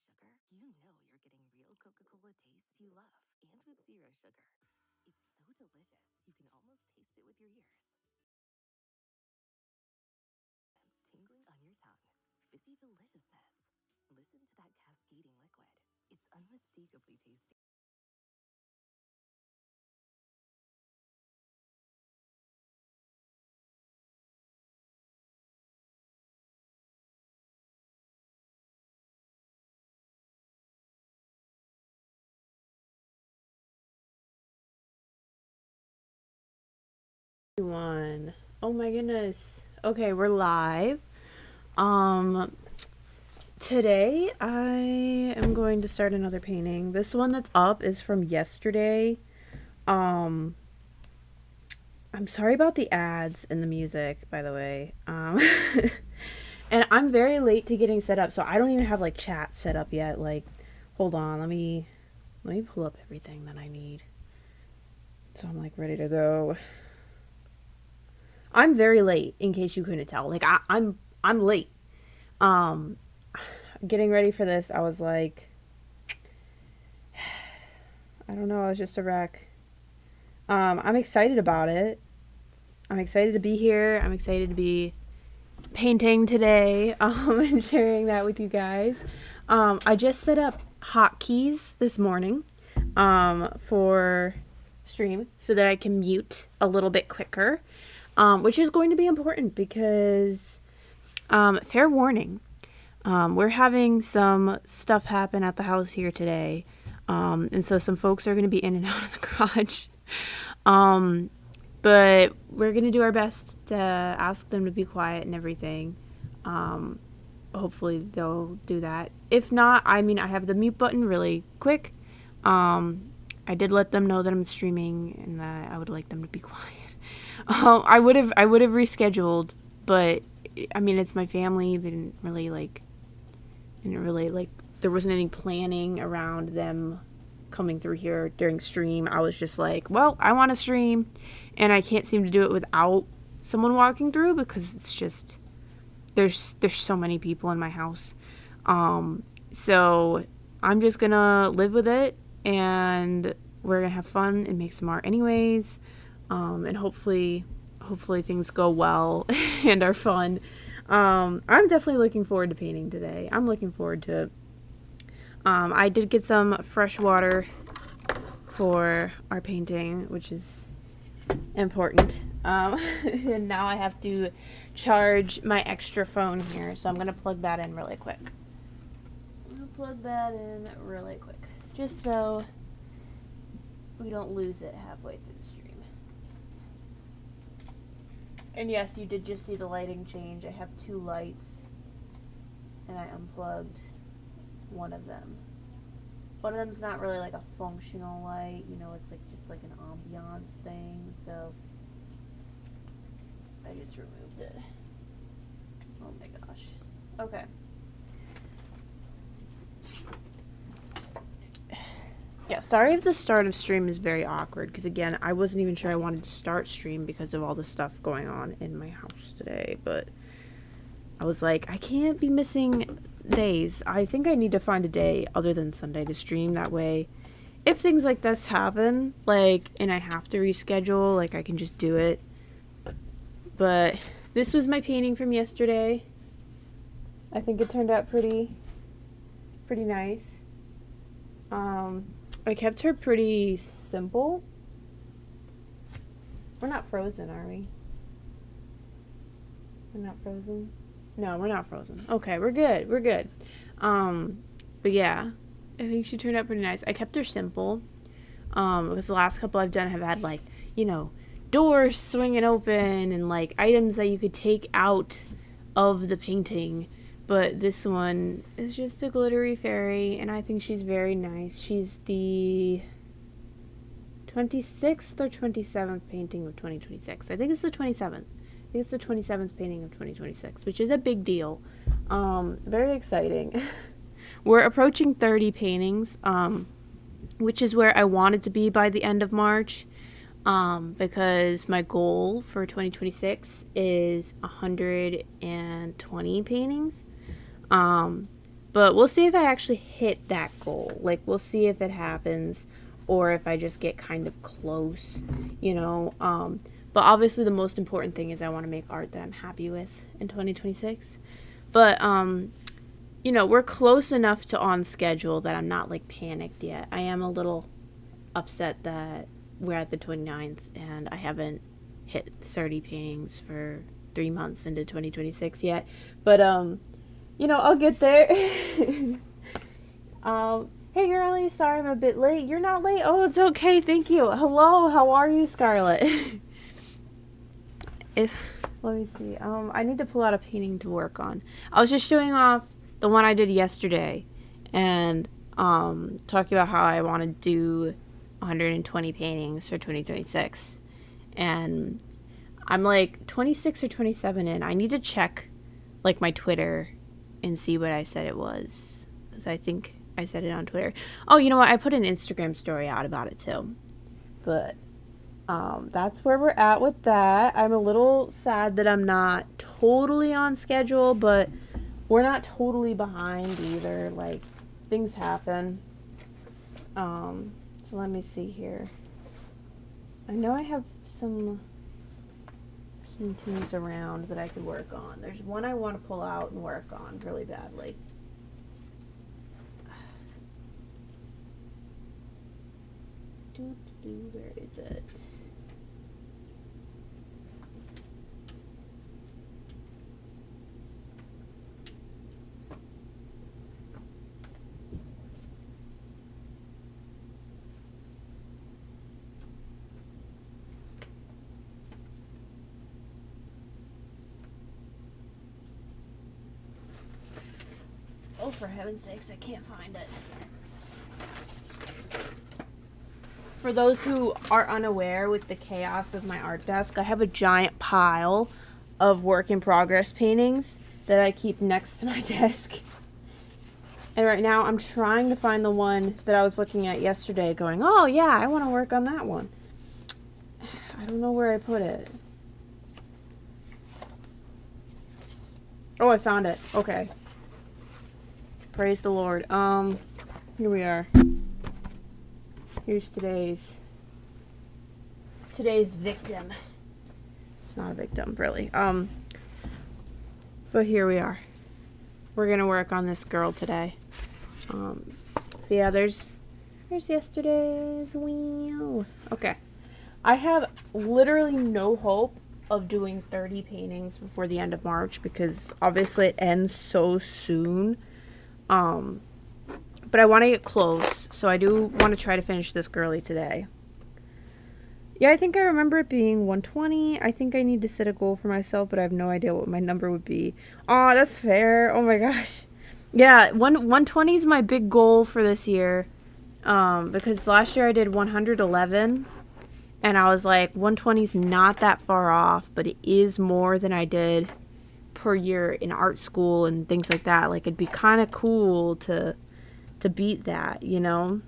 sugar, you know you're getting real Coca-Cola taste you love. And with zero sugar, it's so delicious, you can almost taste it with your ears. Tingling on your tongue, fizzy deliciousness. Listen to that cascading liquid. It's unmistakably tasty. One. Oh my goodness. Okay, we're live. Um Today I am going to start another painting. This one that's up is from yesterday. Um I'm sorry about the ads and the music, by the way. And I'm very late to getting set up, so I don't even have like chat set up yet. Like, hold on, let me pull up everything that I need. So I'm like ready to go. I'm very late, in case you couldn't tell. Like I'm late. Um Getting ready for this, I was like, I don't know, I was just a wreck. I'm excited about it. I'm excited to be here. I'm excited to be painting today, and sharing that with you guys. I just set up hotkeys this morning, for stream so that I can mute a little bit quicker, which is going to be important because, fair warning, we're having some stuff happen at the house here today. And so some folks are going to be in and out of the garage. But we're going to do our best to ask them to be quiet and everything. Hopefully they'll do that. If not, I mean, I have the mute button really quick. I did let them know that I'm streaming and that I would like them to be quiet. I would have rescheduled, but I mean, it's my family. They didn't really like, there wasn't any planning around them coming through here during stream. I was just like, well, I want to stream, and I can't seem to do it without someone walking through because it's just, there's so many people in my house. So I'm just gonna live with it, and we're gonna have fun and make some art anyways. And hopefully things go well and are fun. I'm definitely looking forward to painting today. I'm looking forward to it. I did get some fresh water for our painting, which is important. And now I have to charge my extra phone here, so I'm going to plug that in really quick. Just so we don't lose it halfway through the stream. And yes, you did just see the lighting change. I have two lights, and I unplugged one of them. One of them's not really like a functional light, you know, it's like just like an ambiance thing, so I just removed it. Oh my gosh. Okay. Yeah, sorry if the start of stream is very awkward, because again, I wasn't even sure I wanted to start stream because of all the stuff going on in my house today, but I was like, I can't be missing days. I think I need to find a day other than Sunday to stream. That way, if things like this happen, like, and I have to reschedule, like, I can just do it. But this was my painting from yesterday. I think it turned out pretty nice. I kept her pretty simple. We're not frozen, are we? We're not frozen? No, we're not frozen. Okay, we're good. But yeah, I think she turned out pretty nice. I kept her simple. Because the last couple I've done have had, like, you know, doors swinging open and like items that you could take out of the painting. But this one is just a glittery fairy, and I think she's very nice. She's the 26th or 27th painting of 2026. I think it's the 27th. I think it's the 27th painting of 2026, which is a big deal. Very exciting. We're approaching 30 paintings, which is where I wanted to be by the end of March, because my goal for 2026 is 120 paintings. But we'll see if I actually hit that goal. Like, we'll see if it happens or if I just get kind of close, you know. But obviously the most important thing is I want to make art that I'm happy with in 2026. But, you know, we're close enough to on schedule that I'm not, like, panicked yet. I am a little upset that we're at the 29th and I haven't hit 30 paintings for 3 months into 2026 yet. But, you know, I'll get there. Hey, girlie, sorry I'm a bit late. You're not late? Oh, it's okay. Thank you. Hello, how are you, Scarlett? Let me see. I need to pull out a painting to work on. I was just showing off the one I did yesterday and talking about how I want to do 120 paintings for 2026. And I'm like 26 or 27 in. I need to check like my Twitter and see what I said it was. Because I think I said it on Twitter. Oh, you know what? I put an Instagram story out about it too. But that's where we're at with that. I'm a little sad that I'm not totally on schedule, but we're not totally behind either. Like, things happen. So let me see here. I know I have some paintings around that I could work on. There's one I want to pull out and work on really badly. Where is it? Oh, for heaven's sakes, I can't find it. For those who are unaware with the chaos of my art desk, I have a giant pile of work in progress paintings that I keep next to my desk. And right now I'm trying to find the one that I was looking at yesterday going, oh yeah, I want to work on that one. I don't know where I put it. Oh, I found it. Okay. Praise the Lord. Here we are. Here's today's victim. It's not a victim, really. But here we are. We're gonna work on this girl today. So yeah, there's yesterday's wheel. Okay. I have literally no hope of doing 30 paintings before the end of March because obviously it ends so soon. But I want to get close, so I do want to try to finish this girly today. Yeah, I think I remember it being 120. I think I need to set a goal for myself, but I have no idea what my number would be. Aw, that's fair. Oh my gosh. Yeah, 120 is my big goal for this year, because last year I did 111, and I was like, 120 is not that far off, but it is more than I did per year in art school and things like that. Like, it'd be kind of cool to beat that, you know?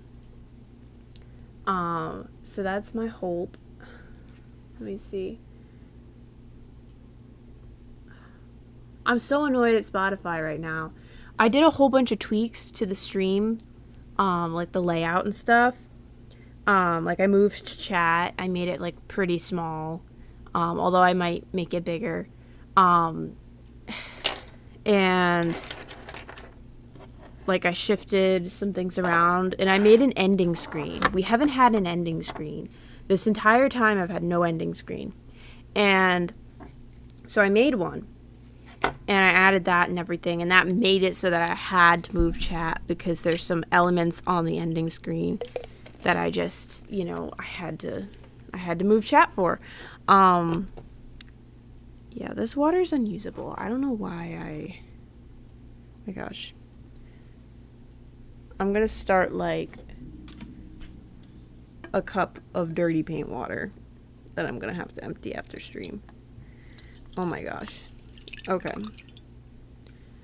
So that's my hope. Let me see. I'm so annoyed at Spotify right now. I did a whole bunch of tweaks to the stream, like the layout and stuff. Like I moved chat. I made it like pretty small, although I might make it bigger. And like I shifted some things around and I made an ending screen. We haven't had an ending screen. This entire time I've had no ending screen. And so I made one and I added that and everything, and that made it so that I had to move chat because there's some elements on the ending screen that I just, you know, I had to move chat for. Yeah, this water's unusable. I don't know why my gosh. I'm gonna start like a cup of dirty paint water that I'm gonna have to empty after stream. Oh my gosh. Okay.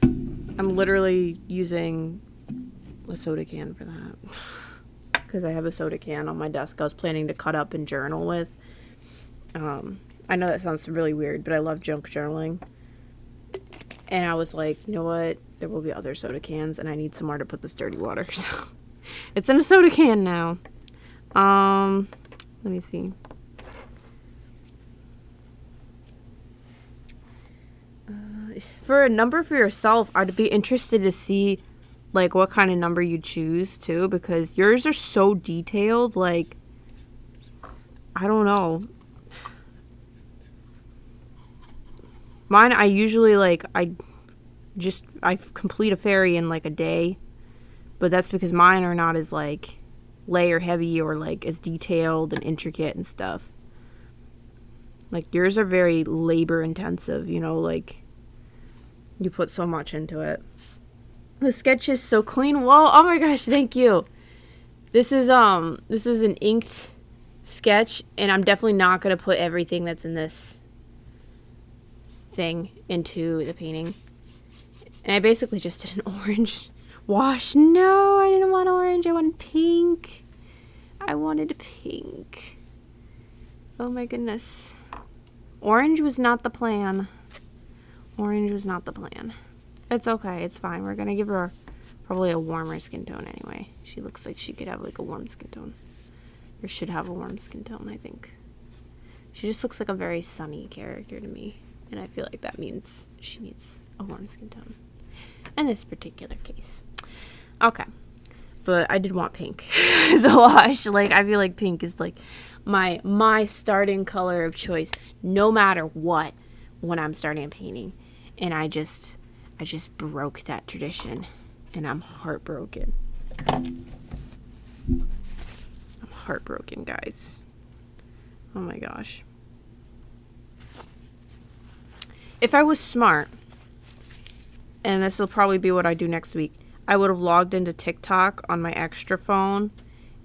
I'm literally using a soda can for that. Because I have a soda can on my desk I was planning to cut up and journal with. I know that sounds really weird, but I love junk journaling. And I was like, you know what? There will be other soda cans, and I need somewhere to put this dirty water. So it's in a soda can now. Let me see. For a number for yourself, I'd be interested to see like what kind of number you choose too, because yours are so detailed. Like, I don't know. Mine, I usually like I complete a fairy in like a day, but that's because mine are not as like layer heavy or like as detailed and intricate and stuff. Like yours are very labor intensive, you know, like you put so much into it. The sketch is so clean. Whoa, oh my gosh, thank you. This is an inked sketch, and I'm definitely not gonna put everything that's in this thing into the painting. And I basically just did an orange wash. No, I didn't want orange. I wanted pink. I wanted pink. Oh my goodness. Orange was not the plan. Orange was not the plan. It's okay. It's fine. We're going to give her probably a warmer skin tone anyway. She looks like she could have like a warm skin tone. Or should have a warm skin tone, I think. She just looks like a very sunny character to me. And I feel like that means she needs a warm skin tone. In this particular case. Okay. But I did want pink. So I feel like pink is like my starting color of choice no matter what when I'm starting a painting. And I just broke that tradition, and I'm heartbroken. I'm heartbroken, guys. Oh my gosh. If I was smart, and this will probably be what I do next week, I would have logged into TikTok on my extra phone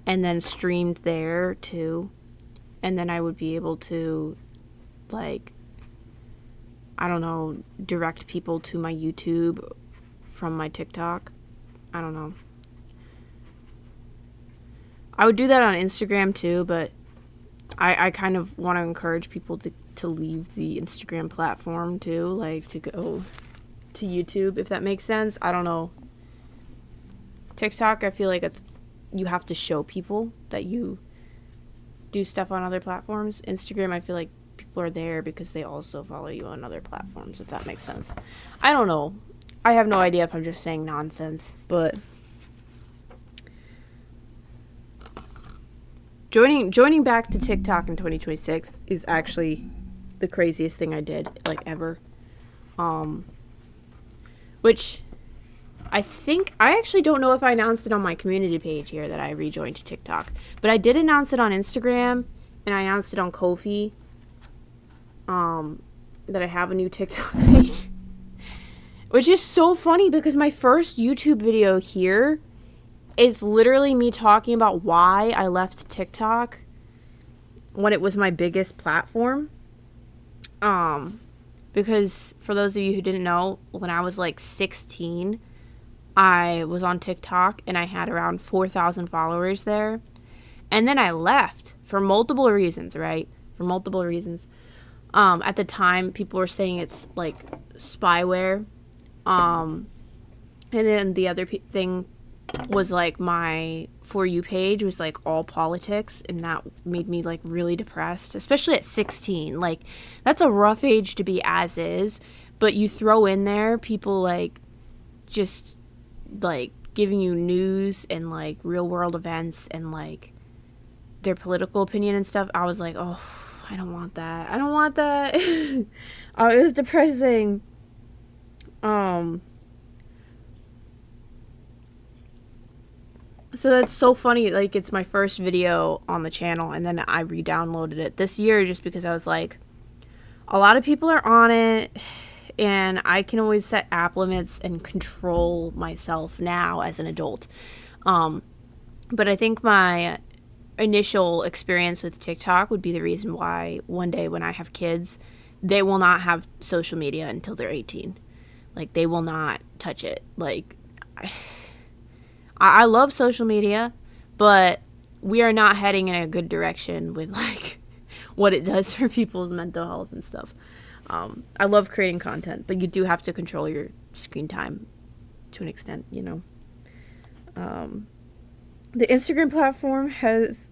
and then streamed there too. And then I would be able to, like, I don't know, direct people to my YouTube from my TikTok. I don't know. I would do that on Instagram too, but I kind of want to encourage people to leave the Instagram platform too, like to go to YouTube, if that makes sense. I don't know. TikTok, I feel like you have to show people that you do stuff on other platforms. Instagram, I feel like people are there because they also follow you on other platforms, if that makes sense. I don't know. I have no idea if I'm just saying nonsense, but joining back to TikTok in 2026 is actually the craziest thing I did, like, ever. Which I actually don't know if I announced it on my community page here that I rejoined to TikTok, but I did announce it on Instagram, and I announced it on Ko-fi, that I have a new TikTok page, which is so funny because my first YouTube video here is literally me talking about why I left TikTok when it was my biggest platform. Because for those of you who didn't know, when I was like 16, I was on TikTok and I had around 4,000 followers there. And then I left for multiple reasons, right? For multiple reasons. At the time, people were saying it's like spyware. And then the other thing was like my For You page was like all politics, and that made me like really depressed, especially at 16. Like, that's a rough age to be as is, but you throw in there people like just like giving you news and like real world events and like their political opinion and stuff. I was like, oh, I don't want that. I don't want that. Oh, it was depressing. So that's so funny. Like, it's my first video on the channel, and then I re-downloaded it this year just because I was like, a lot of people are on it, and I can always set app limits and control myself now as an adult. But I think my initial experience with TikTok would be the reason why one day when I have kids, they will not have social media until they're 18. Like, they will not touch it. Like, I love social media, but we are not heading in a good direction with like what it does for people's mental health and stuff. I love creating content, but you do have to control your screen time to an extent, you know. The Instagram platform has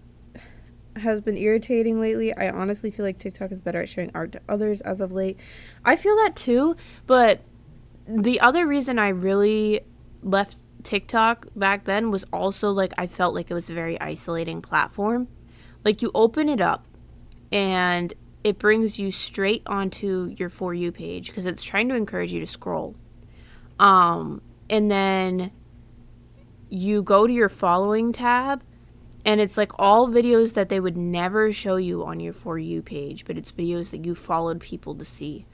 been irritating lately. I honestly feel like TikTok is better at sharing art to others as of late. I feel that too, but the other reason I really left TikTok back then was also like I felt like it was a very isolating platform. Like you open it up and it brings you straight onto your For You page because it's trying to encourage you to scroll. And then you go to your following tab and it's like all videos that they would never show you on your For You page, but it's videos that you followed people to see.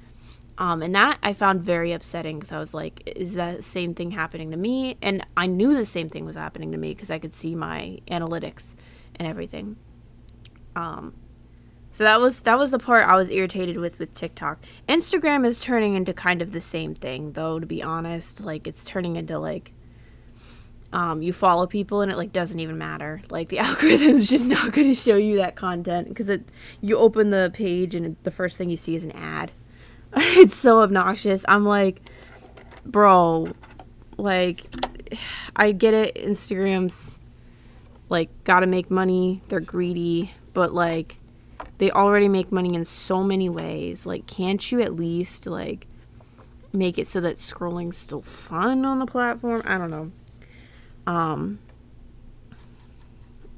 And that I found very upsetting because I was like, is that the same thing happening to me? And I knew the same thing was happening to me because I could see my analytics and everything. So that was the part I was irritated with TikTok. Instagram is turning into kind of the same thing, though, to be honest. Like, it's turning into, like, you follow people and it, like, doesn't even matter. Like, the algorithm's just not going to show you that content because you open the page and the first thing you see is an ad. It's so obnoxious. I'm like, bro, like, I get it. Instagram's, like, gotta make money. They're greedy. But, like, they already make money in so many ways. Like, can't you at least, like, make it so that scrolling's still fun on the platform? I don't know.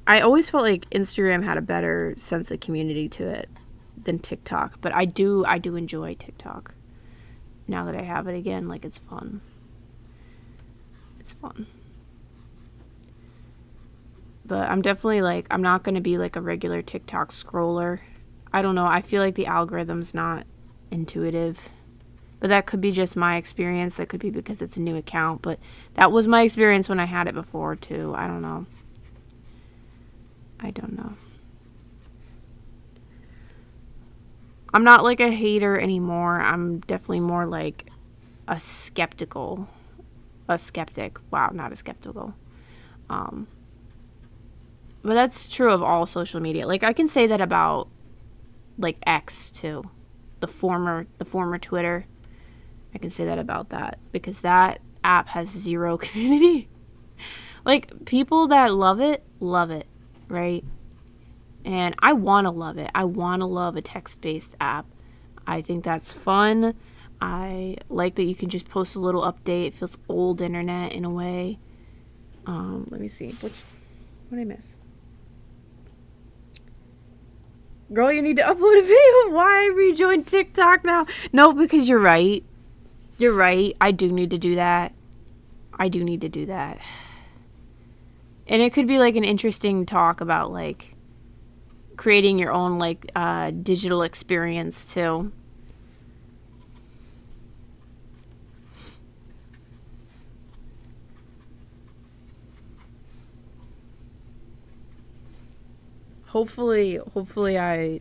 I always felt like Instagram had a better sense of community to it than TikTok, but I do enjoy TikTok now that I have it again. Like, it's fun. But I'm definitely, like, I'm not going to be like a regular TikTok scroller. I don't know, I feel like the algorithm's not intuitive, but that could be just my experience. That could be because it's a new account, but that was my experience when I had it before too. I don't know. I'm not like a hater anymore. I'm definitely more like a skeptic. Wow, not a skeptical. But that's true of all social media. Like, I can say that about, like, X too, the former Twitter. I can say that about that because that app has zero community. Like, people that love it, right? And I want to love it. I want to love a text-based app. I think that's fun. I like that you can just post a little update. It feels old internet in a way. Let me see. What did I miss? Girl, you need to upload a video. Why I rejoined TikTok now? No, because you're right. I do need to do that. And it could be like an interesting talk about, like, creating your own, like, digital experience too. Hopefully I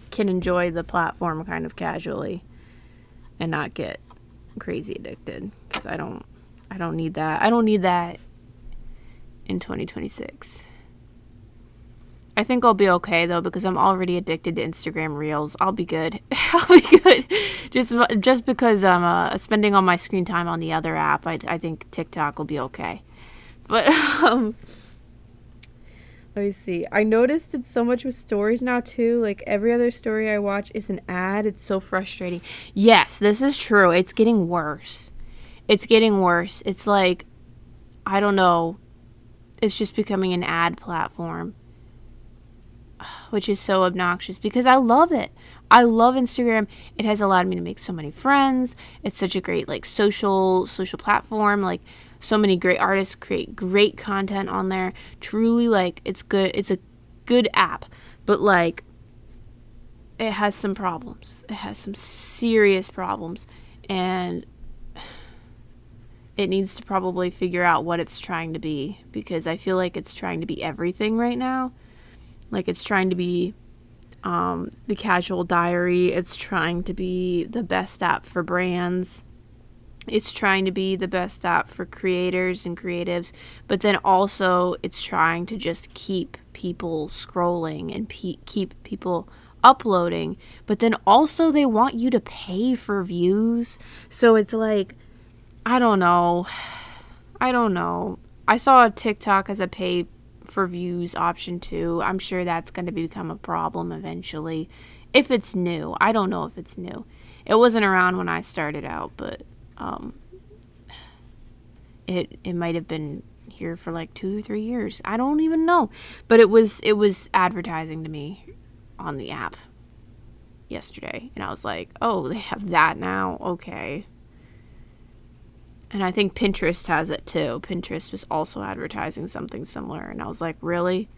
can enjoy the platform kind of casually and not get crazy addicted, because I don't need that. I don't need that in 2026. I think I'll be okay though, because I'm already addicted to Instagram Reels. I'll be good. Just because I'm spending all my screen time on the other app. I think TikTok will be okay. But let me see. I noticed it's so much with stories now too. Like, every other story I watch is an ad. It's so frustrating. Yes, this is true. It's getting worse. It's like, I don't know. It's just becoming an ad platform, which is so obnoxious because I love it. I love Instagram. It has allowed me to make so many friends. It's such a great, like, social platform. Like, so many great artists create great content on there. Truly, like, it's good. It's a good app, but, like, it has some problems. It has some serious problems, and it needs to probably figure out what it's trying to be, because I feel like it's trying to be everything right now. Like, it's trying to be the casual diary. It's trying to be the best app for brands. It's trying to be the best app for creators and creatives. But then also it's trying to just keep people scrolling and keep people uploading, but then also they want you to pay for views. So it's like, I don't know. I saw a TikTok as a pay for views option too. I'm sure that's going to become a problem eventually. If it's new. I don't know if it's new. It wasn't around when I started out, but it might have been here for like 2 or 3 years. I don't even know. But it was advertising to me on the app yesterday, and I was like, "Oh, they have that now. Okay." And I think Pinterest has it too. Pinterest was also advertising something similar, and I was like, "Really?"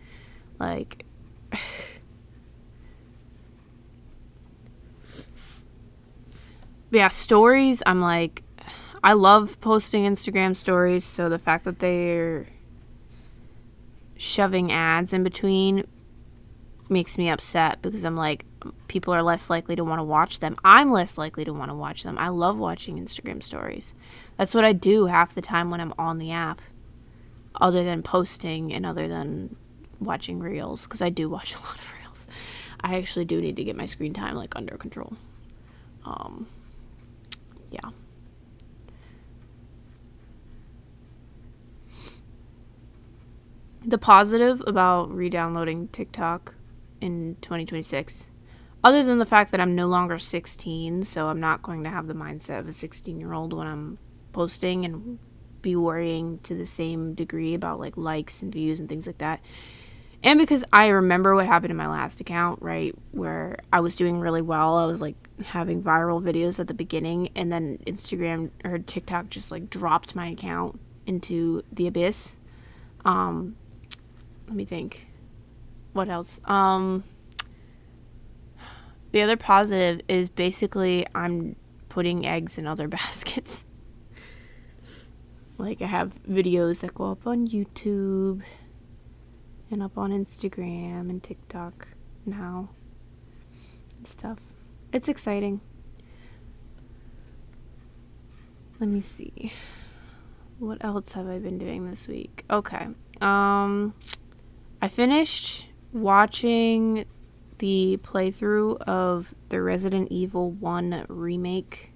Like yeah, stories, I'm like, I love posting Instagram stories, so the fact that they're shoving ads in between makes me upset, because I'm like, people are less likely to want to watch them. I'm less likely to want to watch them. I love watching Instagram stories. That's what I do half the time when I'm on the app, other than posting and other than watching reels, because I do watch a lot of reels. I actually do need to get my screen time like under control. Yeah. The positive about re-downloading TikTok in 2026, other than the fact that I'm no longer 16, so I'm not going to have the mindset of a 16-year-old when I'm posting and be worrying to the same degree about like likes and views and things like that. And because I remember what happened in my last account, right, where I was doing really well. I was like having viral videos at the beginning, and then Instagram or TikTok just like dropped my account into the abyss. Let me think. What else? The other positive is basically I'm putting eggs in other baskets. Like I have videos that go up on YouTube and up on Instagram and TikTok now and stuff. It's exciting. Let me see. What else have I been doing this week? Okay. I finished watching the playthrough of the Resident Evil 1 remake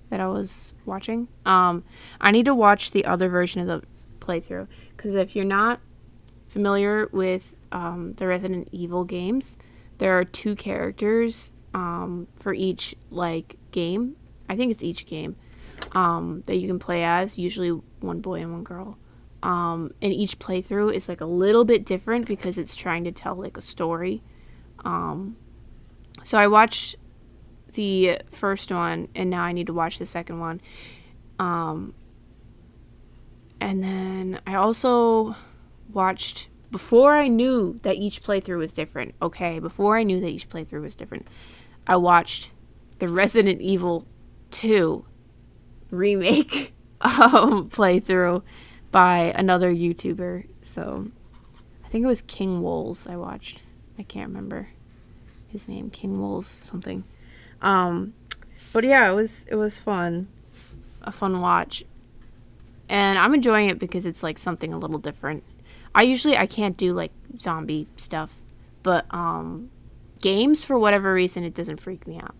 that I was watching. I need to watch the other version of the playthrough, because if you're not familiar with the Resident Evil games, there are 2 characters for each like game. I think it's each game that you can play as, usually one boy and one girl. And each playthrough is like a little bit different because it's trying to tell like a story. So I watched the first one, and now I need to watch the second one. And then I also watched, before I knew that each playthrough was different, I watched the Resident Evil 2 remake playthrough by another YouTuber. So I think it was King Wolves I watched. I can't remember his name. King Wolves something. But yeah, it was fun. A fun watch. And I'm enjoying it because it's like something a little different. I can't do like zombie stuff, but games, for whatever reason, it doesn't freak me out.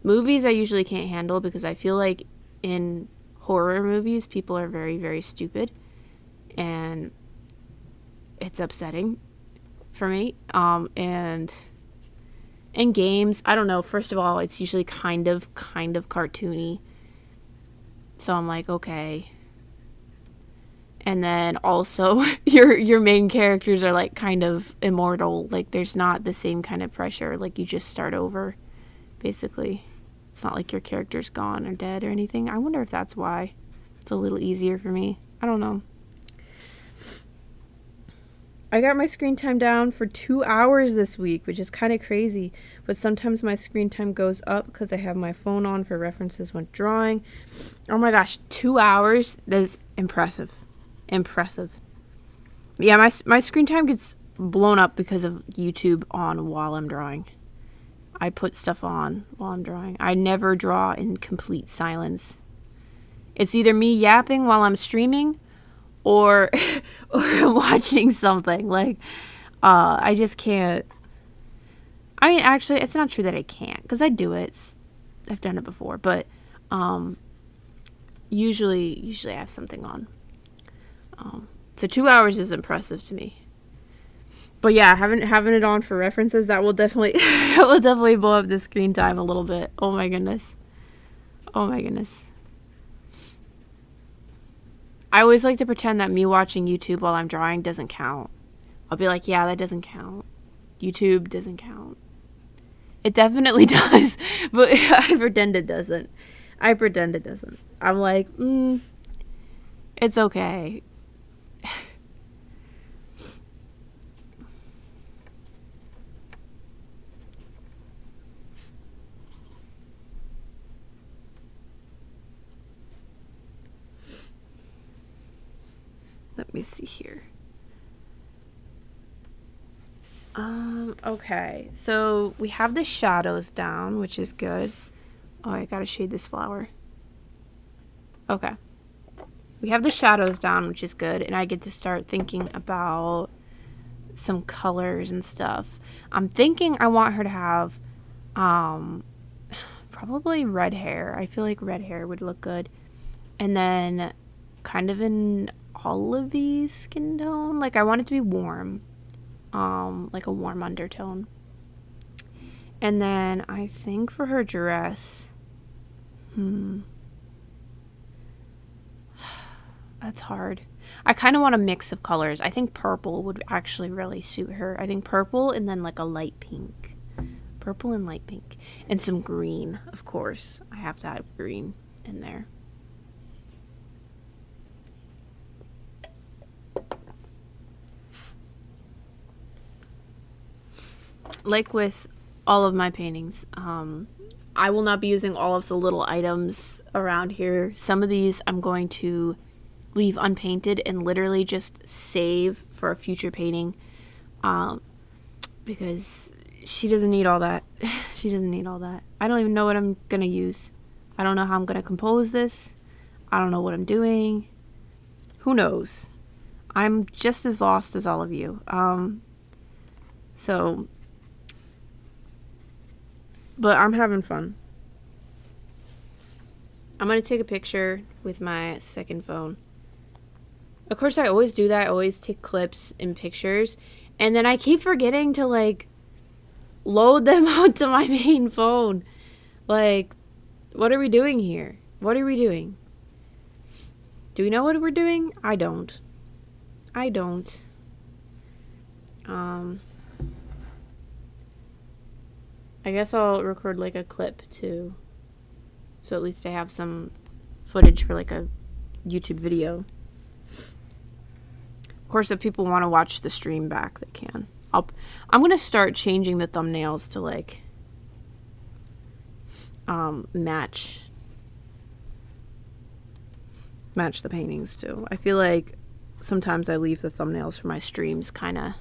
Movies I usually can't handle because I feel like in horror movies people are very, very stupid, and it's upsetting for me. And in games, I don't know, first of all, it's usually kind of cartoony. So I'm like, okay. And then also your main characters are like kind of immortal. Like there's not the same kind of pressure. Like you just start over, basically. It's not like your character's gone or dead or anything. I wonder if that's why it's a little easier for me. I don't know. I got my screen time down for 2 hours this week, which is kind of crazy. But sometimes my screen time goes up because I have my phone on for references when drawing. Oh my gosh, 2 hours? That's impressive. Yeah, my screen time gets blown up because of YouTube on while I'm drawing. I put stuff on while I'm drawing. I never draw in complete silence. It's either me yapping while I'm streaming or I'm watching something. Like, I just can't. I mean, actually, it's not true that I can't, because I do it. I've done it before, but usually I have something on. So 2 hours is impressive to me. But yeah, having it on for references, that will definitely blow up the screen time a little bit. Oh my goodness. Oh my goodness. I always like to pretend that me watching YouTube while I'm drawing doesn't count. I'll be like, yeah, that doesn't count. YouTube doesn't count. It definitely does, but I pretend it doesn't. I'm like, it's okay. Let me see here. Okay. So we have the shadows down, which is good. Oh, I gotta shade this flower. Okay. We have the shadows down, which is good, and I get to start thinking about some colors and stuff. I'm thinking I want her to have probably red hair. I feel like red hair would look good. And then kind of an olivey skin tone. Like I want it to be warm. Like a warm undertone. And then I think for her dress, that's hard. I kind of want a mix of colors. I think purple would actually really suit her. I think purple and then like a light pink. Purple and light pink. And some green, of course. I have to have green in there. Like with all of my paintings, I will not be using all of the little items around here. Some of these I'm going to leave unpainted and literally just save for a future painting, because she doesn't need all that. She doesn't need all that. I don't even know what I'm gonna use. I don't know how I'm gonna compose this. I don't know what I'm doing. Who knows? I'm just as lost as all of you. But I'm having fun. I'm going to take a picture with my second phone. Of course, I always do that. I always take clips and pictures. And then I keep forgetting to, like, load them onto my main phone. Like, what are we doing here? What are we doing? Do we know what we're doing? I don't. I guess I'll record like a clip too, so at least I have some footage for like a YouTube video. Of course, if people want to watch the stream back, they can. I'm gonna start changing the thumbnails to like match the paintings too. I feel like sometimes I leave the thumbnails for my streams kind of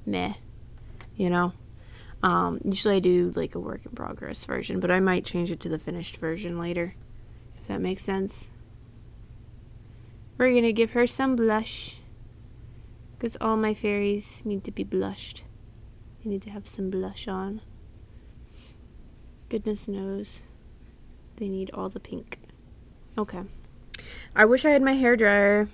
meh, you know. Usually I do like a work in progress version, but I might change it to the finished version later, if that makes sense. We're gonna give her some blush, because all my fairies need to be blushed. They need to have some blush on. Goodness knows they need all the pink. Okay. I wish I had my hairdryer.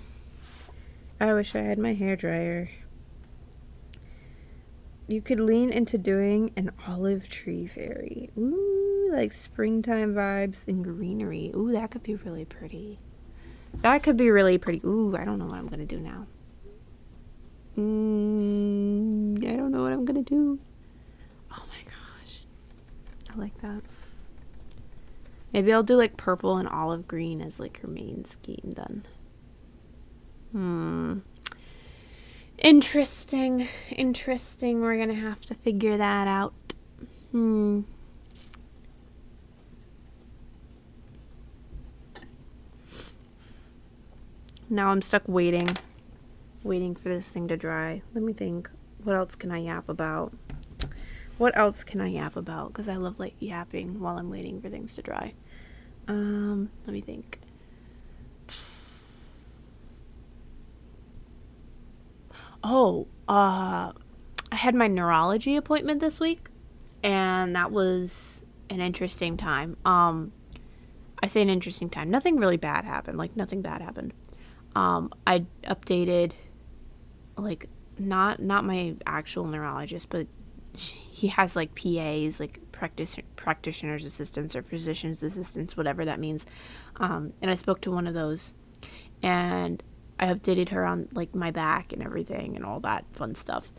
You could lean into doing an olive tree fairy. Ooh, like springtime vibes and greenery. Ooh, that could be really pretty. Ooh, I don't know what I'm gonna do now. I don't know what I'm gonna do. Oh my gosh. I like that. Maybe I'll do like purple and olive green as like her main scheme then. Interesting. We're gonna have to figure that out. Now I'm stuck waiting for this thing to dry. Let me think. What else can I yap about? Because I love like yapping while I'm waiting for things to dry. Let me think. I had my neurology appointment this week, and that was an interesting time. I say an interesting time. Nothing really bad happened. Like, nothing bad happened. I updated, like, not my actual neurologist, but he has, like, PAs, like, practitioner's assistants or physician's assistants, whatever that means. And I spoke to one of those, and I updated her on, like, my back and everything and all that fun stuff.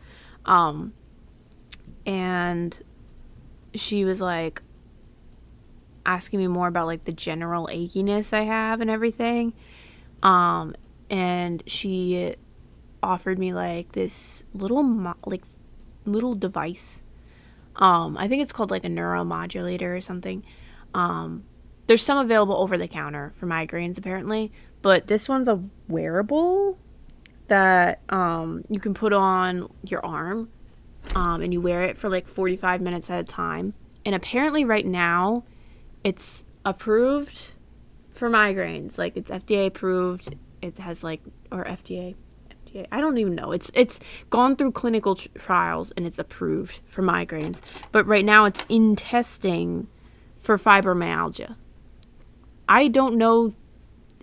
And she was, like, asking me more about, like, the general achiness I have and everything. And she offered me, like, this little device. I think it's called, like, a neuromodulator or something. There's some available over the counter for migraines, apparently, but this one's a wearable that you can put on your arm, and you wear it for like 45 minutes at a time. And apparently right now it's approved for migraines. Like, it's FDA approved. It has, like, or FDA, I don't even know. It's gone through clinical trials and it's approved for migraines. But right now it's in testing for fibromyalgia. I don't know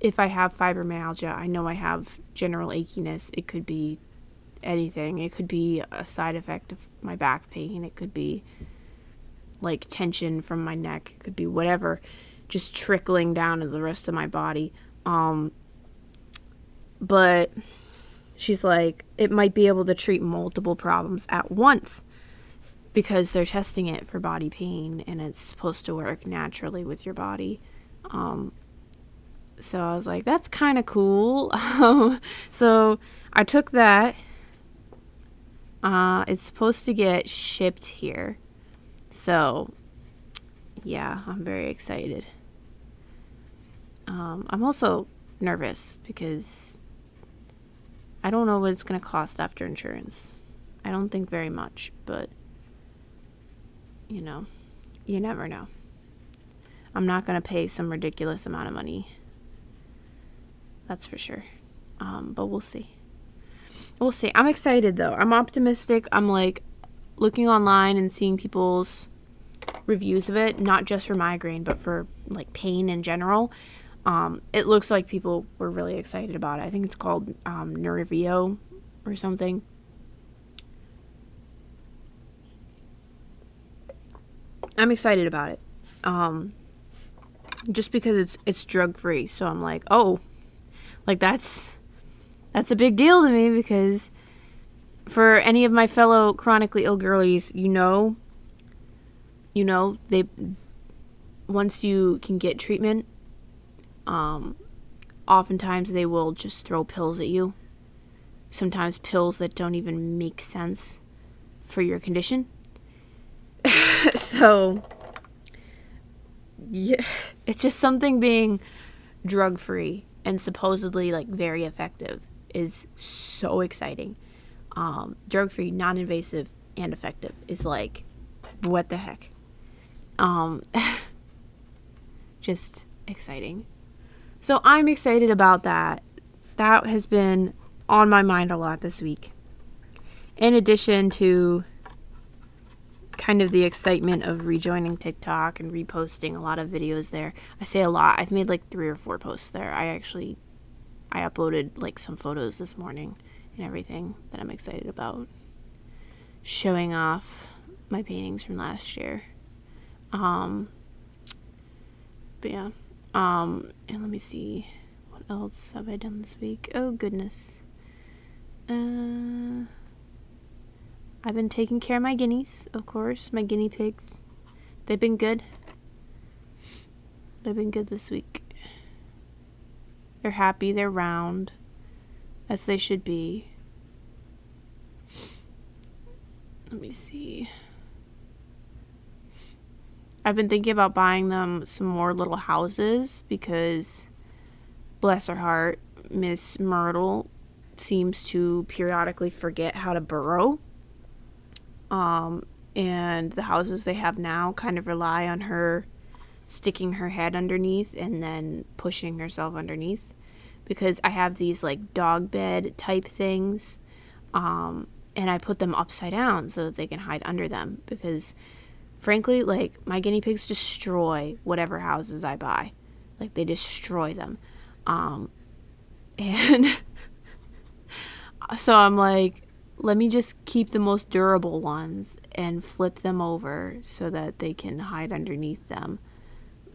if I have fibromyalgia. I know I have general achiness. It could be anything. It could be a side effect of my back pain. It could be, like, tension from my neck. It could be whatever, just trickling down to the rest of my body. But she's like, it might be able to treat multiple problems at once because they're testing it for body pain and it's supposed to work naturally with your body. So I was like, that's kind of cool. So I took that. It's supposed to get shipped here. So yeah, I'm very excited. I'm also nervous because I don't know what it's going to cost after insurance. I don't think very much, but, you know, you never know. I'm not going to pay some ridiculous amount of money. That's for sure. But we'll see. We'll see. I'm excited, though. I'm optimistic. I'm, like, looking online and seeing people's reviews of it, not just for migraine, but for, like, pain in general. It looks like people were really excited about it. I think it's called Nervio or something. I'm excited about it. Just because it's drug free. So I'm like, oh, like that's a big deal to me, because for any of my fellow chronically ill girlies, you know, they, once you can get treatment, oftentimes they will just throw pills at you. Sometimes pills that don't even make sense for your condition. So, yeah, it's just something being drug-free and supposedly, like, very effective is so exciting. Drug-free, non-invasive, and effective is like, what the heck? Just exciting. So I'm excited about that. That has been on my mind a lot this week. In addition to kind of the excitement of rejoining TikTok and reposting a lot of videos there. I say a lot. I've made like 3 or 4 posts there. I uploaded like some photos this morning and everything that I'm excited about. Showing off my paintings from last year. But yeah. And let me see. What else have I done this week? Oh, goodness. I've been taking care of my guineas, of course. My guinea pigs. They've been good. They've been good this week. They're happy. They're round. As they should be. Let me see. I've been thinking about buying them some more little houses because, bless her heart, Miss Myrtle seems to periodically forget how to burrow. And the houses they have now kind of rely on her sticking her head underneath and then pushing herself underneath, because I have these like dog bed type things. and I put them upside down so that they can hide under them, because frankly, like, my guinea pigs destroy whatever houses I buy. Like, they destroy them. And so I'm like, let me just keep the most durable ones and flip them over so that they can hide underneath them.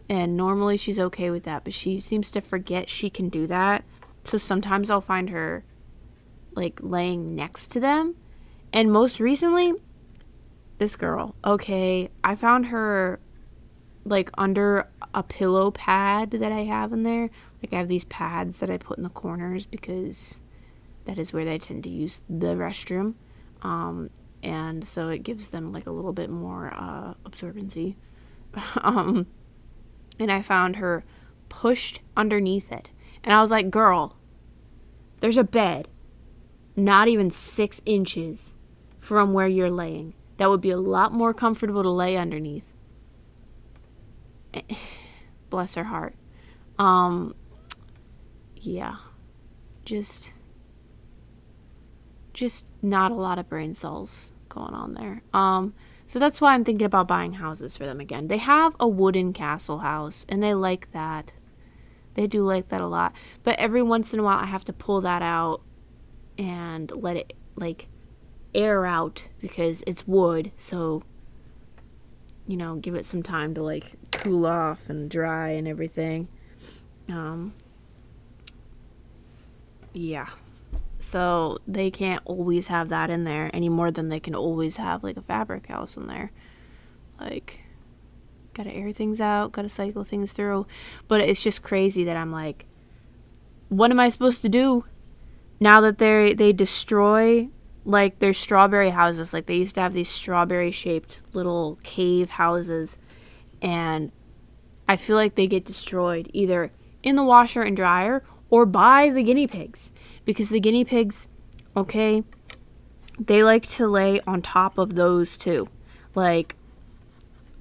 And normally she's okay with that, but she seems to forget she can do that. So sometimes I'll find her, like, laying next to them. And most recently, this girl, okay, I found her, like, under a pillow pad that I have in there. Like, I have these pads that I put in the corners because that is where they tend to use the restroom. And so it gives them, like, a little bit more absorbency. And I found her pushed underneath it. And I was like, girl, there's a bed not even 6 inches from where you're laying. That would be a lot more comfortable to lay underneath. Bless her heart. Yeah. Just not a lot of brain cells going on there. So that's why I'm thinking about buying houses for them again. They have a wooden castle house, and they like that. They do like that a lot. But every once in a while, I have to pull that out and let it, like, air out because it's wood. So, you know, give it some time to, like, cool off and dry and everything. Yeah. So they can't always have that in there any more than they can always have, like, a fabric house in there. Like, gotta air things out, gotta cycle things through. But it's just crazy that I'm like, what am I supposed to do now that they destroy, like, their strawberry houses? Like, they used to have these strawberry shaped little cave houses, and I feel like they get destroyed either in the washer and dryer or by the guinea pigs. Because the guinea pigs, okay, they like to lay on top of those too. Like,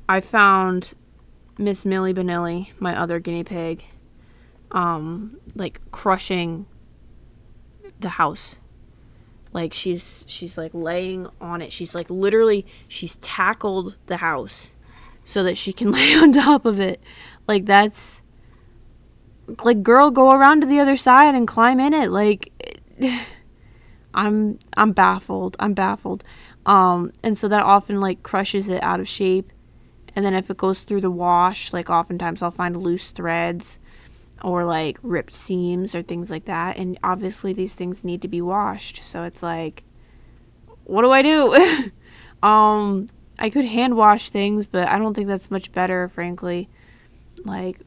I found Miss Millie Vanilli, my other guinea pig, like, crushing the house. Like, she's like laying on it. She's like, literally, she's tackled the house so that she can lay on top of it. Like, that's, like, girl, go around to the other side and climb in it. Like, I'm baffled. And so that often, like, crushes it out of shape. And then if it goes through the wash, like, oftentimes I'll find loose threads or, like, ripped seams or things like that. And obviously these things need to be washed. So it's like, what do I do? I could hand wash things, but I don't think that's much better, frankly. Like,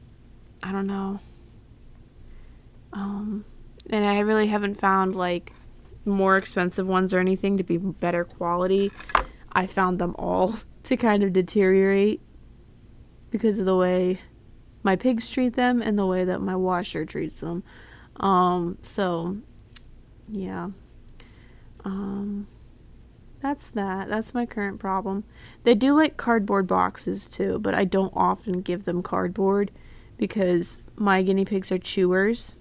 I don't know. And I really haven't found, like, more expensive ones or anything to be better quality. I found them all to kind of deteriorate because of the way my pigs treat them and the way that my washer treats them. So, yeah. That's that. That's my current problem. They do like cardboard boxes too, but I don't often give them cardboard because my guinea pigs are chewers.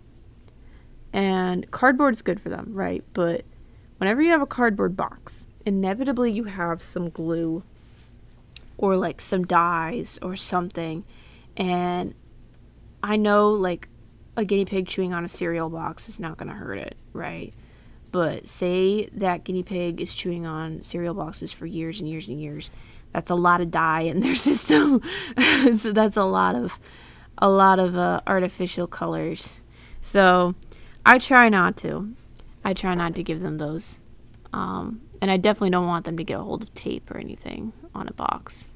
And cardboard's good for them, right? But whenever you have a cardboard box, inevitably you have some glue or, like, some dyes or something. And I know, like, a guinea pig chewing on a cereal box is not going to hurt it, right? But say that guinea pig is chewing on cereal boxes for years and years and years. That's a lot of dye in their system. So that's a lot of artificial colors. So I try not to give them those. And I definitely don't want them to get a hold of tape or anything on a box.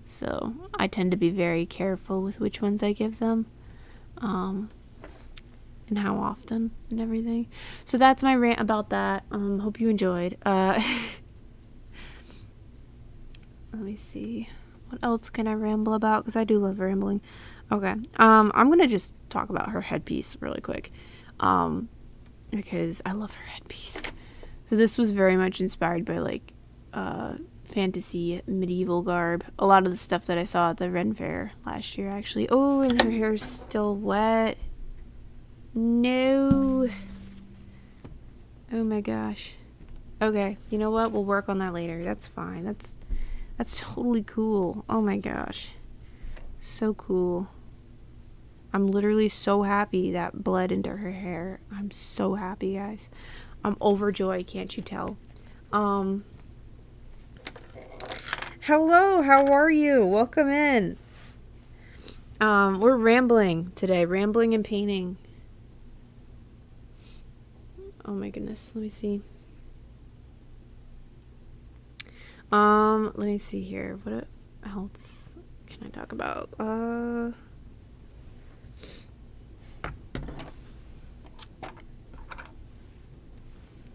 So I tend to be very careful with which ones I give them. And how often and everything. So that's my rant about that. Hope you enjoyed. Let me see. What else can I ramble about? Because I do love rambling. Okay. I'm going to just talk about her headpiece really quick. Because I love her headpiece. So this was very much inspired by, like, fantasy medieval garb. A lot of the stuff that I saw at the Ren Fair last year, actually. Oh, and her hair's still wet. No. Oh my gosh. Okay, you know what? We'll work on that later. That's fine. That's totally cool. Oh my gosh. So cool. I'm literally so happy that bled into her hair. I'm so happy, guys. I'm overjoyed, can't you tell? Hello, how are you? Welcome in. We're rambling today. Rambling and painting. Oh my goodness. Let me see. Let me see here. What else can I talk about?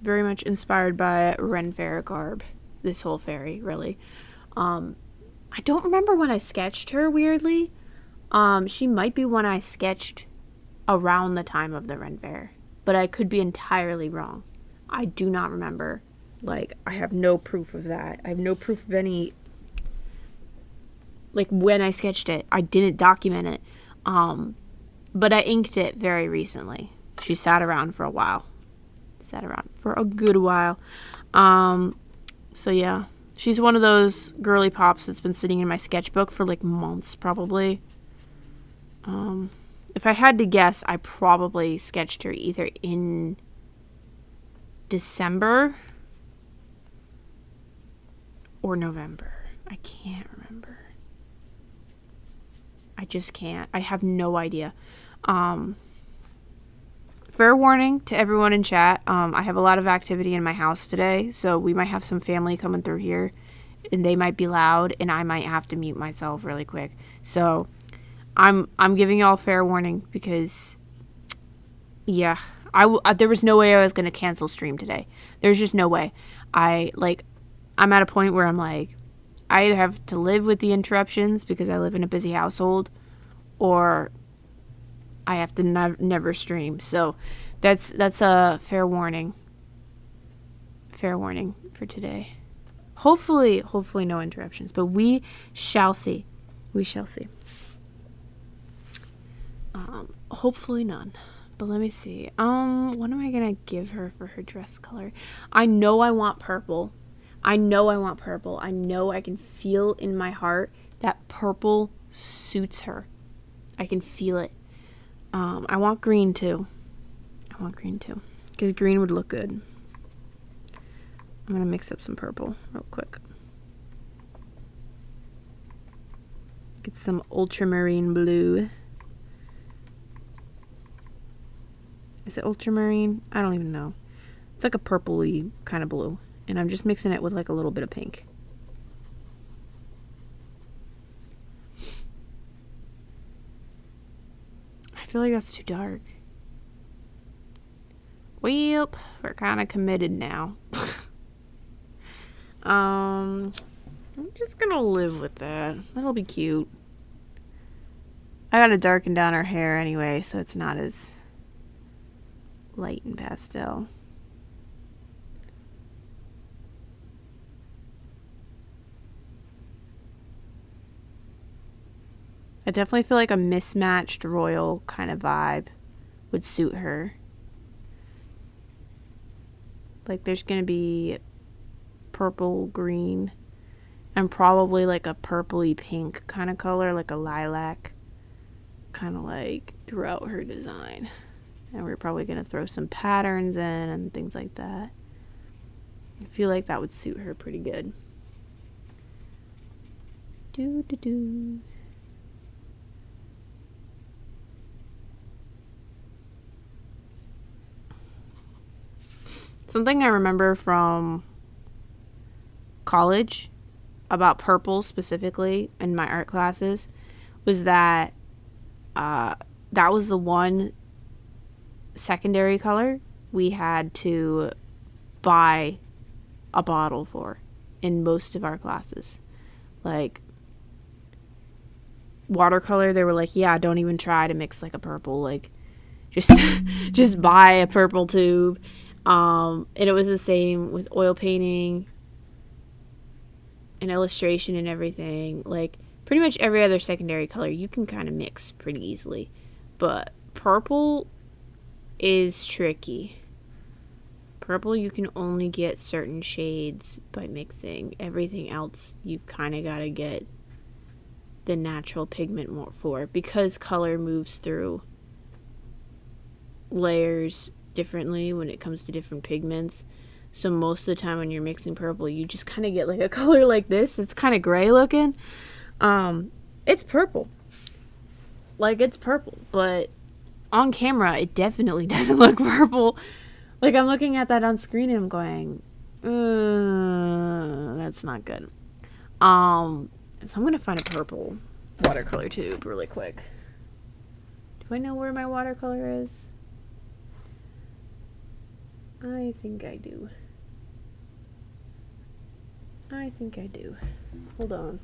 Very much inspired by Ren Fair garb. This whole fairy, really. I don't remember when I sketched her, weirdly. She might be one I sketched around the time of the Ren Fair, but I could be entirely wrong. I do not remember. Like, I have no proof of that. I have no proof of any, like, when I sketched it. I didn't document it. But I inked it very recently. She sat around for a while. Sat around for a good while. So yeah. She's one of those girly pops that's been sitting in my sketchbook for, like, months, probably. If I had to guess, I probably sketched her either in December or November. I can't remember. I just can't. I have no idea. Fair warning to everyone in chat. I have a lot of activity in my house today, so we might have some family coming through here, and they might be loud, and I might have to mute myself really quick. So I'm giving y'all fair warning because, yeah, there was no way I was gonna cancel stream today. There's just no way. I'm at a point where I'm like, I either have to live with the interruptions because I live in a busy household, or I have to never stream. So that's a fair warning. Fair warning for today. Hopefully no interruptions, but we shall see. We shall see. Hopefully none. But let me see. What am I gonna give her for her dress color? I know I want purple. I know I can feel in my heart that purple suits her. I can feel it. I want green too. Because green would look good. I'm gonna mix up some purple real quick. Get some ultramarine blue. Is it ultramarine? I don't even know. It's like a purpley kind of blue. And I'm just mixing it with like a little bit of pink. I feel like that's too dark. Well, we're kind of committed now. I'm just gonna live with that. That'll be cute. I gotta darken down her hair anyway, so it's not as light and pastel. I definitely feel like a mismatched royal kind of vibe would suit her. Like there's gonna be purple, green, and probably like a purpley pink kind of color, like a lilac, kind of like throughout her design. And we're probably gonna throw some patterns in and things like that. I feel like that would suit her pretty good. Do. Something I remember from college about purple specifically in my art classes was that that was the one secondary color we had to buy a bottle for in most of our classes. Like watercolor, they were like, yeah, don't even try to mix like a purple, like just buy a purple tube. And it was the same with oil painting and illustration and everything. Like pretty much every other secondary color you can kind of mix pretty easily, but purple is tricky. Purple, you can only get certain shades by mixing. Everything else, you've kind of got to get the natural pigment more for, because color moves through layers differently when it comes to different pigments. So most of the time when you're mixing purple, you just kind of get like a color like this. It's kind of gray looking. It's purple. Like, it's purple, but on camera, it definitely doesn't look purple. Like, I'm looking at that on screen and I'm going, that's not good. So I'm gonna find a purple watercolor tube really quick. Do I know where my watercolor is? I think I do. I think I do. Hold on.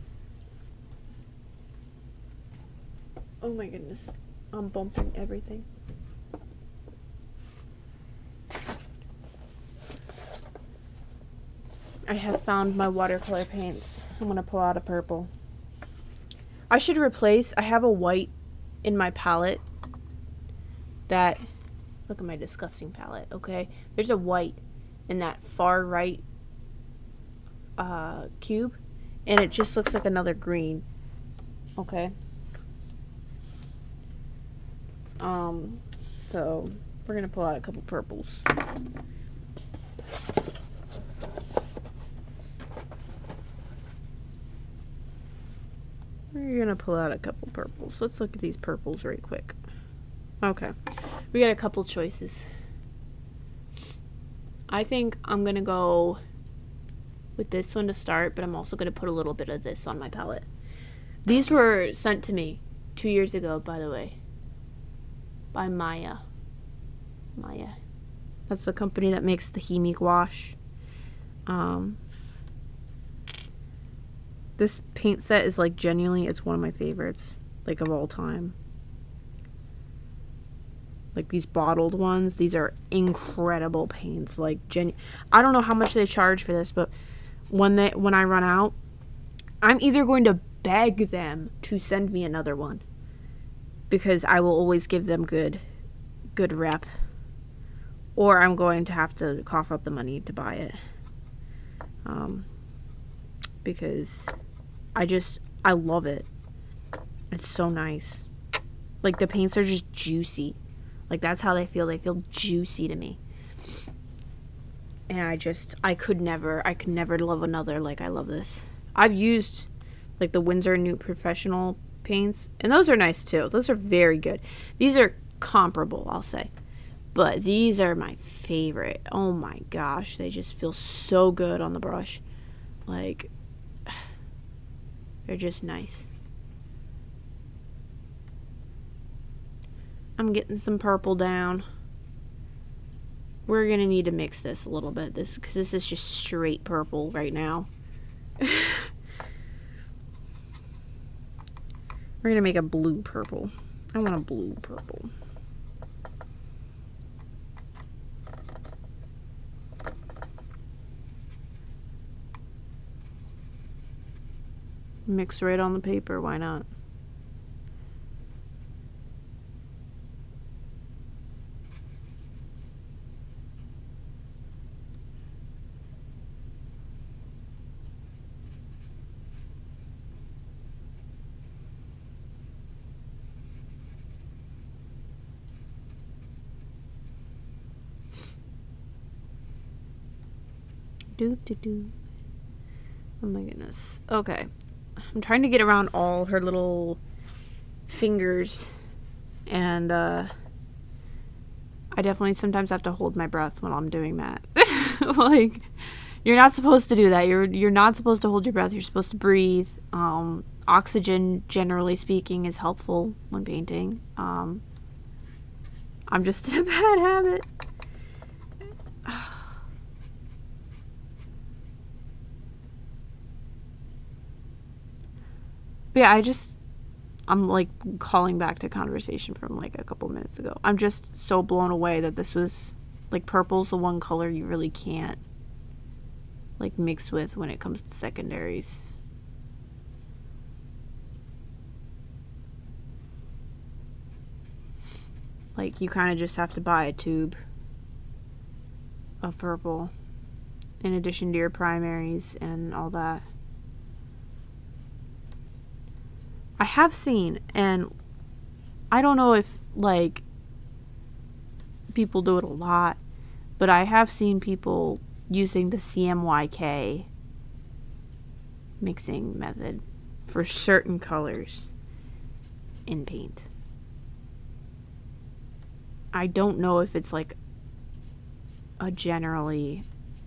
Oh my goodness. I'm bumping everything. I have found my watercolor paints. I'm gonna pull out a purple. I should replace, I have a white in my palette that, look at my disgusting palette, okay? There's a white in that far right cube, and it just looks like another green, okay? So we're gonna pull out a couple purples. We're gonna pull out a couple purples. Let's look at these purples right quick. Okay, we got a couple choices. I think I'm gonna go with this one to start, but I'm also gonna put a little bit of this on my palette. These were sent to me 2 years ago, by the way, by Maya. That's the company that makes the Himi gouache. This paint set is like genuinely, it's one of my favorites, like of all time. Like these bottled ones, these are incredible paints. Like I don't know how much they charge for this, but when I run out, I'm either going to beg them to send me another one, because I will always give them good rep, or I'm going to have to cough up the money to buy it. Because I love it. It's so nice. Like, the paints are just juicy. Like, that's how they feel. They feel juicy to me. And I could never love another like I love this. I've used, like, the Winsor & Newt Professional paints, and those are nice, too. Those are very good. These are comparable, I'll say. But these are my favorite. Oh, my gosh. They just feel so good on the brush. Like, they're just nice. I'm getting some purple down. We're gonna need to mix this a little bit, because this is just straight purple right now. We're gonna make a blue purple. I want a blue purple. Mix right on the paper, why not? Oh my goodness. Okay. I'm trying to get around all her little fingers, and I definitely sometimes have to hold my breath when I'm doing that. Like, you're not supposed to do that. You're not supposed to hold your breath. You're supposed to breathe. Oxygen, generally speaking, is helpful when painting. I'm just in a bad habit. But yeah, I'm like calling back to conversation from like a couple minutes ago. I'm just so blown away that this was, like, purple's the one color you really can't, like, mix with when it comes to secondaries. Like, you kind of just have to buy a tube. of purple in addition to your primaries and all that. I have seen, and I don't know if like people do it a lot, but I have seen people using the CMYK mixing method for certain colors in paint. I don't know if it's like a generally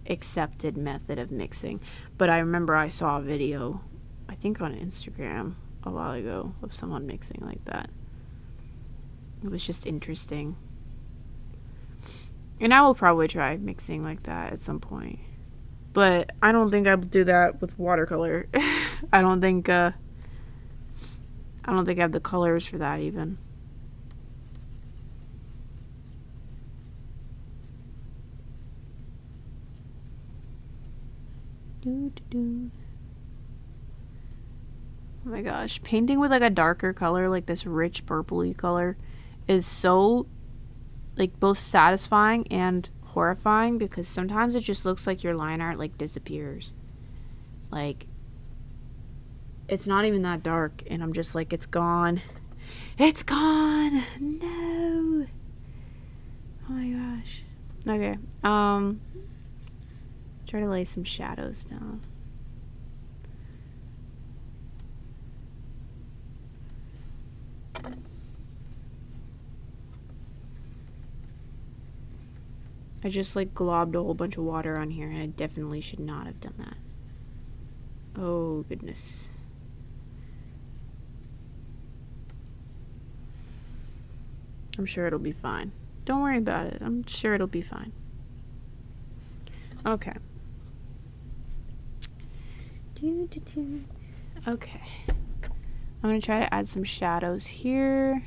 accepted method of mixing, but I remember I saw a video, I think on Instagram a while ago, of someone mixing like that. It was just interesting. And I will probably try mixing like that at some point. But I don't think I will do that with watercolor. I don't think I have the colors for that even. Oh my gosh, painting with like a darker color, like this rich purpley color, is so like both satisfying and horrifying, because sometimes it just looks like your line art like disappears. Like it's not even that dark and I'm just like, it's gone. It's gone. No. Oh my gosh. Okay. Try to lay some shadows down. I just like globbed a whole bunch of water on here and I definitely should not have done that. Oh goodness. I'm sure it'll be fine. Don't worry about it. I'm sure it'll be fine. Okay. Okay. I'm gonna try to add some shadows here.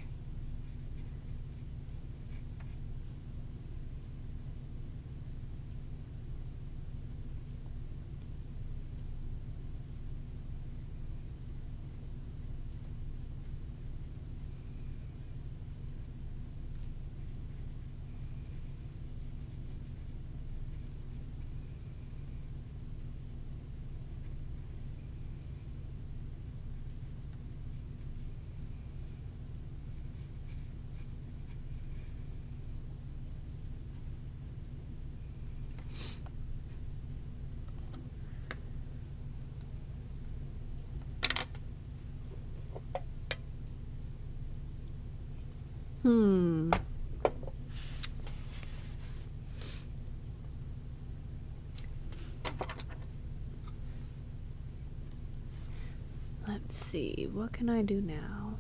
Let's see, what can I do now?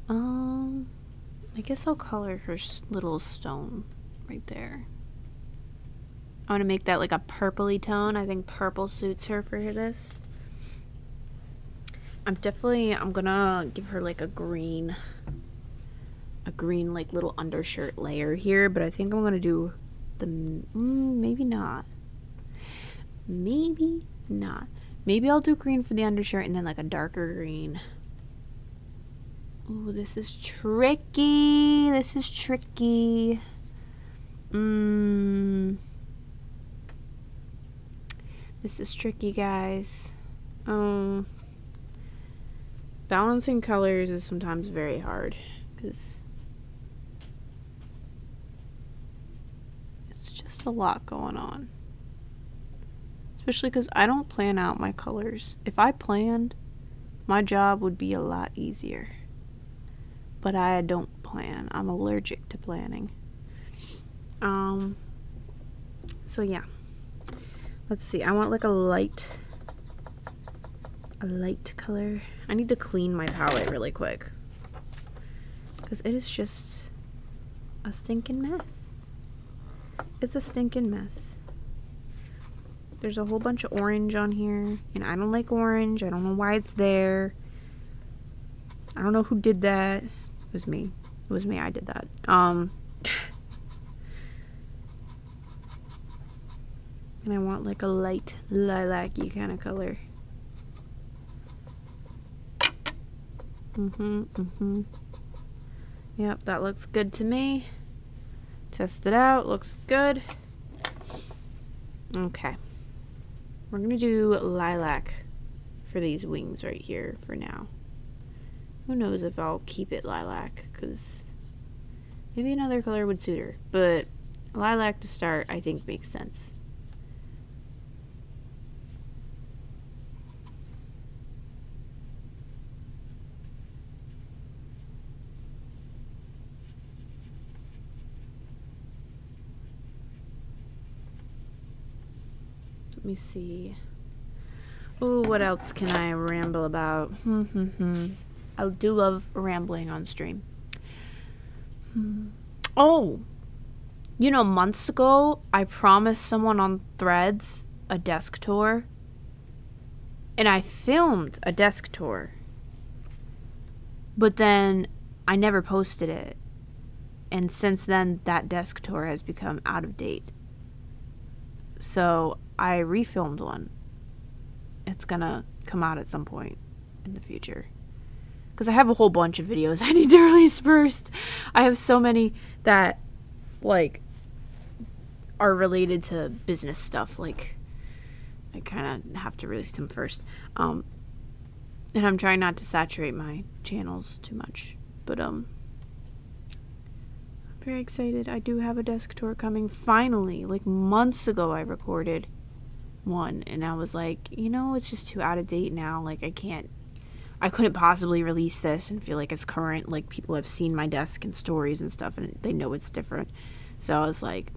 I guess I'll color her little stone right there. I want to make that like a purpley tone. I think purple suits her for this. I'm gonna give her like a green like little undershirt layer here, but I think I'm gonna do the maybe not. Maybe I'll do green for the undershirt and then like a darker green. Ooh, this is tricky. This is tricky. This is tricky, guys. Balancing colors is sometimes very hard because it's just a lot going on. Especially because I don't plan out my colors. If I planned, my job would be a lot easier. But I don't plan. I'm allergic to planning. So yeah. Let's see. I want like a light color. I need to clean my palette really quick, because it is just a stinking mess. It's a stinking mess. There's a whole bunch of orange on here, and I don't like orange. I don't know why it's there. I don't know who did that. It was me. It was me. I did that. And I want like a light lilac-y kind of color. Yep, that looks good to me. Test it out. Looks good. Okay. We're going to do lilac for these wings right here for now. Who knows if I'll keep it lilac, because maybe another color would suit her. But lilac to start, I think, makes sense. Let me see. Oh, what else can I ramble about? I do love rambling on stream. Oh, you know, months ago, I promised someone on Threads a desk tour. And I filmed a desk tour. But then I never posted it. And since then, that desk tour has become out of date. So I refilmed one. It's gonna come out at some point in the future. Because I have a whole bunch of videos I need to release first. I have so many that, like, are related to business stuff. Like, I kind of have to release them first. And I'm trying not to saturate my channels too much. But, I'm very excited. I do have a desk tour coming finally. Like, months ago I recorded one. And I was like, you know, it's just too out of date now. Like, I couldn't possibly release this and feel like it's current. Like, people have seen my desk and stories and stuff, and they know it's different. So I was like,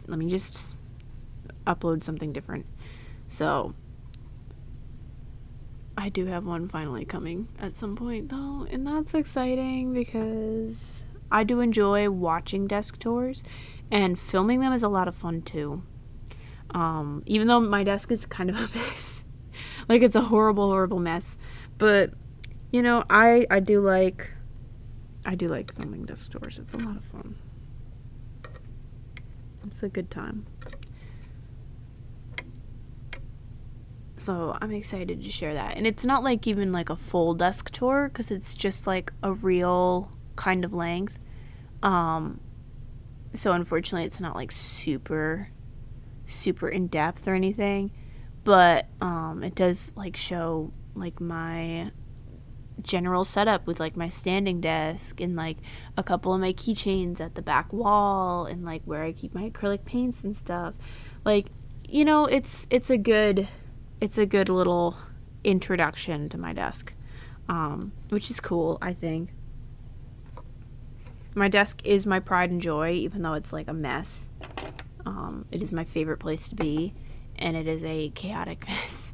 let me just upload something different. So I do have one finally coming at some point, though, and that's exciting because I do enjoy watching desk tours, and filming them is a lot of fun too. Even though my desk is kind of a mess. Like, it's a horrible, horrible mess. But, you know, I do like filming desk tours. It's a lot of fun. It's a good time. So I'm excited to share that. And it's not like even like a full desk tour, because it's just like a real kind of length. So unfortunately it's not like super in depth or anything. But it does like show like my general setup with like my standing desk and like a couple of my keychains at the back wall and like where I keep my acrylic paints and stuff. Like, you know, it's a good little introduction to my desk, which is cool. I think my desk is my pride and joy, even though it's like a mess. It is my favorite place to be, and it is a chaotic mess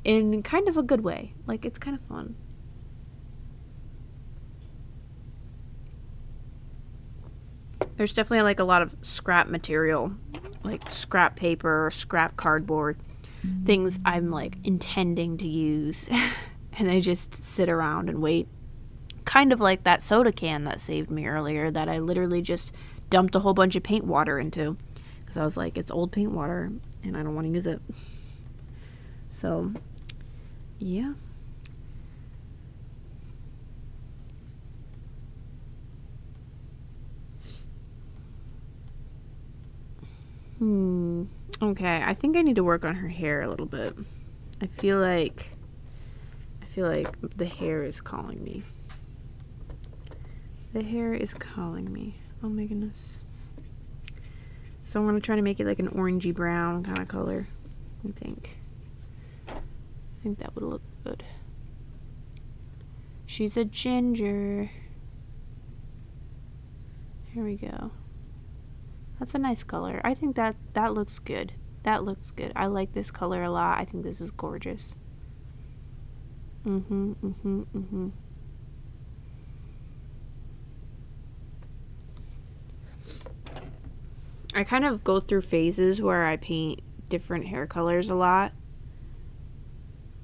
in kind of a good way. Like, it's kind of fun. There's definitely like a lot of scrap material, like scrap paper, scrap cardboard, things I'm like intending to use and they just sit around and wait. Kind of like that soda can that saved me earlier that I literally just dumped a whole bunch of paint water into because I was like, it's old paint water and I don't want to use it. So, yeah. Okay, I think I need to work on her hair a little bit. I feel like the hair is calling me. The hair is calling me. Oh my goodness. So I'm going to try to make it like an orangey brown kind of color. I think that would look good. She's a ginger. Here we go. That's a nice color. I think that looks good. That looks good. I like this color a lot. I think this is gorgeous. I kind of go through phases where I paint different hair colors a lot.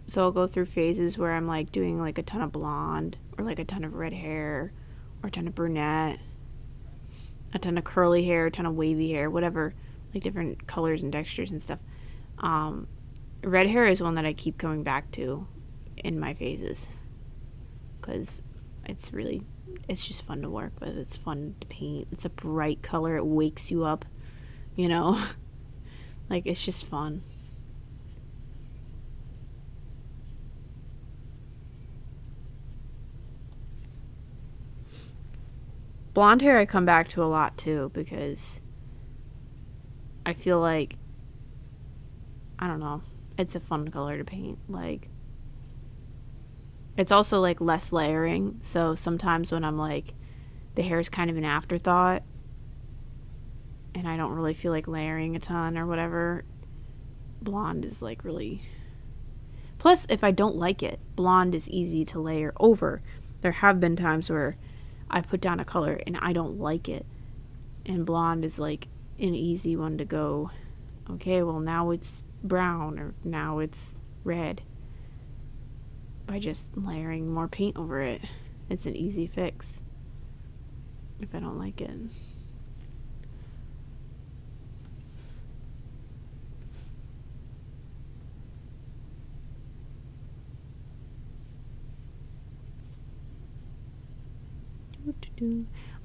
So I'll go through phases where I'm like doing like a ton of blonde or like a ton of red hair or a ton of brunette, a ton of curly hair, a ton of wavy hair, whatever, like different colors and textures and stuff. Red hair is one that I keep coming back to in my phases because it's just fun to work with. It's fun to paint. It's a bright color. It wakes you up, you know. Like, it's just fun. Blonde hair I come back to a lot too, because I feel like, I don't know, it's a fun color to paint. Like, it's also like less layering, so sometimes when I'm like, the hair is kind of an afterthought and I don't really feel like layering a ton or whatever, blonde is like really... Plus, if I don't like it, blonde is easy to layer over. There have been times where I put down a color and I don't like it, and blonde is like an easy one to go, okay, well now it's brown or now it's red, by just layering more paint over it. It's an easy fix if I don't like it.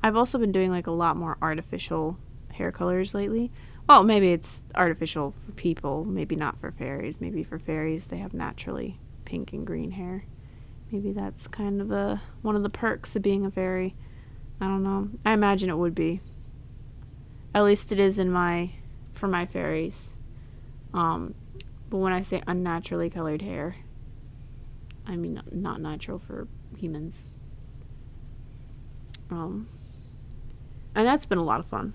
I've also been doing like a lot more artificial hair colors lately. Well, maybe it's artificial for people, maybe not for fairies. Maybe for fairies they have naturally pink and green hair. Maybe that's kind of one of the perks of being a fairy. I don't know. I imagine it would be. At least it is for my fairies. But when I say unnaturally colored hair, I mean not natural for humans. And that's been a lot of fun.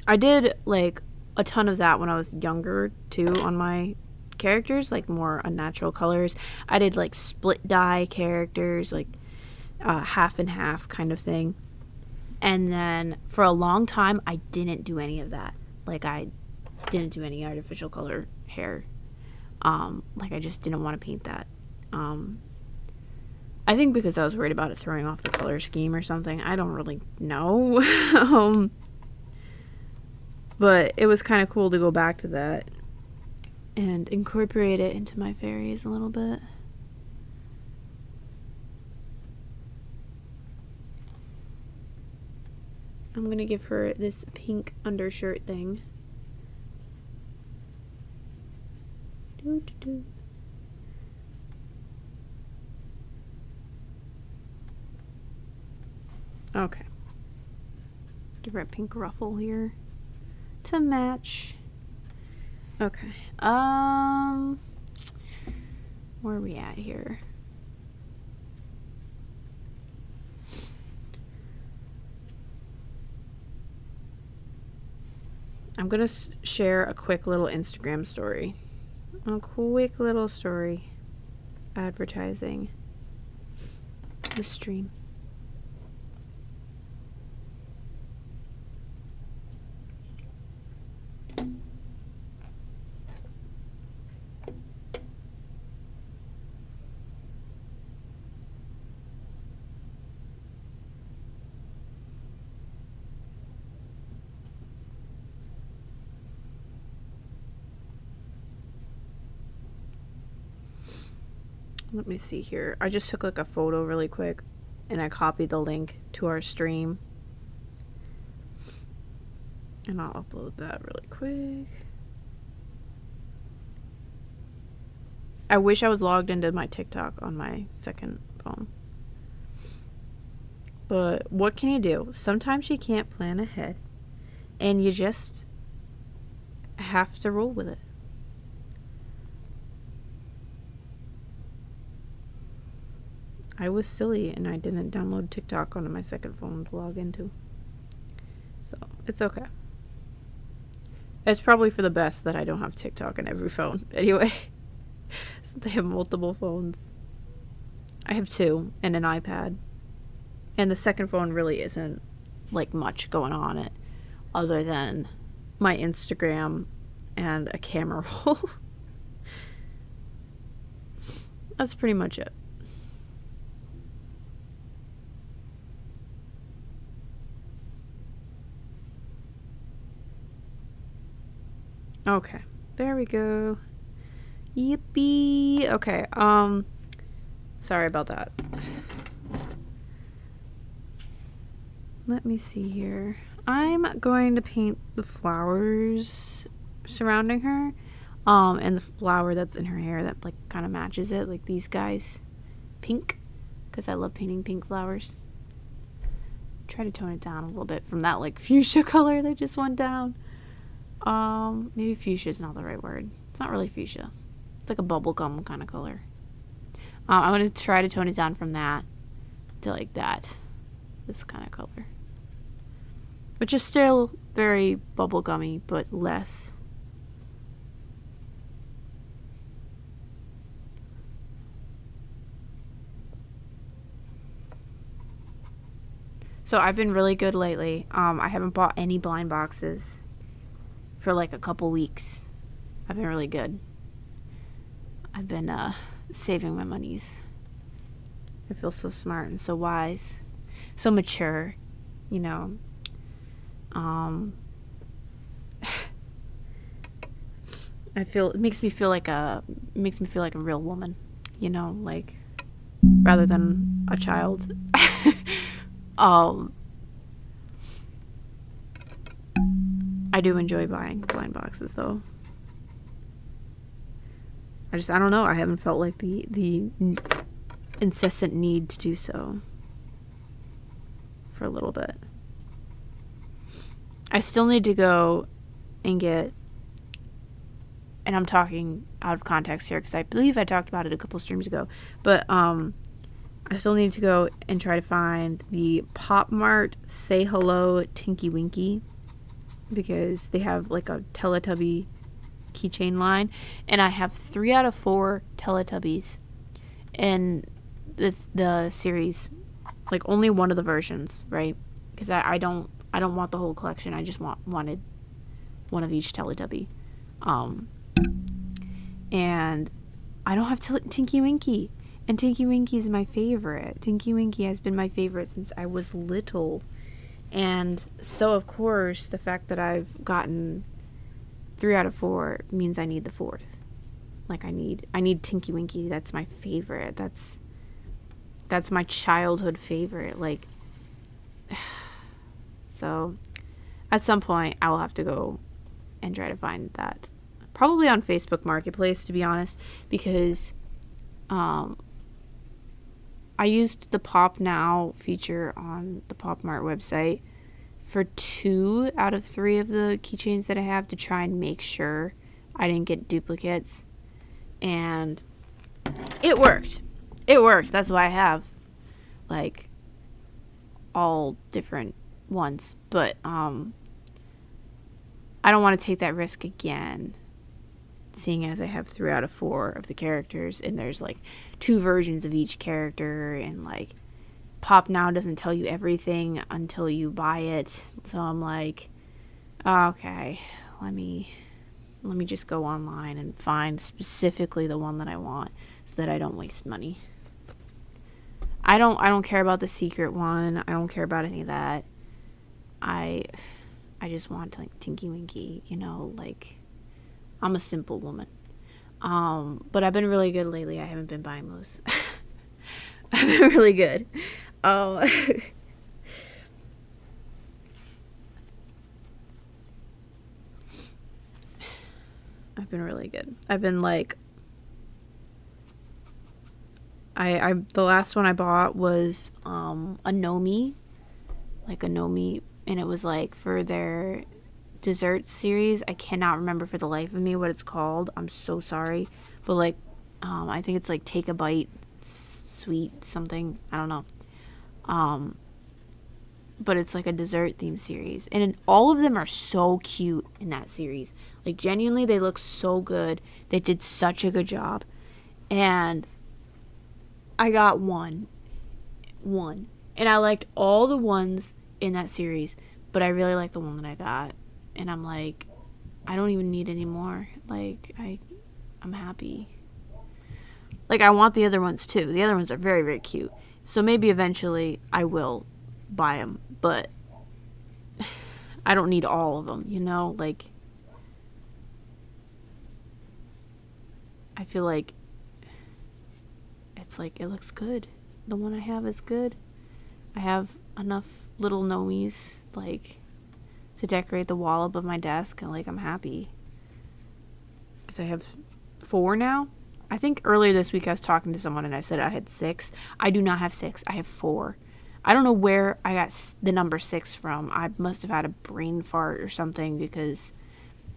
I did like a ton of that when I was younger too on my characters, like more unnatural colors. I did like split dye characters, like half and half kind of thing. And then for a long time I didn't do any of that. Like I didn't do any artificial color hair. Like I just didn't want to paint that. I think because I was worried about it throwing off the color scheme or something. I don't really know. But it was kind of cool to go back to that and incorporate it into my fairies a little bit. I'm going to give her this pink undershirt thing. Doo-doo-doo. Okay. Give her a pink ruffle here to match. Okay. Where are we at here? I'm gonna share a quick little Instagram story. A quick little story advertising the stream. Let me see here. I just took like a photo really quick and I copied the link to our stream. And I'll upload that really quick. I wish I was logged into my TikTok on my second phone. But what can you do? Sometimes you can't plan ahead and you just have to roll with it. I was silly and I didn't download TikTok onto my second phone to log into. So, it's okay. It's probably for the best that I don't have TikTok on every phone. Anyway, since I have multiple phones. I have 2 and an iPad. And the second phone really isn't like much going on it other than my Instagram and a camera roll. That's pretty much it. Okay, there we go. Yippee. Okay, sorry about that. Let me see here. I'm going to paint the flowers surrounding her, and the flower that's in her hair that like kind of matches it, like these guys, pink, because I love painting pink flowers. Try to tone it down a little bit from that like fuchsia color that just went down. Maybe fuchsia is not the right word. It's not really fuchsia. It's like a bubblegum kind of color. I'm going to try to tone it down from that to like that. This kind of color. Which is still very bubblegummy, but less. So I've been really good lately. I haven't bought any blind boxes for like a couple weeks. I've been really good. I've been saving my monies. I feel so smart and so wise, so mature, you know. I feel it makes me feel like a real woman, you know, like rather than a child. I do enjoy buying blind boxes though. I don't know. I haven't felt like the incessant need to do so for a little bit. I still need to go and get, and I'm talking out of context here because I believe I talked about it a couple streams ago, but I still need to go and try to find the Pop Mart Say Hello Tinky Winky, because they have like a Teletubby keychain line, and I have 3 out of 4 Teletubbies in the series, like only one of the versions, right? Because I don't want the whole collection. I just wanted one of each Teletubby, and I don't have Tinky Winky, and Tinky Winky is my favorite. Tinky Winky has been my favorite since I was little, and so of course the fact that I've gotten 3 out of 4 means I need the 4th. Like I need Tinky Winky. That's my favorite. That's my childhood favorite. Like, so at some point I will have to go and try to find that. Probably on Facebook Marketplace, to be honest, because I used the Pop Now feature on the Pop Mart website for 2 out of 3 of the keychains that I have to try and make sure I didn't get duplicates. And it worked. It worked. That's why I have like all different ones. But I don't want to take that risk again, seeing as I have 3 out of 4 of the characters, and there's like 2 versions of each character, and like Pop Now doesn't tell you everything until you buy it. So I'm like, okay, let me just go online and find specifically the one that I want so that I don't waste money. I don't care about the secret one. I don't care about any of that. I just want like Tinky Winky, you know, like I'm a simple woman. But I've been really good lately. I haven't been buying those. I've been really good. I've been really good. I've been like, the last one I bought was a Nomi, and it was like for their dessert series. I cannot remember for the life of me what it's called. I'm so sorry, but like I think it's like Take a Bite Sweet something. I don't know. But it's like a dessert themed series, and all of them are so cute in that series. Like genuinely, they look so good. They did such a good job, and I got one, and I liked all the ones in that series, but I really like the one that I got, and I'm like, I don't even need any more. Like I'm happy. Like I want the other ones too. The other ones are very, very cute. So maybe eventually I will buy them, but I don't need all of them, you know? Like, I feel like it's like, it looks good. The one I have is good. I have enough little Nomies, like, to decorate the wall above my desk, and like I'm happy because I have 4 now. I think earlier this week I was talking to someone and I said I had 6. I do not have 6. I have 4. I don't know where I got the number 6 from. I must have had a brain fart or something because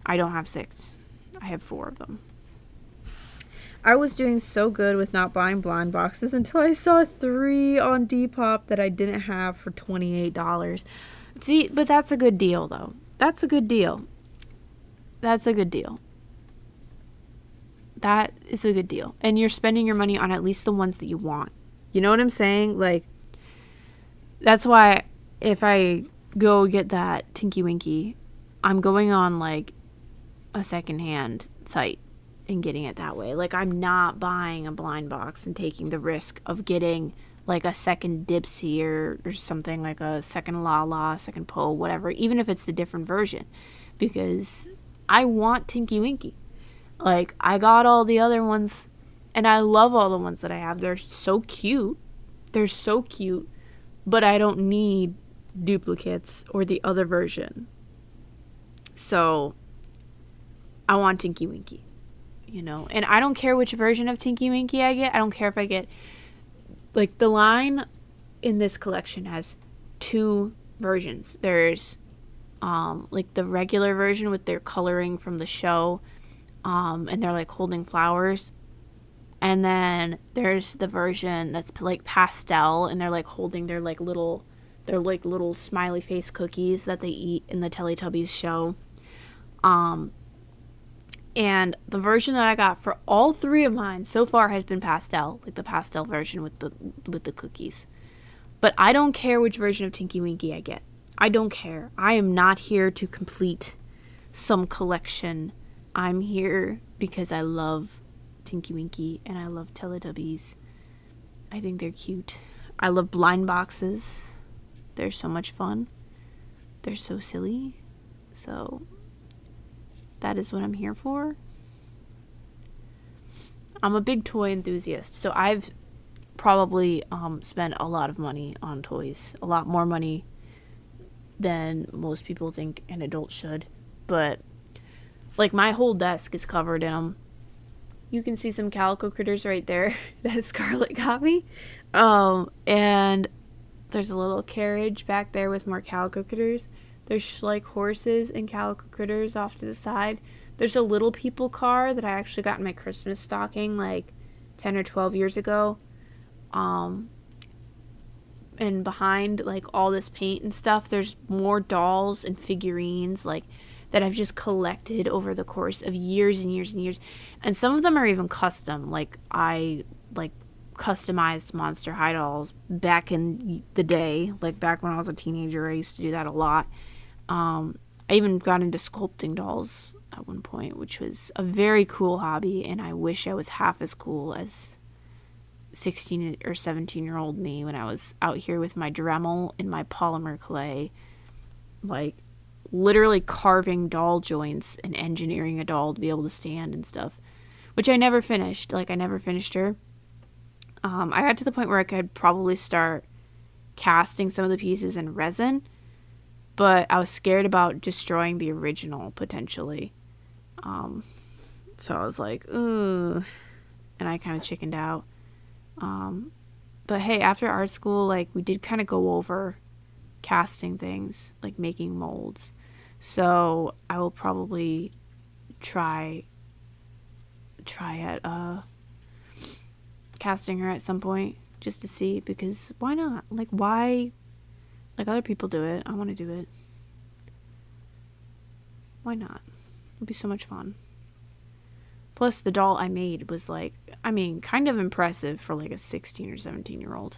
I don't have 6. I have 4 of them. I was doing so good with not buying blind boxes until I saw 3 on Depop that I didn't have for $28. See, but that's a good deal, though. That's a good deal. That's a good deal. That is a good deal. And you're spending your money on at least the ones that you want. You know what I'm saying? Like, that's why if I go get that Tinky Winky, I'm going on, like, a secondhand site and getting it that way. Like, I'm not buying a blind box and taking the risk of getting like a second Dipsy or something, like a second Lala, second Poe, whatever, even if it's the different version, because I want Tinky Winky. Like, I got all the other ones and I love all the ones that I have. They're so cute. They're so cute, but I don't need duplicates or the other version. So I want Tinky Winky, you know, and I don't care which version of Tinky Winky I get. I don't care if I get, like, the line in this collection has 2 versions. There's like the regular version with their coloring from the show, and they're like holding flowers, and then there's the version that's like pastel and they're like holding their like little smiley face cookies that they eat in the Teletubbies show. And the version that I got for all 3 of mine so far has been pastel, like the pastel version with the cookies. But I don't care which version of Tinky Winky I get. I don't care. I am not here to complete some collection. I'm here because I love Tinky Winky and I love Teletubbies. I think they're cute. I love blind boxes. They're so much fun. They're so silly. So that is what I'm here for. I'm a big toy enthusiast, so I've probably spent a lot of money on toys. A lot more money than most people think an adult should. But, like, my whole desk is covered in them. You can see some Calico Critters right there that Scarlett got me. And there's a little carriage back there with more Calico Critters. There's like horses and Calico Critters off to the side. There's a Little People car that I actually got in my Christmas stocking like 10 or 12 years ago. And behind like all this paint and stuff, there's more dolls and figurines like that I've just collected over the course of years and years and years. And some of them are even custom. Like, I like customized Monster High dolls back in the day. Like, back when I was a teenager, I used to do that a lot. I even got into sculpting dolls at one point, which was a very cool hobby, and I wish I was half as cool as 16 or 17-year-old me when I was out here with my Dremel and my polymer clay, like literally carving doll joints and engineering a doll to be able to stand and stuff, which I never finished. Like, I never finished her. I got to the point where I could probably start casting some of the pieces in resin, but I was scared about destroying the original potentially. So I was like, ooh, and I kind of chickened out. But hey, after art school, like, we did kind of go over casting things, like making molds. So I will probably try at casting her at some point just to see, because why not? Like, why? Like, other people do it, I want to do it. Why not? It'd be so much fun. Plus, the doll I made was like, I mean, kind of impressive for like a 16 or 17-year-old.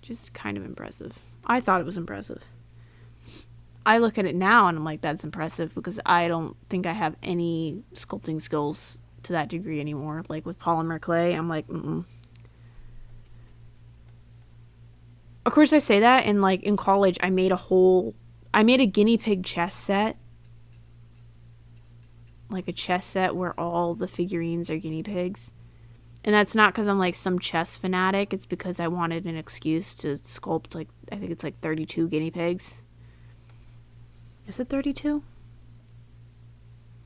Just kind of impressive. I thought it was impressive. I look at it now and I'm like, that's impressive, because I don't think I have any sculpting skills to that degree anymore. Like, with polymer clay, I'm like, Of course, I say that, and like in college, I made a guinea pig chess set. Like a chess set where all the figurines are guinea pigs. And that's not because I'm like some chess fanatic. It's because I wanted an excuse to sculpt, like, I think it's like 32 guinea pigs. Is it 32?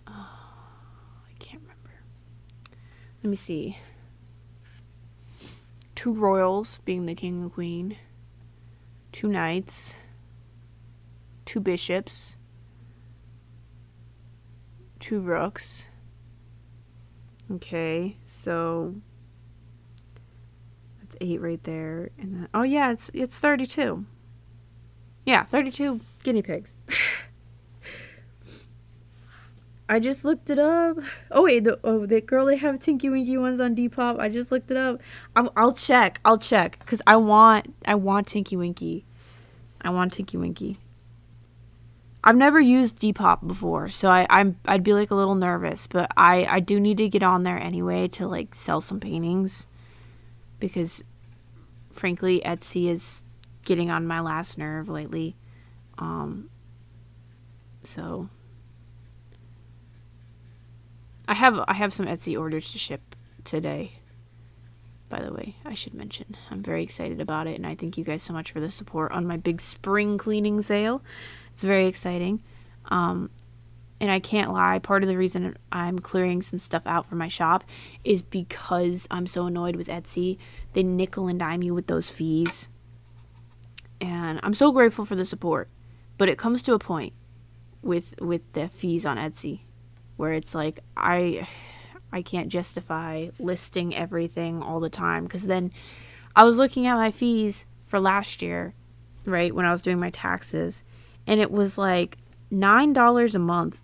Oh, I can't remember. Let me see. 2 royals, being the king and queen. 2 knights. 2 bishops. 2 rooks. Okay, so that's 8 right there. And then, oh yeah, it's 32. Yeah, 32 guinea pigs. I just looked it up. Oh wait, the girl, they have Tinky Winky ones on Depop. I just looked it up. I'll check, because I want Tinky Winky. I want Tinky Winky. I've never used Depop before, so I'd be like a little nervous, but I do need to get on there anyway to like sell some paintings, because frankly Etsy is getting on my last nerve lately. So I have some Etsy orders to ship today. By the way, I should mention, I'm very excited about it, and I thank you guys so much for the support on my big spring cleaning sale. It's very exciting. And I can't lie, part of the reason I'm clearing some stuff out for my shop is because I'm so annoyed with Etsy. They nickel and dime you with those fees. And I'm so grateful for the support. But it comes to a point with the fees on Etsy where it's like I can't justify listing everything all the time, because then I was looking at my fees for last year, right, when I was doing my taxes, and it was like $9 a month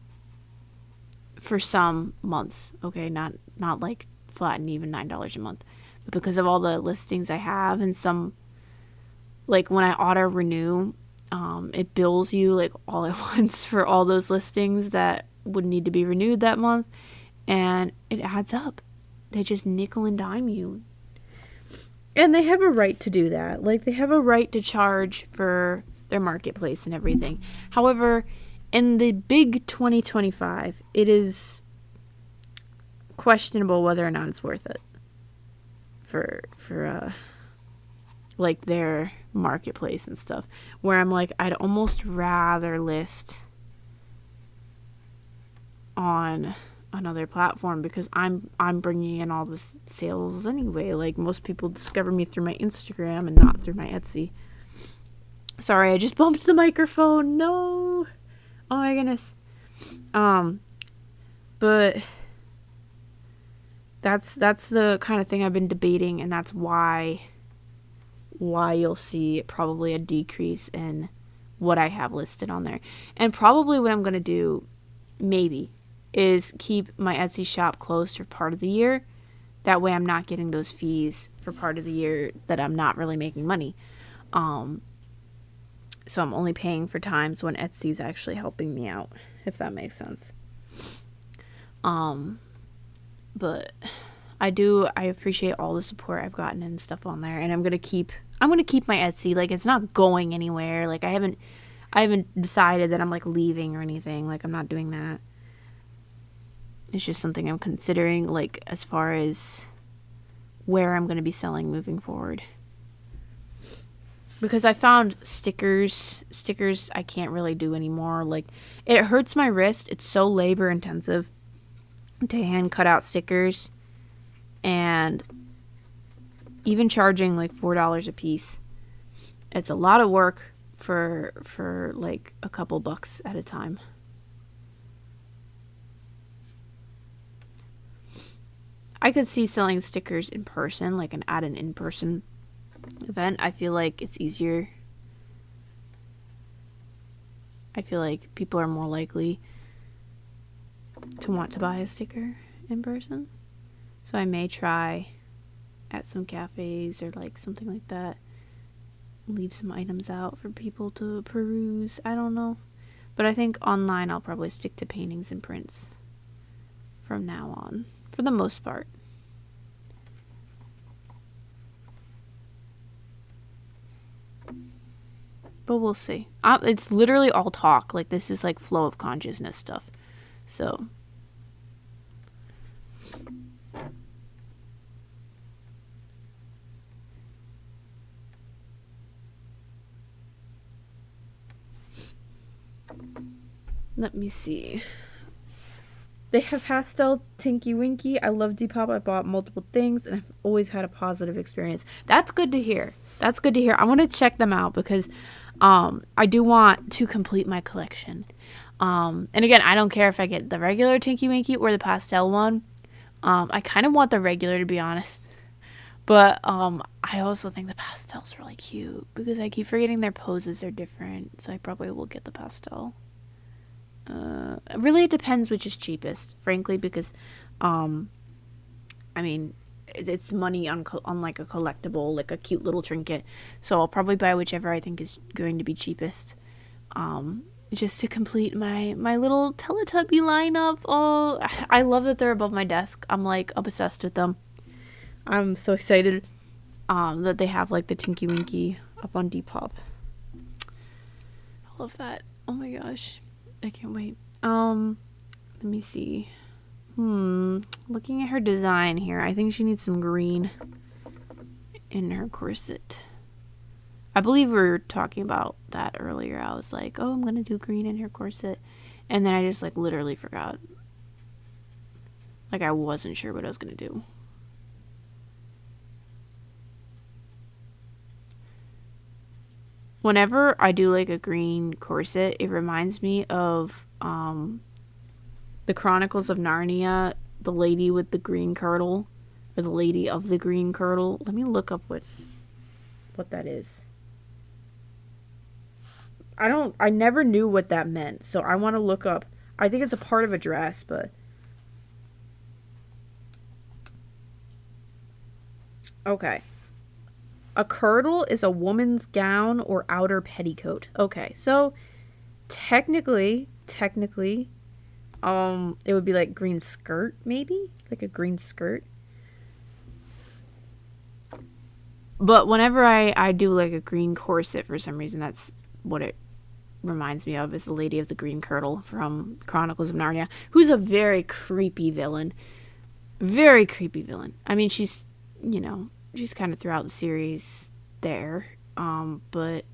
for some months. Okay, not like flat and even $9 a month, but because of all the listings I have, and some, like when I auto renew, it bills you like all at once for all those listings that would need to be renewed that month, and it adds up. They just nickel and dime you. And they have a right to do that. Like, they have a right to charge for their marketplace and everything. However, in the big 2025, it is questionable whether or not it's worth it for like their marketplace and stuff, where I'm like, I'd almost rather list on another platform, because I'm bringing in all the sales anyway. Like, most people discover me through my Instagram and not through my Etsy. Sorry, I just bumped the microphone. No. Oh my goodness. But that's the kind of thing I've been debating, and that's why you'll see probably a decrease in what I have listed on there. And probably what I'm going to do, maybe, is keep my Etsy shop closed for part of the year. That way I'm not getting those fees for part of the year that I'm not really making money. So I'm only paying for times when Etsy's actually helping me out, if that makes sense. But I appreciate all the support I've gotten and stuff on there, and I'm gonna keep my Etsy. Like, it's not going anywhere. Like, I haven't decided that I'm like leaving or anything. Like, I'm not doing that. It's just something I'm considering, like, as far as where I'm gonna be selling moving forward. Because I found stickers I can't really do anymore. Like, it hurts my wrist. It's so labor intensive to hand cut out stickers, and even charging like $4 a piece, it's a lot of work for like a couple bucks at a time. I could see selling stickers in person, like at an in-person event. I feel like it's easier. I feel like people are more likely to want to buy a sticker in person. So I may try at some cafes or like something like that, leave some items out for people to peruse. I don't know. But I think online I'll probably stick to paintings and prints from now on, for the most part. But we'll see. It's literally all talk. Like, this is like flow of consciousness stuff. So Let me see. They have pastel Tinky Winky. I love Depop. I bought multiple things and I've always had a positive experience. That's good to hear. That's good to hear. I want to check them out because I do want to complete my collection. And again, I don't care if I get the regular Tinky Winky or the pastel one. I kind of want the regular, to be honest. But I also think the pastel's really cute because I keep forgetting their poses are different. So I probably will get the pastel. Really, it depends which is cheapest, frankly, because, I mean, it's money on like a collectible, like a cute little trinket. So I'll probably buy whichever I think is going to be cheapest, just to complete my little Teletubby lineup. Oh, I love that they're above my desk. I'm like obsessed with them. I'm so excited, that they have like the Tinky Winky up on Depop. I love that. Oh my gosh. I can't wait. Let me see. Looking at her design here, I think she needs some green in her corset. I believe we were talking about that earlier. I was like, oh, I'm gonna do green in her corset. And then I just like literally forgot. Like I wasn't sure what I was gonna do. Whenever I do like a green corset, it reminds me of the Chronicles of Narnia, the lady with the green kirtle, or the lady of the green kirtle. Let me look up what that is. I never knew what that meant, so I want to look up. I think it's a part of a dress, but okay. A kirtle is a woman's gown or outer petticoat. Okay, so technically, it would be like green skirt, maybe? Like a green skirt. But whenever I do like a green corset, for some reason, that's what it reminds me of, is the Lady of the Green Kirtle from Chronicles of Narnia, who's a very creepy villain. Very creepy villain. I mean, she's kind of throughout the series there, but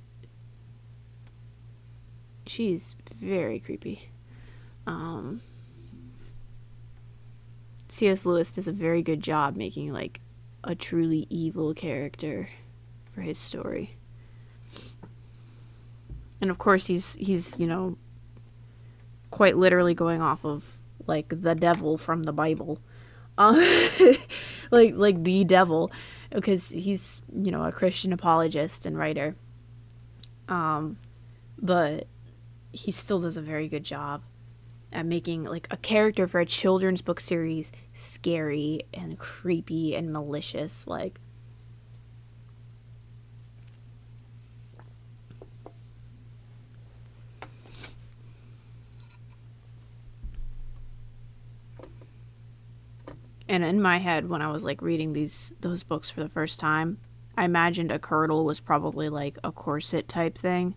she's very creepy. C.S. Lewis does a very good job making like a truly evil character for his story. And of course he's quite literally going off of like the devil from the Bible. like the devil, because he's a Christian apologist and writer. But he still does a very good job at making like a character for a children's book series scary and creepy and malicious. Like, and in my head, when I was like reading those books for the first time, I imagined a kirtle was probably like a corset type thing,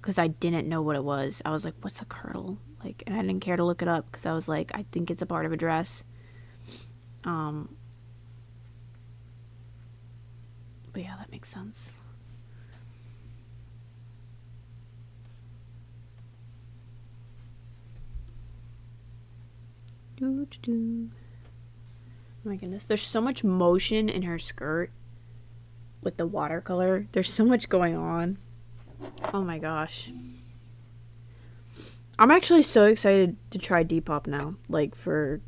because I didn't know what it was. I was like, what's a kirtle? Like, and I didn't care to look it up because I was like, I think it's a part of a dress. But yeah, that makes sense. Oh my goodness, there's so much motion in her skirt with the watercolor. There's so much going on. Oh my gosh. I'm actually so excited to try Depop now, like for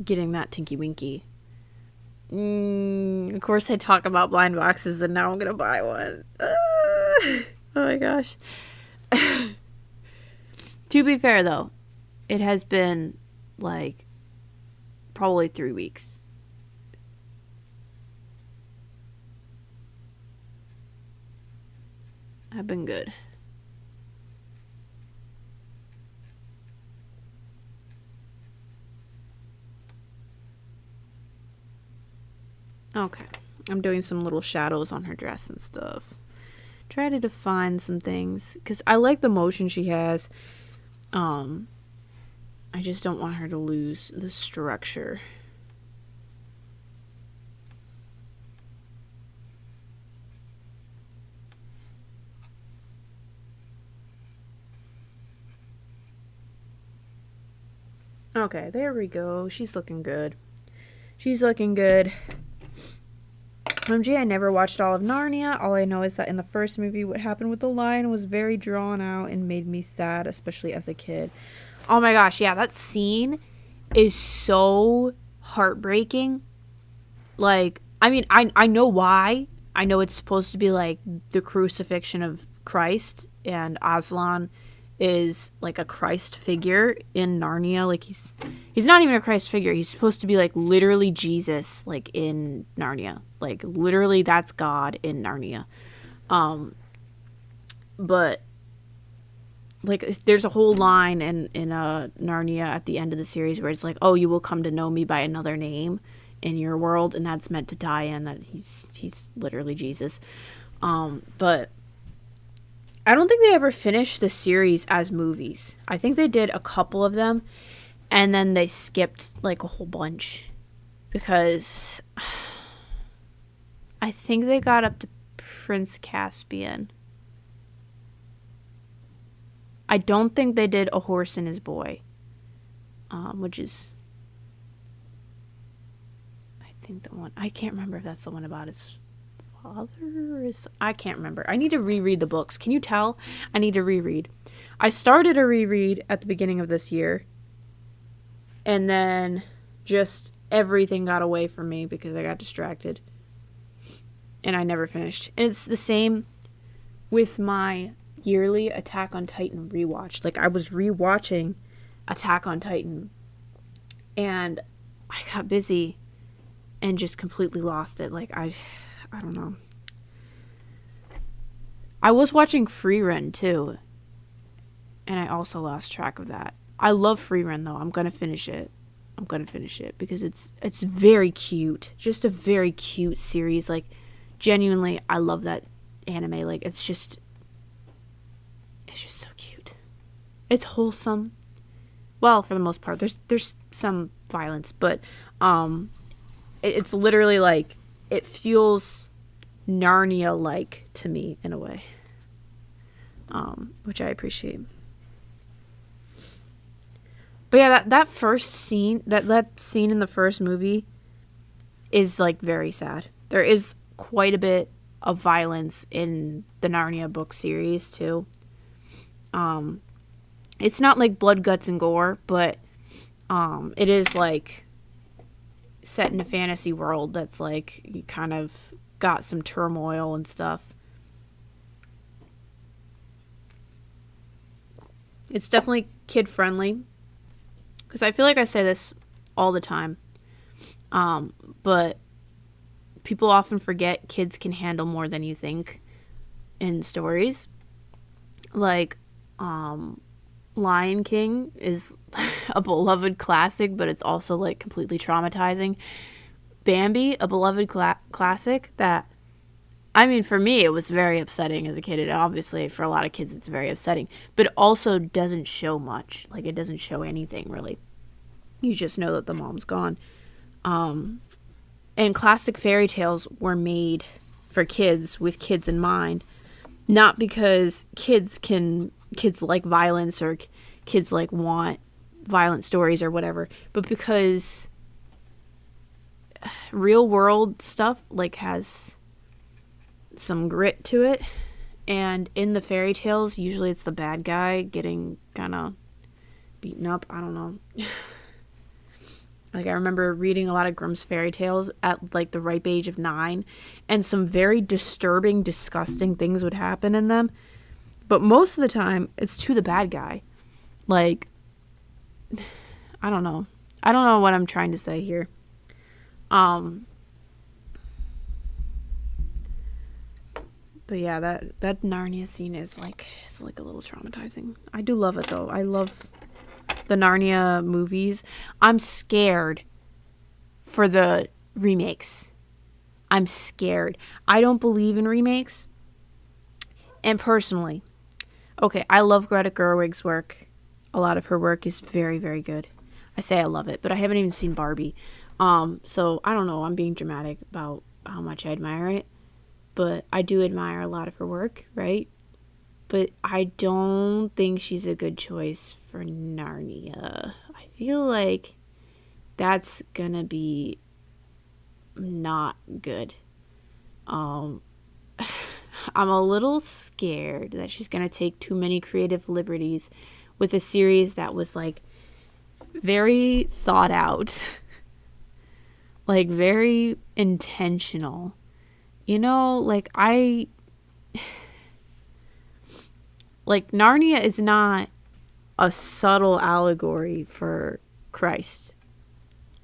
getting that Tinky Winky. Of course I talk about blind boxes and now I'm gonna buy one. Oh my gosh. To be fair though, it has been like probably 3 weeks. I've been good. Okay, I'm doing some little shadows on her dress and stuff. Try to define some things because I like the motion she has. I just don't want her to lose the structure. Okay, there we go. She's looking good. She's looking good. OMG, I never watched all of Narnia. All I know is that in the first movie, what happened with the lion was very drawn out and made me sad, especially as a kid. Oh my gosh, yeah, that scene is so heartbreaking. Like, I mean, I know why. I know it's supposed to be like the crucifixion of Christ, and Aslan is like a Christ figure in Narnia. Like he's not even a Christ figure. He's supposed to be like literally Jesus, like in Narnia. Like literally that's God in Narnia. But like there's a whole line in Narnia at the end of the series where it's like, oh, you will come to know me by another name in your world, and that's meant to tie in that he's literally Jesus. But I don't think they ever finished the series as movies. I think they did a couple of them, and then they skipped like a whole bunch because I think they got up to Prince Caspian. I don't think they did A Horse and His Boy, which is, I think the one, I can't remember if that's the one about his father is, I can't remember. I need to reread the books. Can you tell? I need to reread. I started a reread at the beginning of this year, and then just everything got away from me because I got distracted, and I never finished. And it's the same with my yearly Attack on Titan rewatch. Like, I was rewatching Attack on Titan, and I got busy and just completely lost it. Like, I don't know. I was watching Free Run too, and I also lost track of that. I love Free Run though. I'm gonna finish it. Because it's very cute. Just a very cute series. Like, genuinely, I love that anime. Like, it's just so cute. It's wholesome. Well, for the most part, there's some violence, but it's literally like, it feels Narnia-like to me in a way, which I appreciate. But yeah, that first scene, that scene in the first movie is like very sad. There is quite a bit of violence in the Narnia book series too. It's not like blood, guts, and gore, but it is like set in a fantasy world that's like, you kind of got some turmoil and stuff. It's definitely kid friendly, because I feel like I say this all the time, but people often forget kids can handle more than you think in stories. Like, Lion King is a beloved classic, but it's also like completely traumatizing. Bambi, a beloved classic that, I mean, for me, it was very upsetting as a kid. And obviously, for a lot of kids, it's very upsetting. But it also doesn't show much. Like, it doesn't show anything, really. You just know that the mom's gone. And classic fairy tales were made for kids with kids in mind. Not because kids like violence or kids like want violent stories or whatever, but because real world stuff like has some grit to it, and in the fairy tales usually it's the bad guy getting kind of beaten up. I don't know. Like, I remember reading a lot of Grimm's fairy tales at like the ripe age of 9, and some very disturbing, disgusting things would happen in them. But most of the time, it's to the bad guy. Like, I don't know. I don't know what I'm trying to say here. But yeah, that Narnia scene is like a little traumatizing. I do love it though. I love the Narnia movies. I'm scared for the remakes. I'm scared. I don't believe in remakes. And personally, okay, I love Greta Gerwig's work. A lot of her work is very, very good. I say I love it, but I haven't even seen Barbie. So I don't know. I'm being dramatic about how much I admire it, but I do admire a lot of her work, right? But I don't think she's a good choice for Narnia. I feel like that's gonna be not good. I'm a little scared that she's gonna take too many creative liberties with a series that was like very thought out, like very intentional. You know, like Narnia is not a subtle allegory for Christ.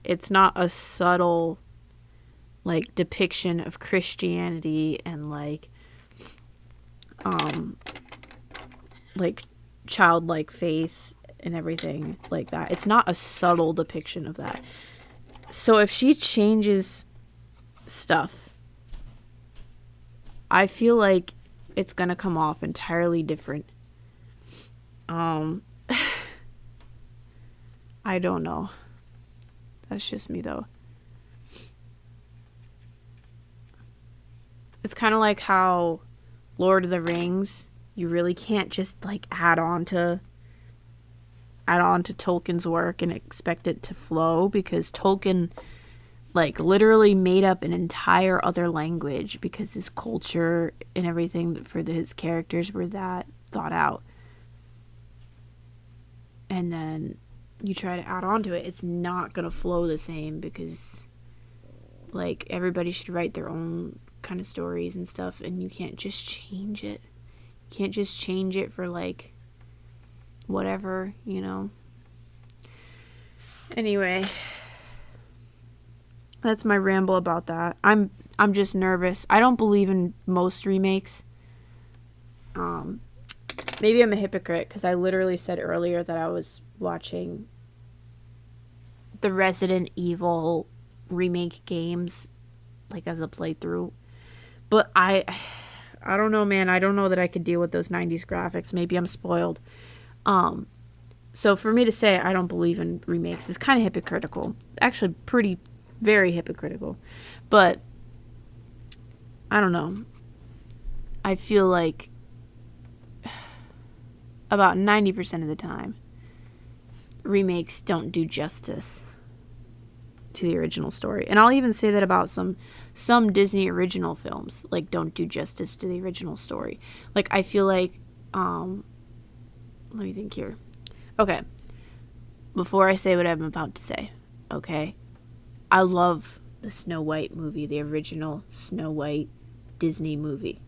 It's not a subtle like depiction of Christianity and like childlike faith and everything like that. It's not a subtle depiction of that. So if she changes stuff, I feel like it's gonna come off entirely different. I don't know. That's just me though. It's kind of like how Lord of the Rings, you really can't just like add on to Tolkien's work and expect it to flow, because Tolkien like literally made up an entire other language because his culture and everything for his characters were that thought out. And then you try to add on to it, it's not going to flow the same, because like everybody should write their own kind of stories and stuff, and you can't just change it. You can't just change it for like whatever, you know. Anyway, that's my ramble about that. I'm just nervous. I don't believe in most remakes. Maybe I'm a hypocrite because I literally said earlier that I was watching the Resident Evil remake games like as a playthrough. But I don't know, man. I don't know that I could deal with those 90s graphics. Maybe I'm spoiled. So for me to say I don't believe in remakes is kind of hypocritical. Actually, very hypocritical. But I don't know. I feel like about 90% of the time, remakes don't do justice to the original story. And I'll even say that about some Disney original films, like, don't do justice to the original story. Like, I feel like, let me think here. Okay. Before I say what I'm about to say, okay? I love the Snow White movie, the original Snow White Disney movie.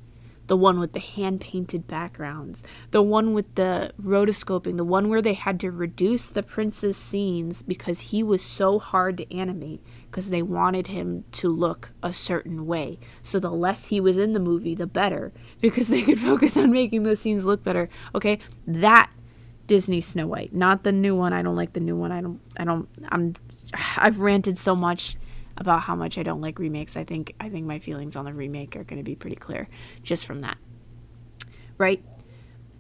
The one with the hand-painted backgrounds. The one with the rotoscoping. The one where they had to reduce the prince's scenes because he was so hard to animate because they wanted him to look a certain way. So the less he was in the movie, the better, because they could focus on making those scenes look better. Okay? That Disney Snow White. Not the new one. I don't like the new one. I've ranted so much about how much I don't like remakes. I think my feelings on the remake are going to be pretty clear just from that. Right?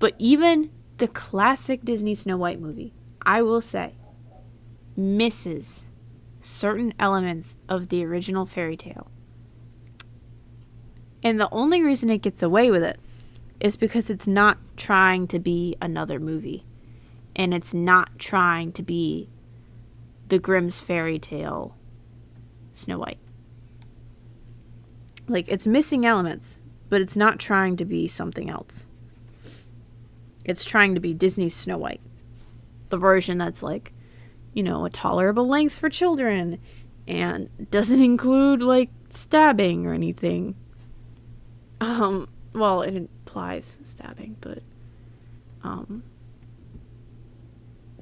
But even the classic Disney Snow White movie, I will say, misses certain elements of the original fairy tale. And the only reason it gets away with it is because it's not trying to be another movie. And it's not trying to be the Grimm's fairy tale Snow White. Like, it's missing elements, but it's not trying to be something else. It's trying to be Disney's Snow White. The version that's like, you know, a tolerable length for children and doesn't include like stabbing or anything. Well, it implies stabbing, but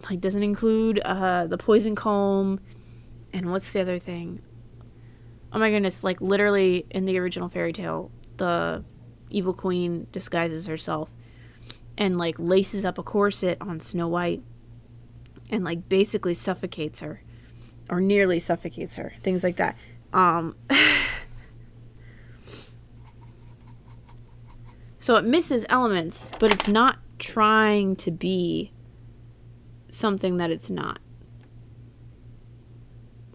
like doesn't include the poison comb, and what's the other thing? Oh my goodness, like literally in the original fairy tale, the evil queen disguises herself and like laces up a corset on Snow White and like basically suffocates her or nearly suffocates her. Things like that. So it misses elements, but it's not trying to be something that it's not.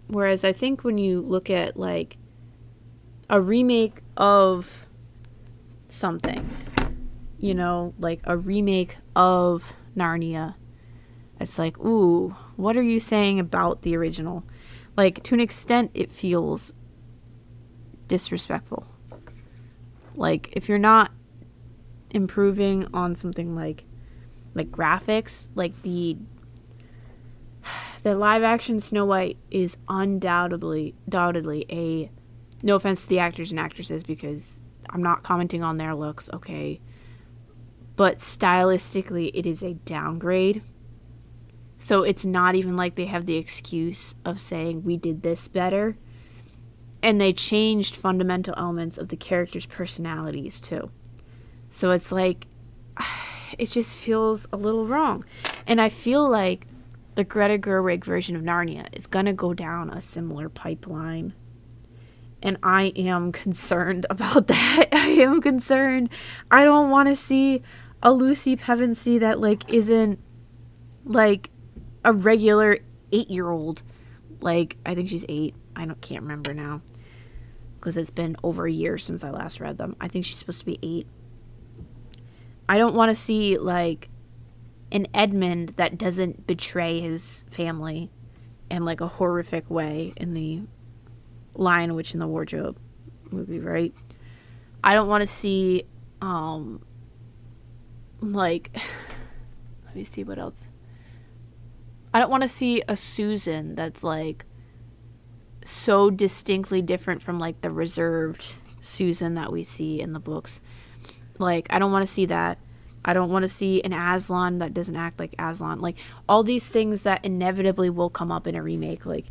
Whereas I think when you look at like a remake of something, you know, like a remake of Narnia, it's like, ooh, what are you saying about the original? Like, to an extent, it feels disrespectful. Like, if you're not improving on something like graphics, like the live action Snow White is undoubtedly a, no offense to the actors and actresses, because I'm not commenting on their looks, okay, but stylistically it is a downgrade. So it's not even like they have the excuse of saying we did this better. And they changed fundamental elements of the characters' personalities too. So it's like, it just feels a little wrong. And I feel like the Greta Gerwig version of Narnia is going to go down a similar pipeline. And I am concerned about that. I am concerned. I don't want to see a Lucy Pevensey that, like, isn't, like, a regular 8-year-old. Like, I think she's 8. Can't remember now, because it's been over a year since I last read them. I think she's supposed to be 8. I don't want to see, like, an Edmund that doesn't betray his family in, like, a horrific way in the Lion, Witch, and the Wardrobe movie, right? I don't want to see, like, let me see what else. I don't want to see a Susan that's, like, so distinctly different from, like, the reserved Susan that we see in the books. Like, I don't want to see that. I don't want to see an Aslan that doesn't act like Aslan. Like, all these things that inevitably will come up in a remake. Like,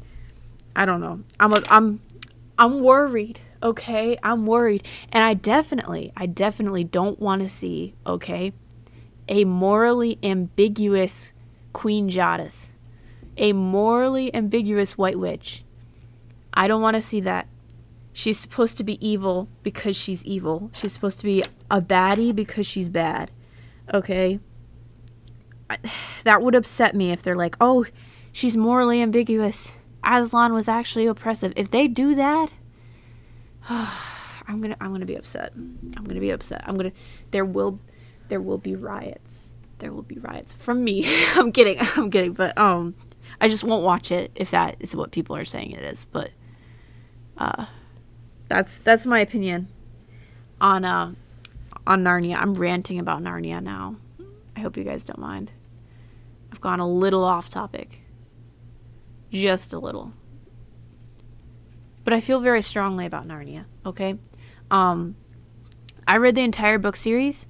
I don't know. I'm worried, okay? I'm worried. And I definitely don't want to see, okay, a morally ambiguous Queen Jadis. A morally ambiguous White Witch. I don't want to see that. She's supposed to be evil because she's evil. She's supposed to be a baddie because she's bad. Okay? That would upset me if they're like, oh, she's morally ambiguous. Aslan was actually oppressive. If they do that, I'm gonna be upset. There will be riots. There will be riots from me. I'm kidding. But I just won't watch it if that is what people are saying it is. But that's my opinion on Narnia. I'm ranting about Narnia now. I hope you guys don't mind. I've gone a little off topic. Just a little. But I feel very strongly about Narnia, okay? I read the entire book series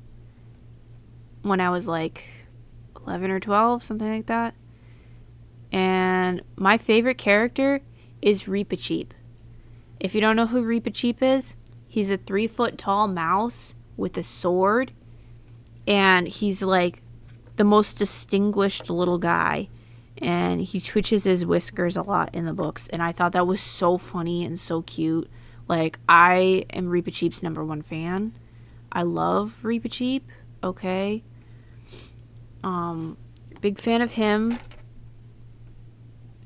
when I was like 11 or 12, something like that. And my favorite character is Reepicheep. If you don't know who Reepicheep is, he's a 3-foot tall mouse with a sword. And he's like the most distinguished little guy. And he twitches his whiskers a lot in the books. And I thought that was so funny and so cute. Like, I am Reepicheep's #1 fan. I love Reepicheep, okay? Big fan of him.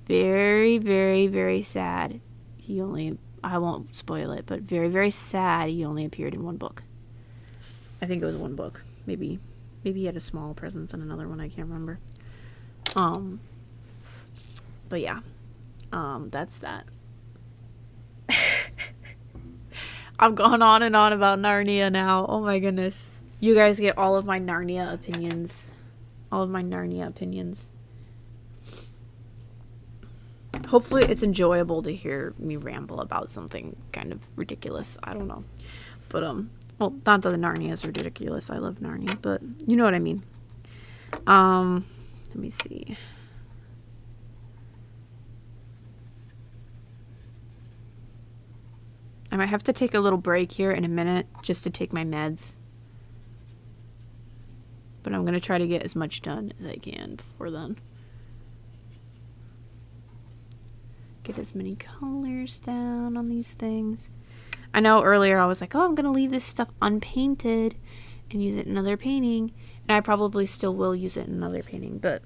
Very, very, very sad. I won't spoil it, but very, very sad he only appeared in one book. I think it was one book. Maybe he had a small presence in another one, I can't remember. But yeah. That's that. I've gone on and on about Narnia now. Oh my goodness. You guys get all of my Narnia opinions. Hopefully it's enjoyable to hear me ramble about something kind of ridiculous. I don't know. But, well, not that the Narnia is ridiculous. I love Narnia, but you know what I mean. Let me see. I might have to take a little break here in a minute just to take my meds. But I'm going to try to get as much done as I can before then. Get as many colors down on these things. I know earlier I was like, oh, I'm going to leave this stuff unpainted and use it in another painting. And I probably still will use it in another painting, but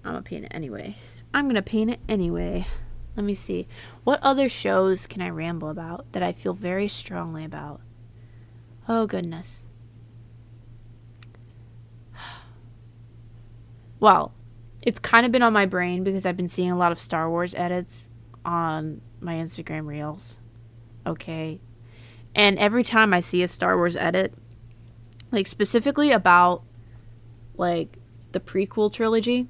I'm going to paint it anyway. Let me see. What other shows can I ramble about that I feel very strongly about? Oh, goodness. Well, it's kind of been on my brain because I've been seeing a lot of Star Wars edits on my Instagram reels. Okay. And every time I see a Star Wars edit, like specifically about like the prequel trilogy,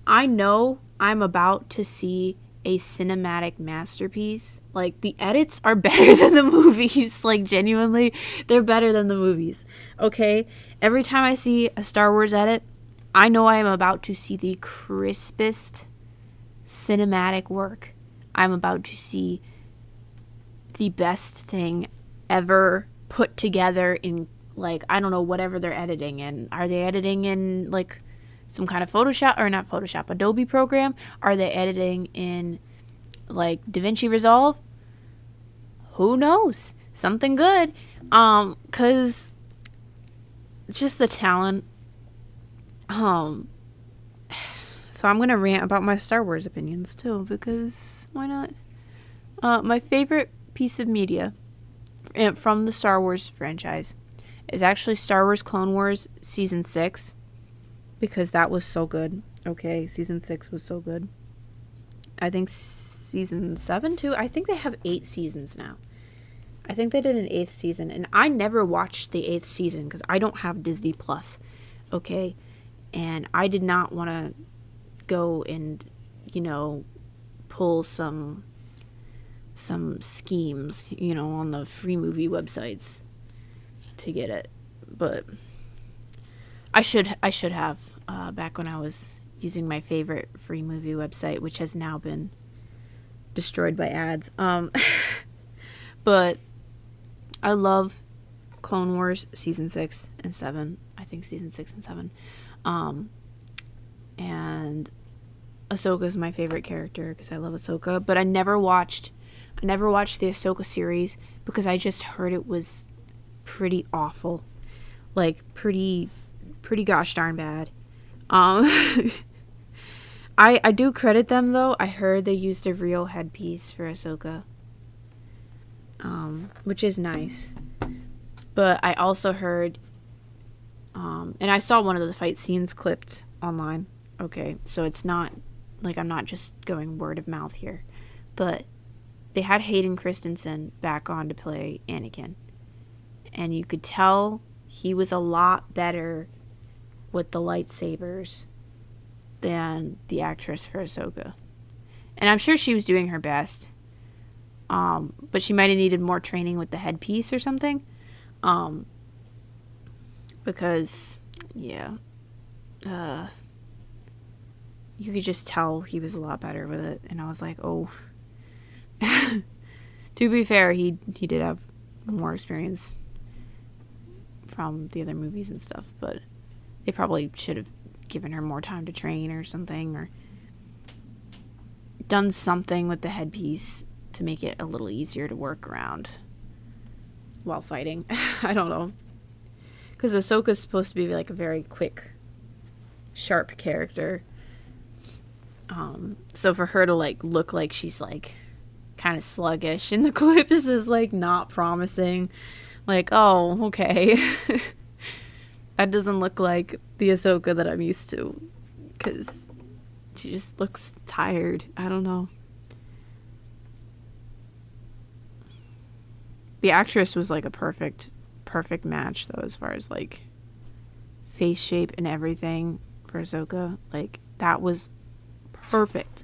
I know I'm about to see a cinematic masterpiece. Like the edits are better than the movies. Like genuinely, they're better than the movies. Okay? Every time I see a Star Wars edit, I know I am about to see the crispest cinematic work. I'm about to see the best thing ever put together in, like, I don't know, whatever they're editing in. Are they editing in like some kind of Photoshop, or not Photoshop, Adobe program? Are they editing in like DaVinci Resolve? Who knows? Something good. Cause just the talent. Um so I'm gonna rant about my Star Wars opinions too, because why not? My favorite piece of media from the Star Wars franchise is actually Star Wars Clone Wars Season 6, because that was so good. Okay, Season 6 was so good. I think Season 7 too. I think they have 8 seasons now. I think they did an 8th season, and I never watched the 8th season because I don't have Disney Plus. Okay, and I did not want to go and, you know, pull some schemes, you know, on the free movie websites to get it. But I should have back when I was using my favorite free movie website, which has now been destroyed by ads. But I love Clone Wars Season 6 and 7. I think Season 6 and 7. And Ahsoka is my favorite character because I love Ahsoka. But I never watched the Ahsoka series because I just heard it was pretty awful. Like, pretty gosh darn bad. I do credit them, though. I heard they used a real headpiece for Ahsoka, which is nice. But I also heard, and I saw one of the fight scenes clipped online. Okay, so it's not like I'm not just going word of mouth here. But they had Hayden Christensen back on to play Anakin. And you could tell he was a lot better with the lightsabers than the actress for Ahsoka. And I'm sure she was doing her best. But she might have needed more training with the headpiece or something. Because, yeah. You could just tell he was a lot better with it. And I was like, oh. To be fair, he did have more experience from the other movies and stuff. But they probably should have given her more time to train or something, or done something with the headpiece to make it a little easier to work around while fighting. I don't know. Because Ahsoka's supposed to be like a very quick, sharp character. So for her to like look like she's like kind of sluggish in the clips is like not promising. Like, oh, okay. That doesn't look like the Ahsoka that I'm used to, because she just looks tired. I don't know. The actress was like a perfect match, though, as far as like face shape and everything for Ahsoka. Like, that was perfect.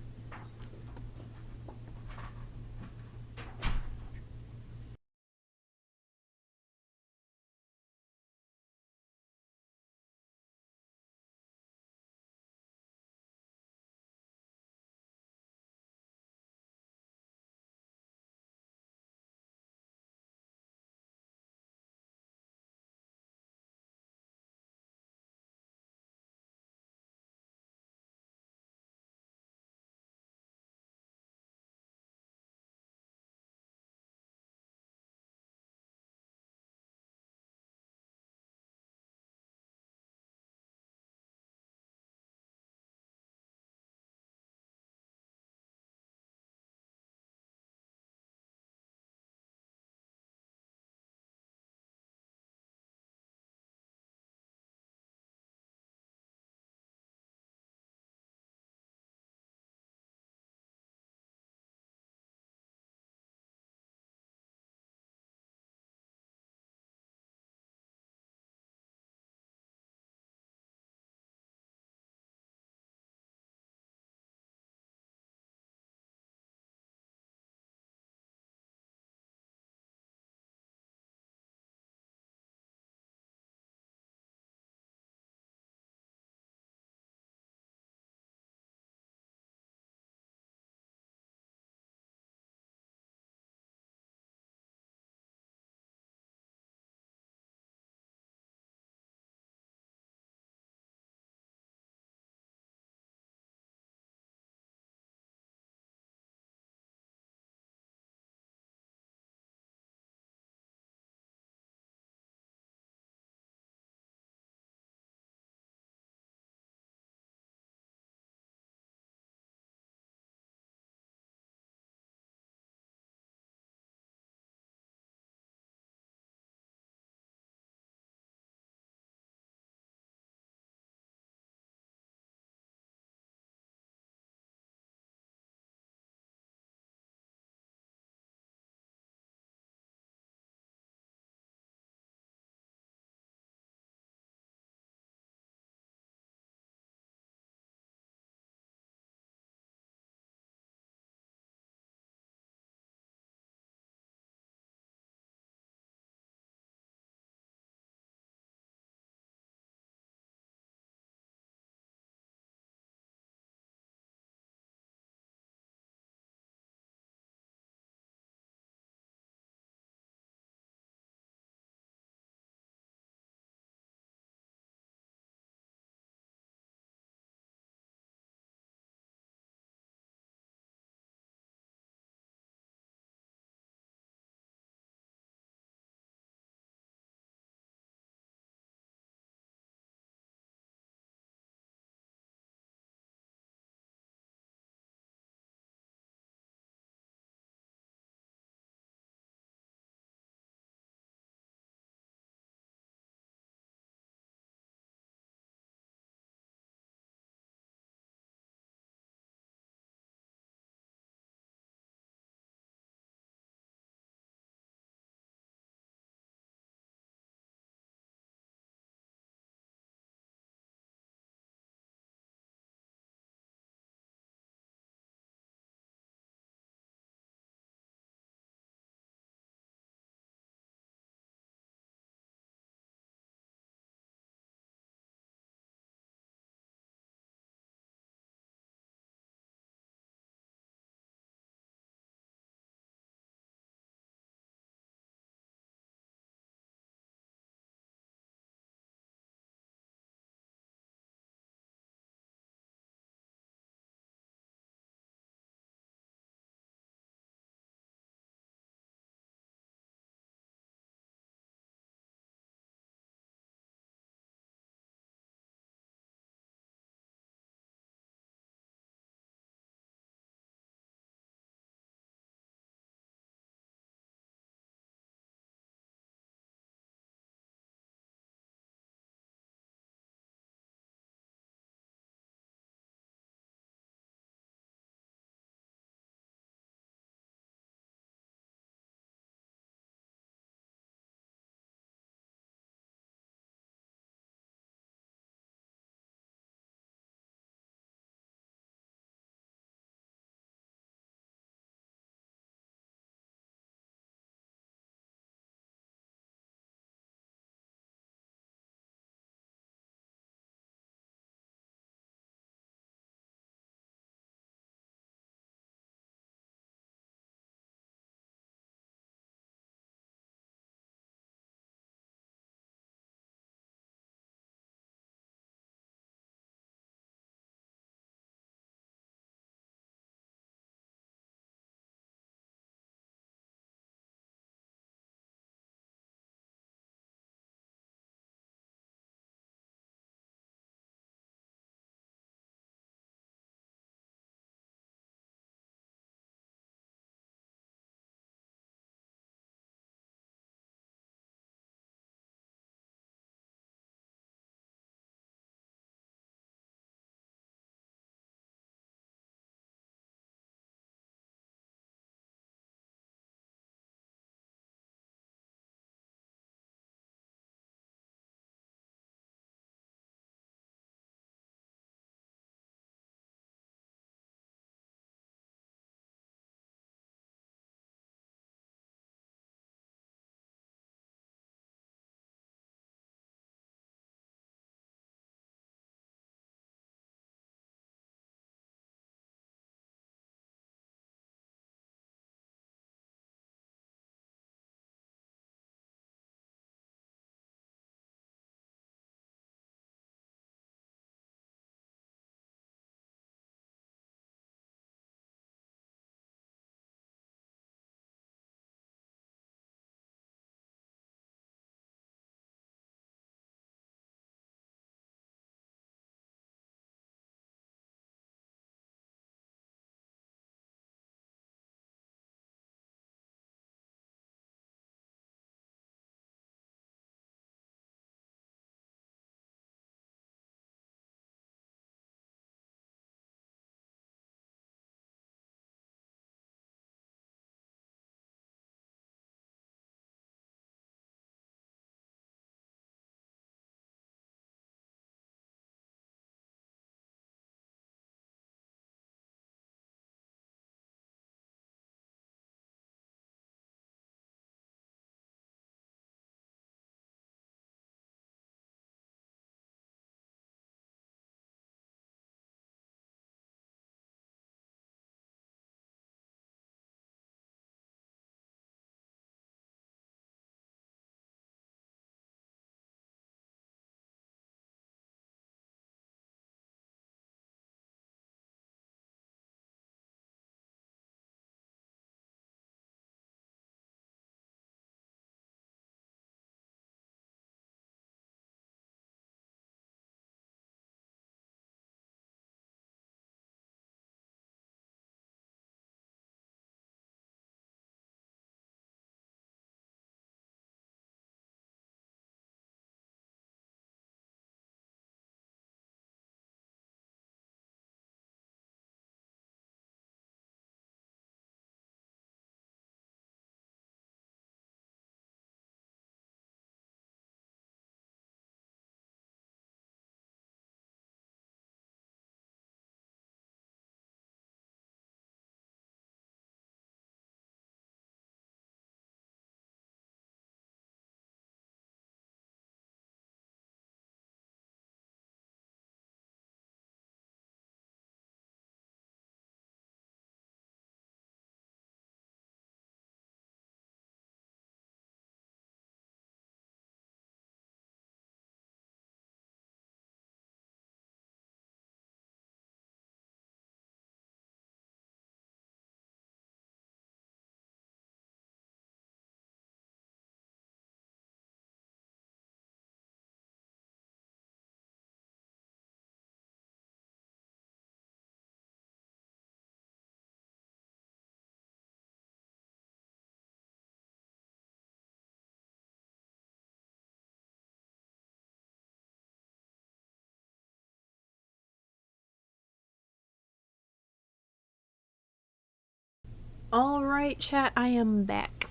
All right, chat, I am back.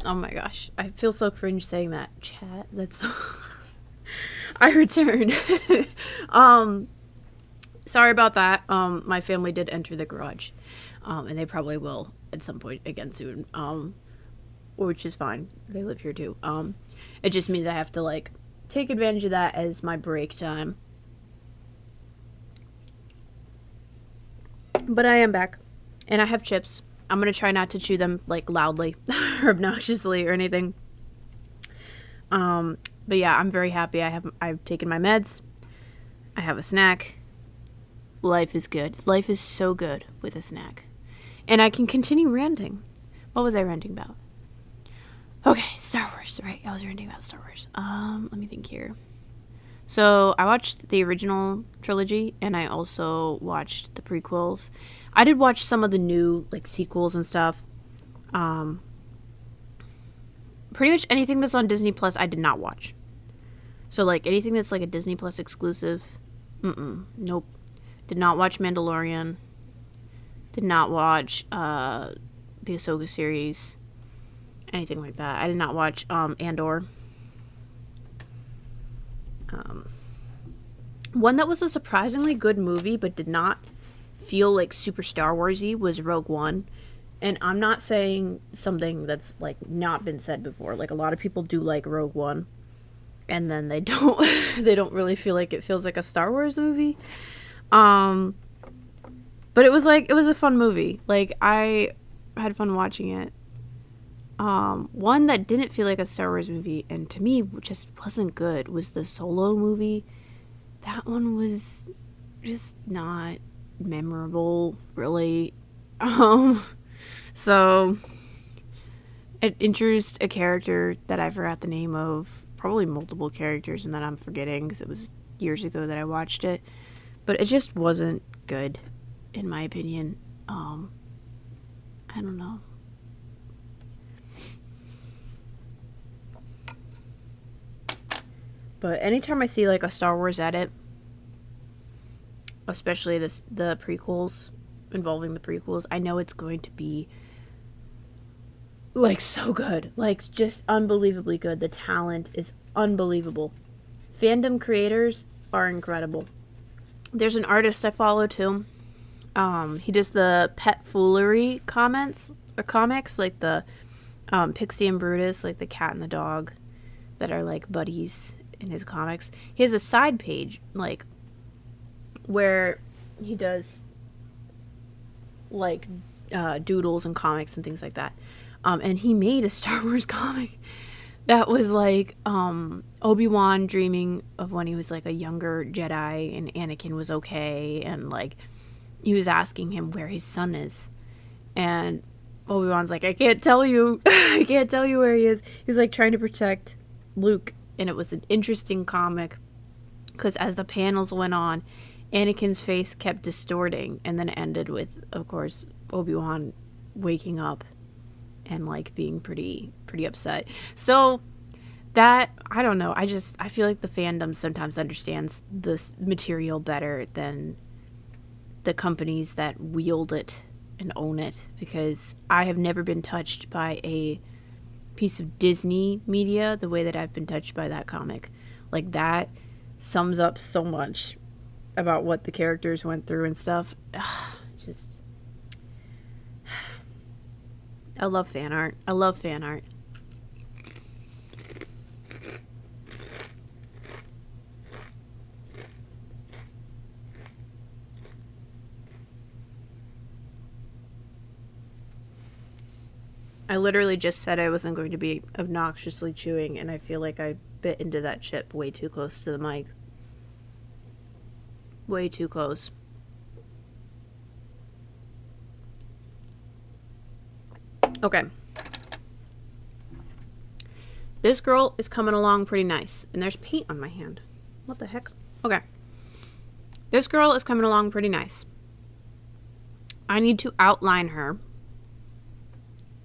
Oh my gosh, I feel so cringe saying that. Chat, that's I returned. Sorry about that. My family did enter the garage. And they probably will at some point again soon. Which is fine. They live here too. It just means I have to like take advantage of that as my break time. But I am back. And I have chips. I'm gonna try not to chew them like loudly or obnoxiously or anything. But yeah, I'm very happy. I've taken my meds. I have a snack. Life is good. Life is so good with a snack. And I can continue ranting. What was I ranting about? Okay, Star Wars, right? I was ranting about Star Wars. Let me think here. So I watched the original trilogy, and I also watched the prequels. I did watch some of the new like sequels and stuff. Pretty much anything that's on Disney Plus, I did not watch. So like anything that's like a Disney Plus exclusive, nope. Did not watch Mandalorian. Did not watch the Ahsoka series. Anything like that. I did not watch Andor. One that was a surprisingly good movie but did not feel like super Star Wars-y was Rogue One. And I'm not saying something that's like not been said before. Like a lot of people do like Rogue One, and then they don't really feel like it feels like a Star Wars movie. But it was a fun movie. Like I had fun watching it. One that didn't feel like a Star Wars movie and to me just wasn't good was the Solo movie. That one was just not memorable, really. So it introduced a character that I forgot the name of, probably multiple characters, and that I'm forgetting because it was years ago that I watched it. But it just wasn't good, in my opinion. I don't know. But anytime I see like a Star Wars edit, especially the prequels, involving the prequels, I know it's going to be like so good. Like just unbelievably good. The talent is unbelievable. Fandom creators are incredible. There's an artist I follow too. He does the pet foolery comics, like the Pixie and Brutus, like the cat and the dog that are like buddies in his comics. He has a side page like where he does like doodles and comics and things like that. And he made a Star Wars comic that was like Obi-Wan dreaming of when he was like a younger Jedi and Anakin was okay, and like he was asking him where his son is, and Obi-Wan's like, I can't tell you. I can't tell you where he is. He's like trying to protect Luke. And it was an interesting comic because as the panels went on, Anakin's face kept distorting, and then it ended with, of course, Obi-Wan waking up and like being pretty upset. So that, I don't know, I feel like the fandom sometimes understands this material better than the companies that wield it and own it, because I have never been touched by a piece of Disney media the way that I've been touched by that comic. Like that sums up so much about what the characters went through and stuff. Just I love fan art. I love fan art. I literally just said I wasn't going to be obnoxiously chewing, and I feel like I bit into that chip way too close to the mic. Way too close. Okay. This girl is coming along pretty nice, and there's paint on my hand. What the heck? Okay. This girl is coming along pretty nice. I need to outline her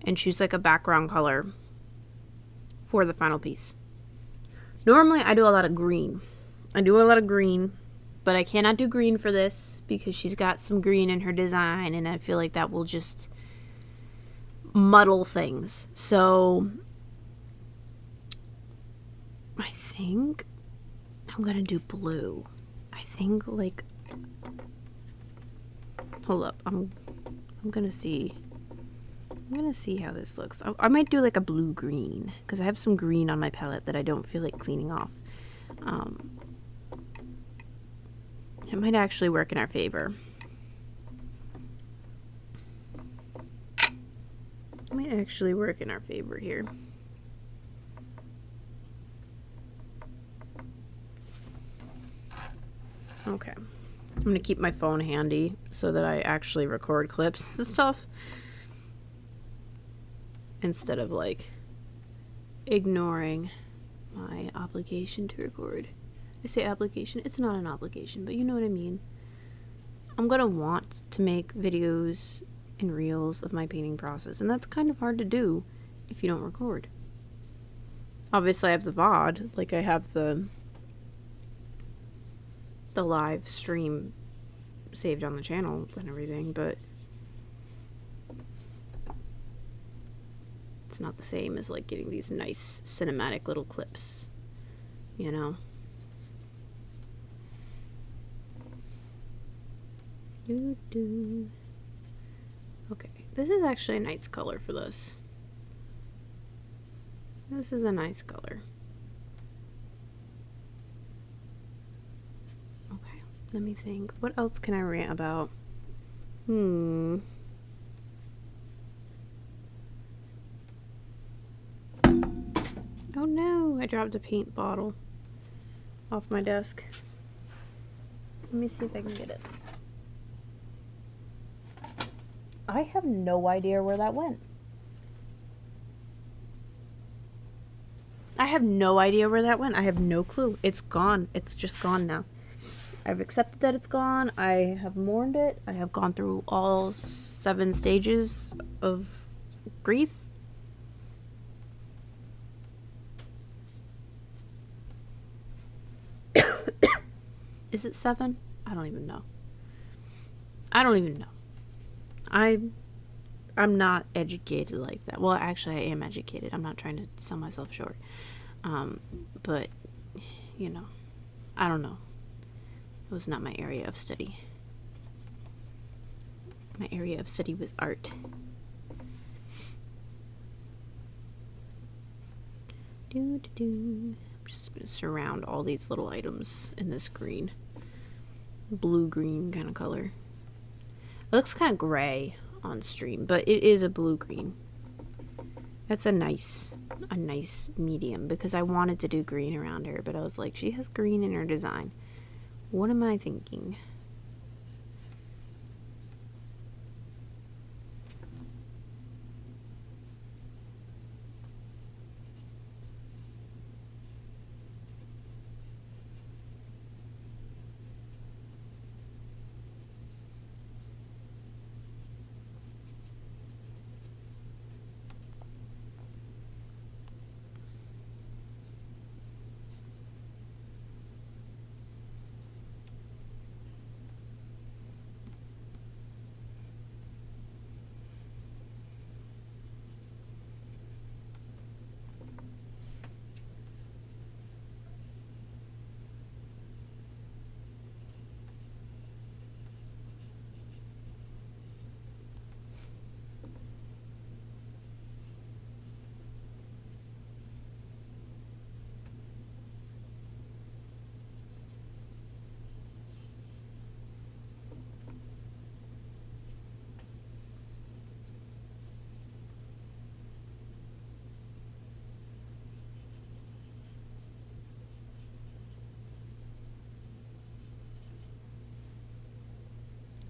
and choose like a background color for the final piece. Normally I do a lot of green. But I cannot do green for this because she's got some green in her design, and I feel like that will just muddle things. So I think I'm gonna do blue. I think, like, hold up, I'm gonna see how this looks. I might do like a blue green because I have some green on my palette that I don't feel like cleaning off. It might actually work in our favor. It might actually work in our favor here. Okay. I'm gonna keep my phone handy so that I actually record clips and stuff instead of like ignoring my obligation to record. I say obligation, it's not an obligation, but you know what I mean. I'm gonna want to make videos and reels of my painting process, and that's kind of hard to do if you don't record. Obviously I have the VOD, like I have the live stream saved on the channel and everything, but it's not the same as like getting these nice cinematic little clips, you know? Okay, this is actually a nice color for this. This is a nice color. Okay, let me think. What else can I rant about? Oh no, I dropped a paint bottle off my desk. Let me see if I can get it. I have no idea where that went. I have no idea where that went. I have no clue. It's gone. It's just gone now. I've accepted that it's gone. I have mourned it. I have gone through all 7 stages of grief. Is it 7? I don't even know. I don't even know. I'm not educated like that. Well, actually, I am educated. I'm not trying to sell myself short. But, you know, I don't know. It was not my area of study. My area of study was art. I'm just going to surround all these little items in this green. Blue-green kind of color. It looks kind of gray on stream, but it is a blue-green. That's a nice medium, because I wanted to do green around her, but I was like, she has green in her design. What am I thinking?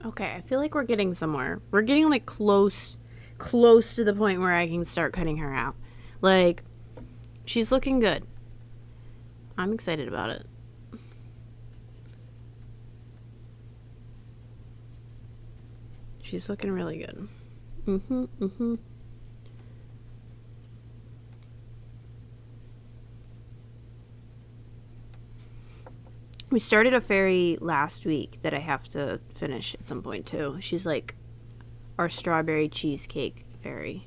Okay, I feel like we're getting somewhere. We're getting like close to the point where I can start cutting her out. Like, she's looking good. I'm excited about it. She's looking really good. We started a fairy last week that I have to finish at some point too. She's like our strawberry cheesecake fairy.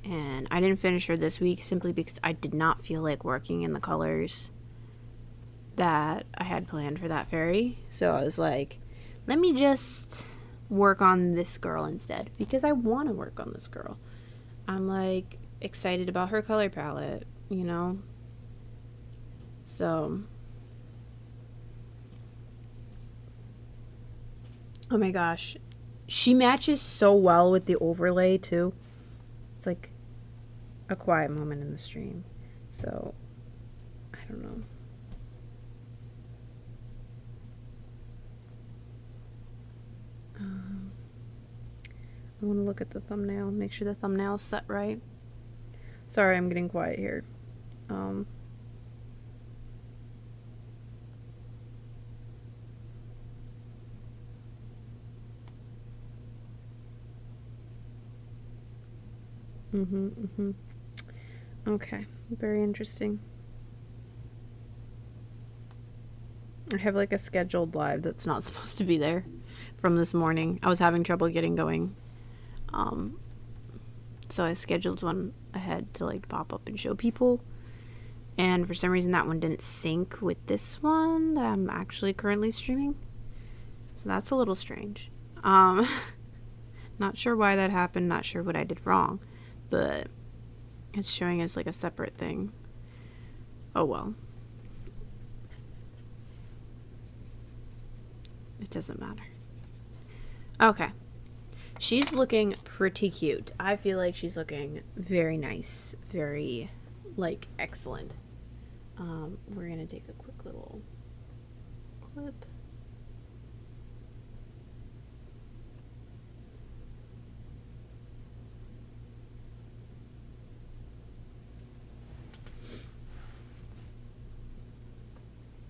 And I didn't finish her this week simply because I did not feel like working in the colors that I had planned for that fairy. So I was like, let me just work on this girl instead, because I want to work on this girl. I'm like excited about her color palette, you know? So, oh my gosh, she matches so well with the overlay too. It's like a quiet moment in the stream. So, I don't know. I want to look at the thumbnail, make sure the thumbnail's set right. Sorry, I'm getting quiet here. Okay, very interesting. I have like a scheduled live that's not supposed to be there from this morning. I was having trouble getting going. So I scheduled one ahead to like pop up and show people. And for some reason that one didn't sync with this one that I'm actually currently streaming. So that's a little strange. Not sure why that happened, not sure what I did wrong, but it's showing as like a separate thing. Oh well. It doesn't matter. Okay. She's looking pretty cute. I feel like she's looking very nice, very, like, excellent. We're gonna take a quick little clip.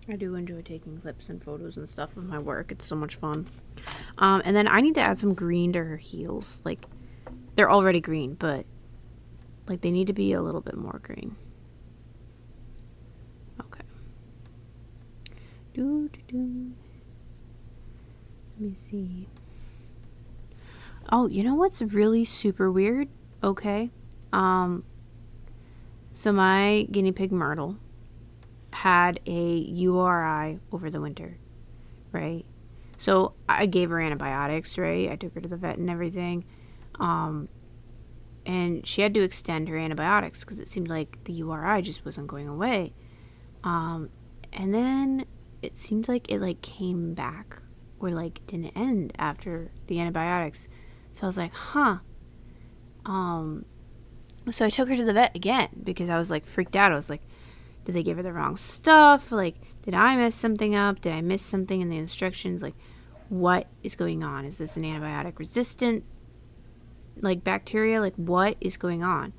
I do enjoy taking clips and photos and stuff of my work. It's so much fun. And then I need to add some green to her heels. Like, they're already green, but like they need to be a little bit more green. Okay. Let me see. Oh, you know what's really super weird? Okay. So my guinea pig Myrtle had a URI over the winter, right? So I gave her antibiotics, right? I took her to the vet and everything. And she had to extend her antibiotics because it seemed like the URI just wasn't going away. And then it seemed like it like came back or like didn't end after the antibiotics. So I was like, huh. So I took her to the vet again because I was like freaked out. I was like, did they give her the wrong stuff? Like, did I mess something up? Did I miss something in the instructions? Like, what is going on? Is this an antibiotic resistant, like, bacteria? Like, what is going on?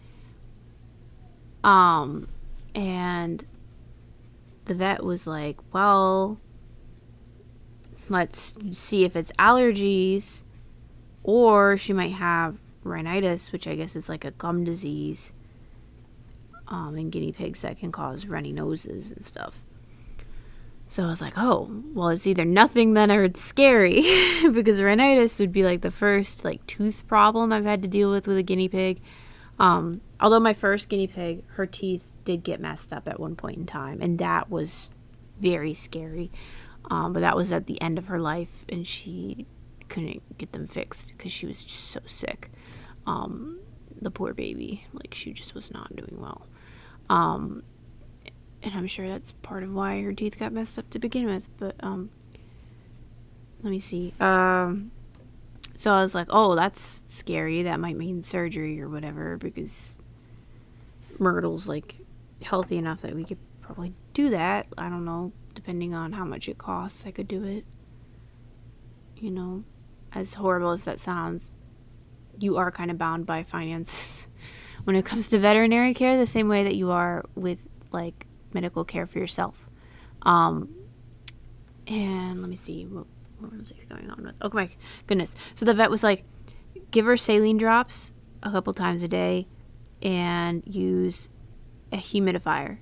And the vet was like, well, let's see if it's allergies, or she might have rhinitis, which I guess is like a gum disease. In guinea pigs that can cause runny noses and stuff. So I was like, oh, well, it's either nothing then or it's scary because rhinitis would be like the first like tooth problem I've had to deal with a guinea pig. Although my first guinea pig, her teeth did get messed up at one point in time, and that was very scary. But that was at the end of her life, and she couldn't get them fixed because she was just so sick. The poor baby, like she just was not doing well. And I'm sure that's part of why her teeth got messed up to begin with, but let me see. So I was like, oh, that's scary. That might mean surgery or whatever, because Myrtle's like healthy enough that we could probably do that. I don't know, depending on how much it costs, I could do it. You know, as horrible as that sounds, you are kind of bound by finances when it comes to veterinary care, the same way that you are with like medical care for yourself. And let me see what was I going on with. Oh my goodness. So the vet was like, give her saline drops a couple times a day and use a humidifier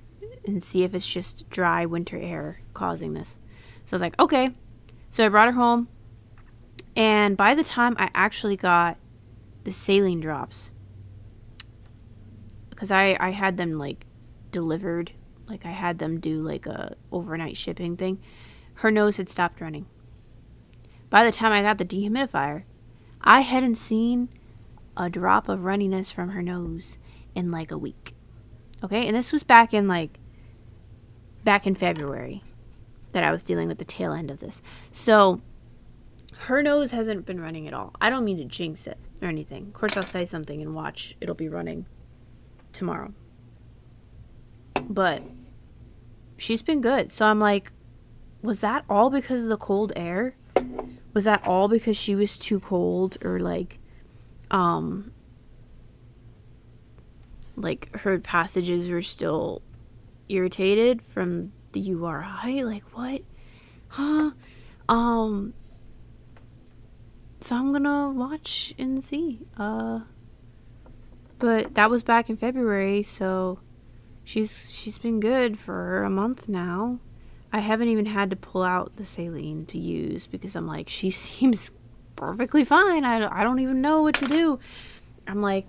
and see if it's just dry winter air causing this. So I was like, okay. So I brought her home, and by the time I actually got the saline drops, because I had them like delivered, like I had them do like a overnight shipping thing. Her nose had stopped running. By the time I got the dehumidifier, I hadn't seen a drop of runniness from her nose in like a week. Okay, and this was back in February that I was dealing with the tail end of this. So her nose hasn't been running at all. I don't mean to jinx it or anything. Of course, I'll say something and watch. It'll be running tomorrow. But she's been good. So I'm like, was that all because of the cold air? Was that all because she was too cold, or like her passages were still irritated from the URI? Like, what? Huh? So I'm gonna watch and see. But that was back in February, so she's been good for a month now. I haven't even had to pull out the saline to use because I'm like, she seems perfectly fine. I don't even know what to do. I'm like,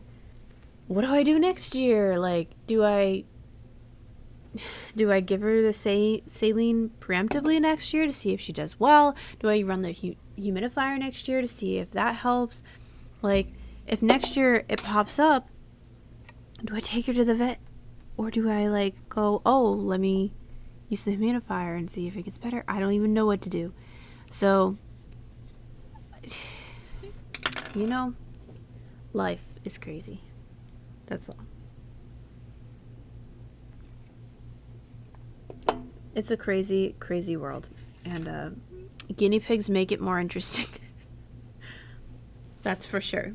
what do I do next year? Like, do I give her the saline preemptively next year to see if she does well? Do I run the humidifier next year to see if that helps? Like, if next year it pops up, do I take her to the vet? Or do I like go, oh, let me use the humidifier and see if it gets better? I don't even know what to do. So, you know, life is crazy. That's all. It's a crazy, crazy world. And guinea pigs make it more interesting. That's for sure.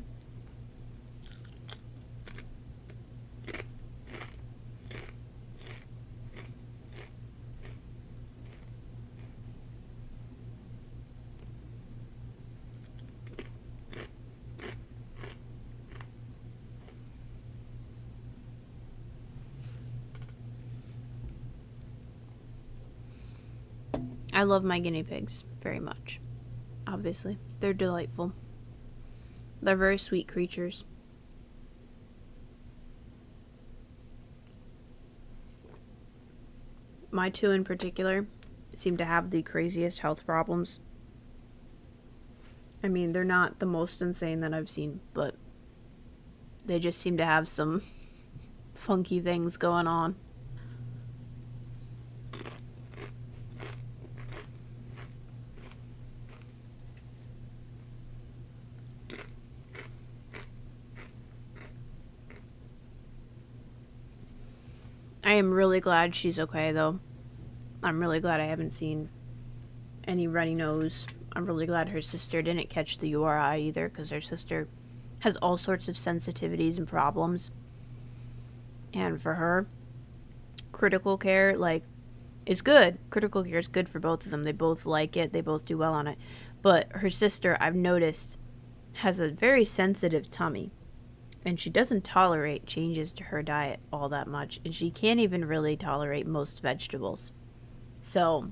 I love my guinea pigs very much. Obviously, they're delightful. They're very sweet creatures. My two in particular seem to have the craziest health problems. I mean, they're not the most insane that I've seen, but they just seem to have some funky things going on. I am really glad she's okay, though. I'm really glad I haven't seen any runny nose. I'm really glad her sister didn't catch the URI either, because her sister has all sorts of sensitivities and problems. And for her, critical care, like, is good. Critical care is good for both of them. They both like it. They both do well on it. But her sister, I've noticed, has a very sensitive tummy. And she doesn't tolerate changes to her diet all that much. And she can't even really tolerate most vegetables. So,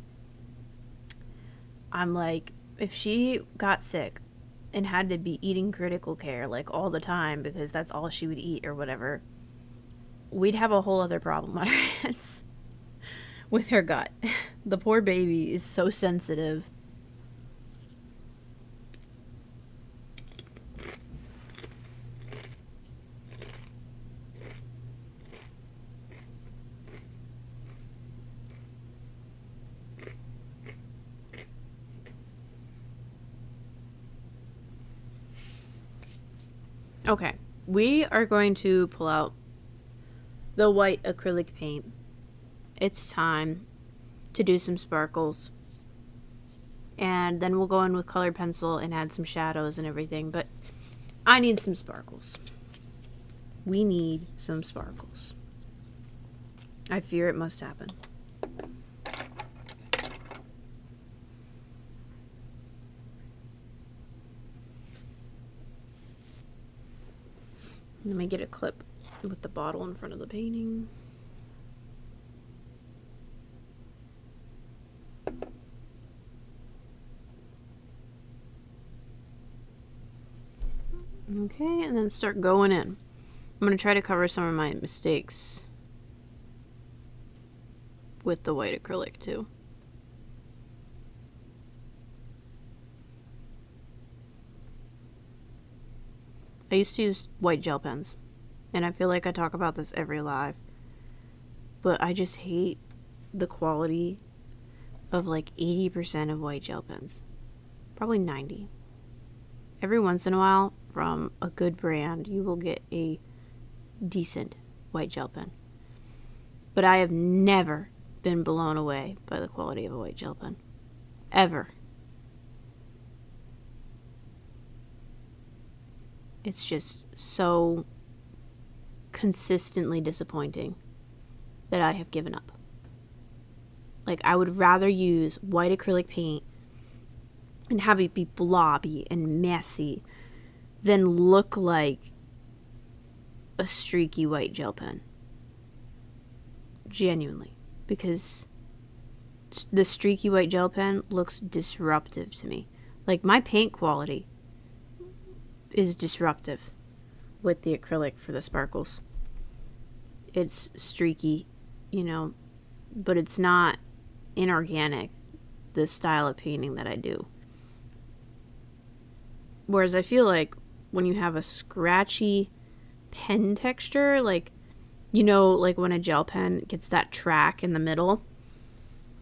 I'm like, if she got sick and had to be eating critical care, like, all the time, because that's all she would eat or whatever, we'd have a whole other problem on our hands with her gut. The poor baby is so sensitive. Okay, we are going to pull out the white acrylic paint. It's time to do some sparkles. And then we'll go in with colored pencil and add some shadows and everything. But I need some sparkles. We need some sparkles. I fear it must happen. Let me get a clip with the bottle in front of the painting. Okay, and then start going in. I'm going to try to cover some of my mistakes with the white acrylic too. I used to use white gel pens, and I feel like I talk about this every live, but I just hate the quality of like 80% of white gel pens. Probably 90. Every once in a while, from a good brand, you will get a decent white gel pen. But I have never been blown away by the quality of a white gel pen. Ever. It's just so consistently disappointing that I have given up. Like, I would rather use white acrylic paint and have it be blobby and messy than look like a streaky white gel pen. Genuinely. Because the streaky white gel pen looks disruptive to me. Like, my paint quality is disruptive with the acrylic for the sparkles. It's streaky, you know, but it's not inorganic, the style of painting that I do. Whereas I feel like when you have a scratchy pen texture, like, you know, like when a gel pen gets that track in the middle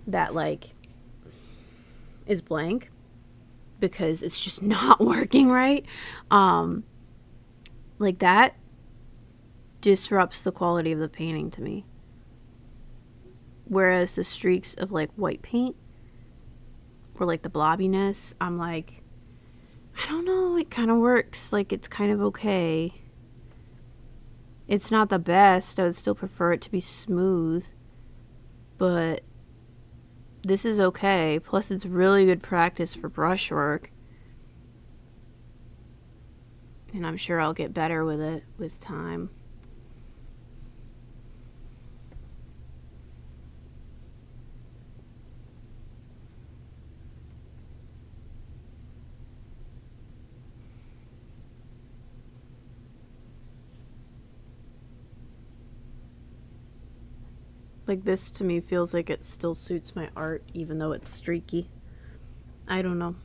that like is blank because it's just not working right, like that disrupts the quality of the painting to me. Whereas the streaks of like white paint or like the blobbiness, I'm like, I don't know, it kind of works. Like, it's kind of okay. It's not the best. I would still prefer it to be smooth. But this is okay. Plus, it's really good practice for brushwork. And I'm sure I'll get better with it with time. Like, this to me feels like it still suits my art, even though it's streaky. I don't know.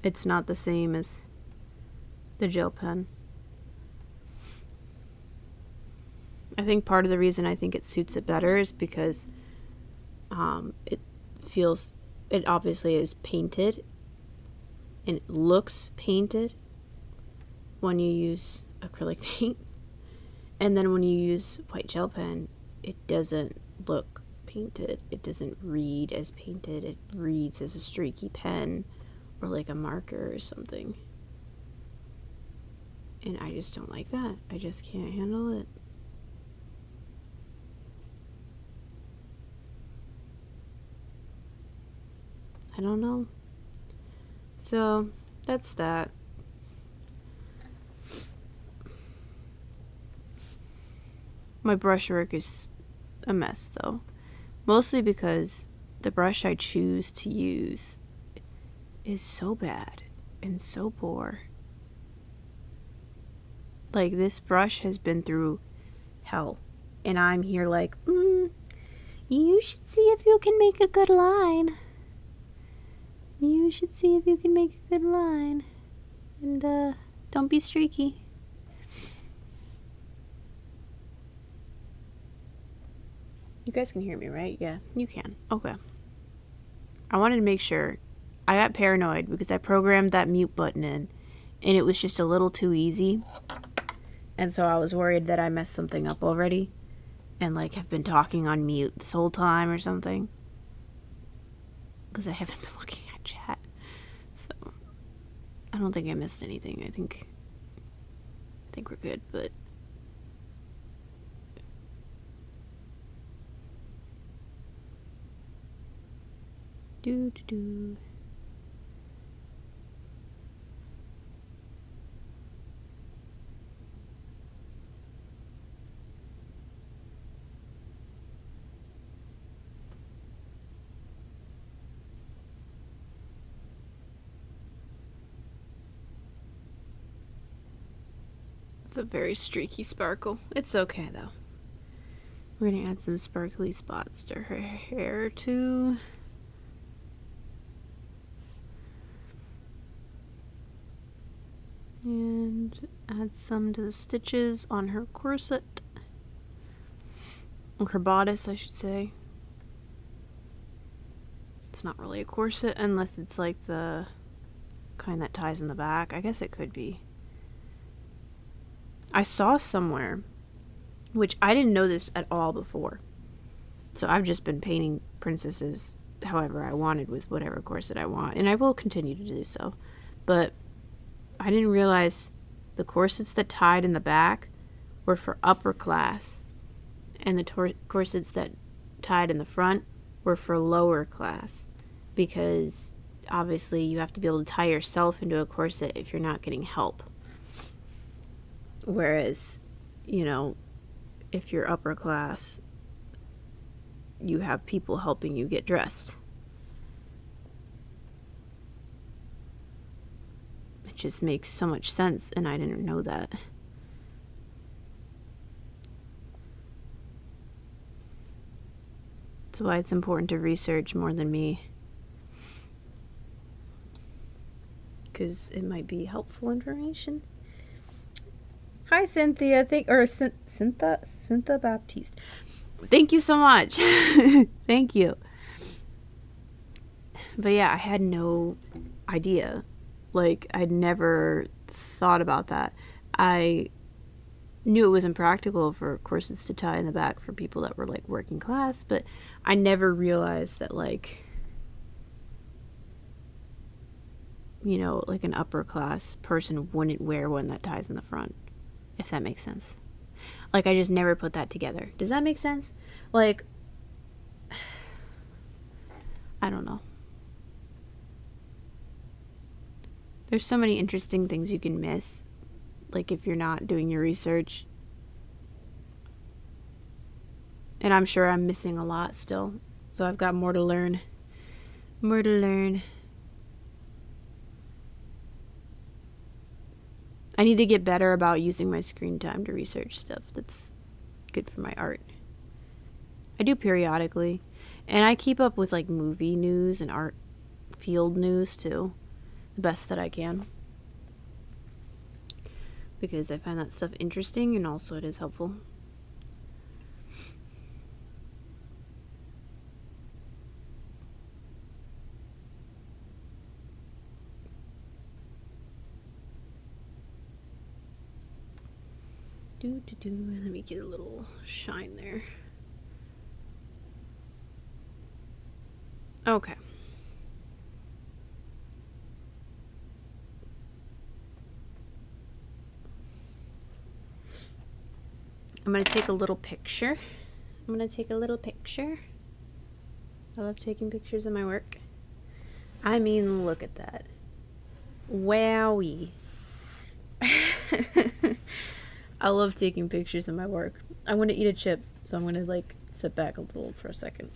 It's not the same as the gel pen. I think part of the reason I think it suits it better is because it obviously is painted and it looks painted when you use acrylic paint. And then when you use white gel pen, it doesn't look painted. It doesn't read as painted. It reads as a streaky pen or like a marker or something. And I just don't like that. I just can't handle it. I don't know. So, that's that. My brushwork is a mess, though. Mostly because the brush I choose to use is so bad and so poor. Like, this brush has been through hell. And I'm here like, you should see if you can make a good line. You should see if you can make a good line. And, don't be streaky. You guys can hear me, right? Yeah, you can. Okay. I wanted to make sure. I got paranoid because I programmed that mute button in, and it was just a little too easy. And so I was worried that I messed something up already and, like, have been talking on mute this whole time or something. Because I haven't been looking at chat. So, I don't think I missed anything. I think we're good, but... Do. It's a very streaky sparkle. It's okay though. We're gonna add some sparkly spots to her hair too. And add some to the stitches on her corset. Or her bodice, I should say. It's not really a corset unless it's like the kind that ties in the back. I guess it could be. I saw somewhere, which I didn't know this at all before. So I've just been painting princesses however I wanted with whatever corset I want. And I will continue to do so. But I didn't realize the corsets that tied in the back were for upper class. And the corsets that tied in the front were for lower class. Because obviously you have to be able to tie yourself into a corset if you're not getting help. Whereas, you know, if you're upper class, you have people helping you get dressed. It just makes so much sense, and I didn't know that. That's why it's important to research more than me. Because it might be helpful information. Hi, Cynthia. Cynthia Baptiste. Thank you so much. Thank you. But yeah, I had no idea. Like, I'd never thought about that. I knew it was impractical for corsets to tie in the back for people that were, like, working class, but I never realized that, like, you know, like an upper class person wouldn't wear one that ties in the front, if that makes sense. Like, I just never put that together. Does that make sense? Like, I don't know. There's so many interesting things you can miss, like if you're not doing your research. And I'm sure I'm missing a lot still. So I've got more to learn. More to learn. I need to get better about using my screen time to research stuff that's good for my art. I do periodically. And I keep up with like movie news and art field news too. The best that I can. Because I find that stuff interesting and also it is helpful. Let me get a little shine there. Okay. I'm going to take a little picture. I love taking pictures of my work. I mean, look at that. Wowie. I love taking pictures of my work. I'm going to eat a chip, so I'm going to like sit back a little for a second.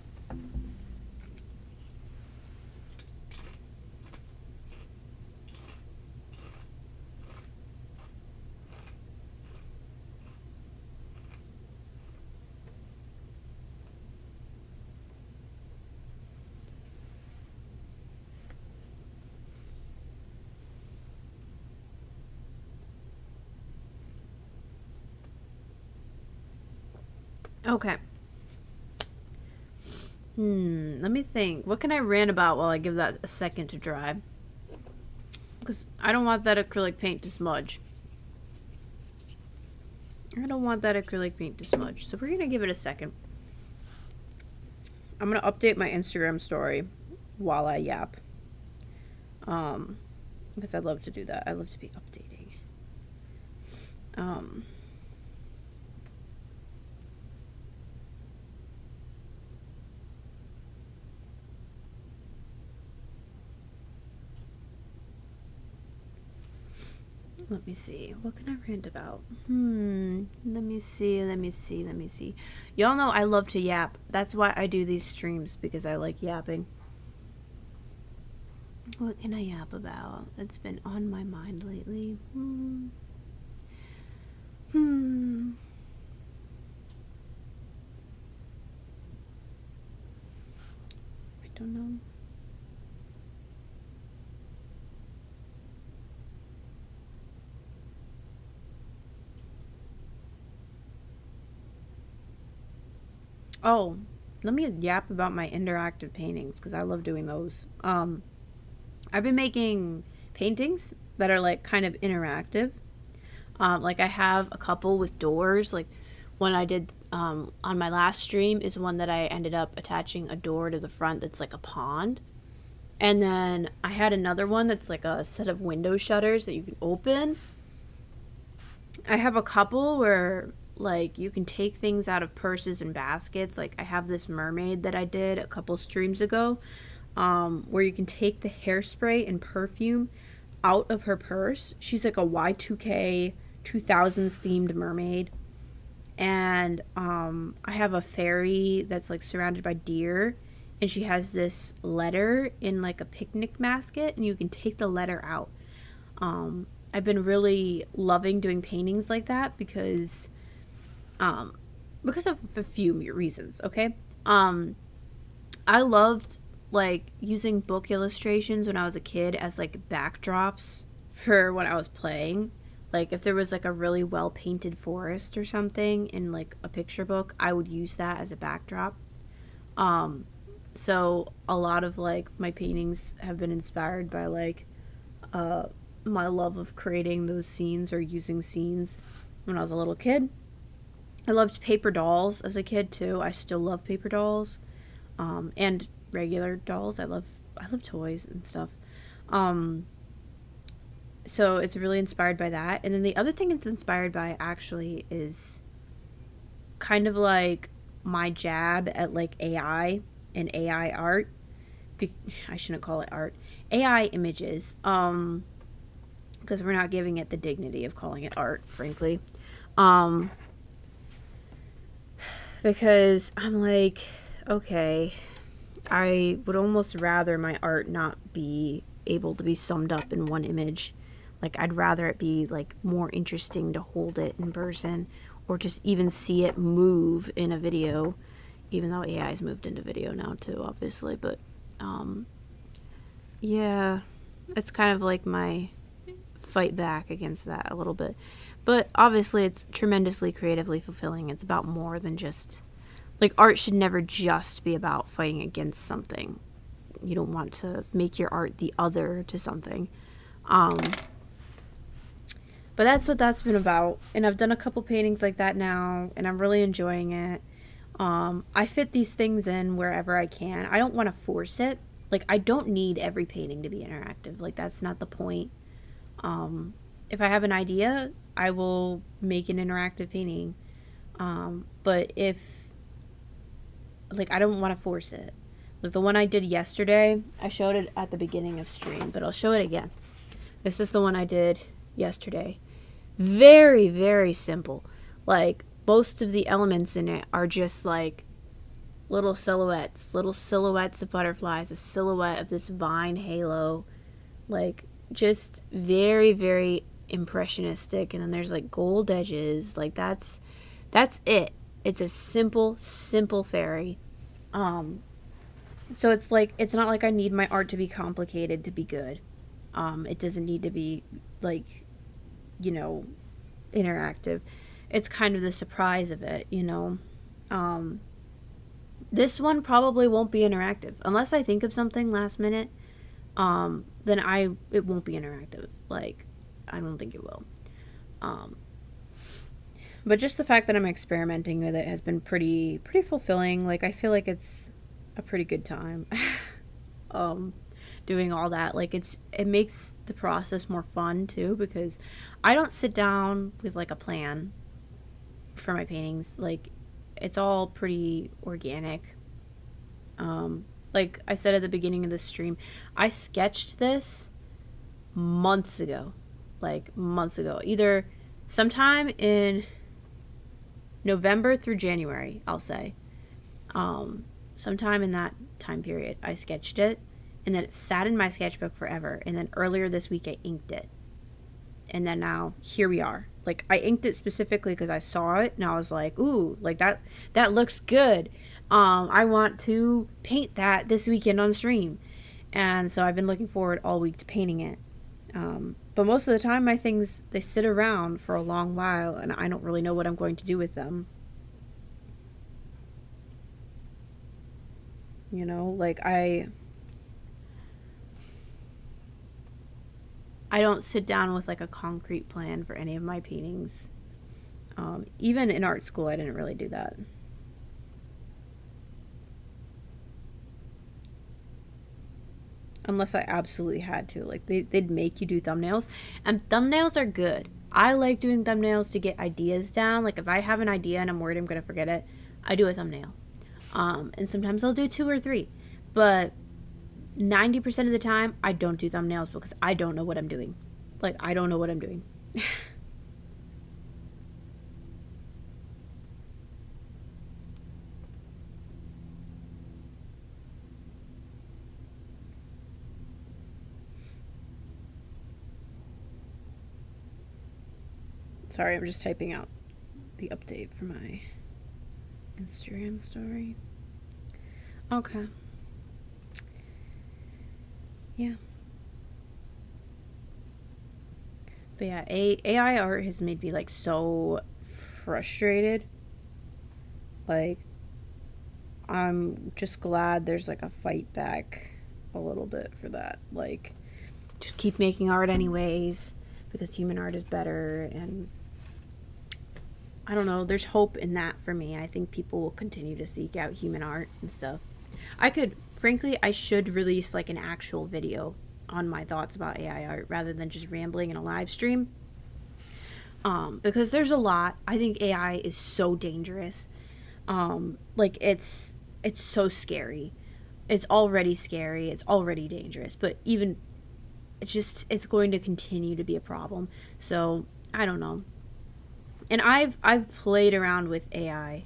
Okay. Let me think. What can I rant about while I give that a second to dry? Because I don't want that acrylic paint to smudge. So we're going to give it a second. I'm going to update my Instagram story while I yap. Because I love to do that. I love to be updating. Let me see. What can I rant about? Let me see. Y'all know I love to yap. That's why I do these streams, because I like yapping. What can I yap about that's been on my mind lately? I don't know. Oh, let me yap about my interactive paintings because I love doing those. I've been making paintings that are like kind of interactive. Like I have a couple with doors. Like one I did on my last stream is one that I ended up attaching a door to the front that's like a pond. And then I had another one that's like a set of window shutters that you can open. I have a couple where like you can take things out of purses and baskets. Like I have this mermaid that I did a couple streams ago, where you can take the hairspray and perfume out of her purse. She's like a Y2K 2000s themed mermaid. And I have a fairy that's like surrounded by deer, and she has this letter in like a picnic basket, and you can take the letter out. I've been really loving doing paintings like that because of a few reasons. Okay, I loved like using book illustrations when I was a kid as like backdrops for when I was playing. Like if there was like a really well painted forest or something in like a picture book, I would use that as a backdrop. So a lot of like my paintings have been inspired by like my love of creating those scenes or using scenes when I was a little kid. I loved paper dolls as a kid too. I still love paper dolls, and regular dolls. I love toys and stuff. So it's really inspired by that. And then the other thing it's inspired by actually is kind of like my jab at like AI and AI art. I shouldn't call it art. AI images. Because we're not giving it the dignity of calling it art, frankly. Because I'm like, okay, I would almost rather my art not be able to be summed up in one image. Like, I'd rather it be, like, more interesting to hold it in person or just even see it move in a video, even though AI's moved into video now, too, obviously. But, yeah, it's kind of like my fight back against that a little bit. But, obviously, it's tremendously creatively fulfilling. It's about more than just... Like, art should never just be about fighting against something. You don't want to make your art the other to something. But that's what that's been about. And I've done a couple paintings like that now, and I'm really enjoying it. I fit these things in wherever I can. I don't want to force it. Like, I don't need every painting to be interactive. Like, that's not the point. If I have an idea, I will make an interactive painting. But if... Like, I don't want to force it. Like, the one I did yesterday, I showed it at the beginning of stream, but I'll show it again. This is the one I did yesterday. Very, very simple. Like, most of the elements in it are just, like, little silhouettes of butterflies, a silhouette of this vine halo. Like, just very, very impressionistic. And then there's, like, gold edges. Like, that's it. It's a simple fairy. So it's like, it's not like I need my art to be complicated to be good. It doesn't need to be, like, you know, interactive. It's kind of the surprise of it, you know. This one probably won't be interactive. Unless I think of something last minute, then it won't be interactive. Like, I don't think it will. But just the fact that I'm experimenting with it has been pretty fulfilling. Like, I feel like it's a pretty good time. Doing all that. Like, it makes the process more fun too, because I don't sit down with like a plan for my paintings. Like, it's all pretty organic. Like I said at the beginning of the stream, I sketched this months ago. Like, months ago. Either sometime in November through January, I'll say. Sometime in that time period, I sketched it, and then it sat in my sketchbook forever, and then earlier this week I inked it. And then now here we are. Like, I inked it specifically because I saw it and I was like, ooh, like that looks good. I want to paint that this weekend on stream. And so I've been looking forward all week to painting it. But most of the time my things, they sit around for a long while and I don't really know what I'm going to do with them. You know, like I don't sit down with like a concrete plan for any of my paintings. Even in art school, I didn't really do that. Unless I absolutely had to. Like, they'd make you do thumbnails. And thumbnails are good. I like doing thumbnails to get ideas down. Like, if I have an idea and I'm worried I'm going to forget it, I do a thumbnail. And sometimes I'll do 2 or 3. But 90% of the time, I don't do thumbnails because I don't know what I'm doing. Like, I don't know what I'm doing. Sorry, I'm just typing out the update for my Instagram story. Okay. Yeah. But yeah, AI art has made me like so frustrated. Like, I'm just glad there's like a fight back a little bit for that. Like, just keep making art anyways because human art is better. And I don't know, there's hope in that for me. I think people will continue to seek out human art and stuff. Frankly, I should release like an actual video on my thoughts about AI art rather than just rambling in a live stream. Because there's a lot. I think AI is so dangerous. Like, it's so scary. It's already scary. It's already dangerous. But even it's going to continue to be a problem. So I don't know. And I've played around with AI,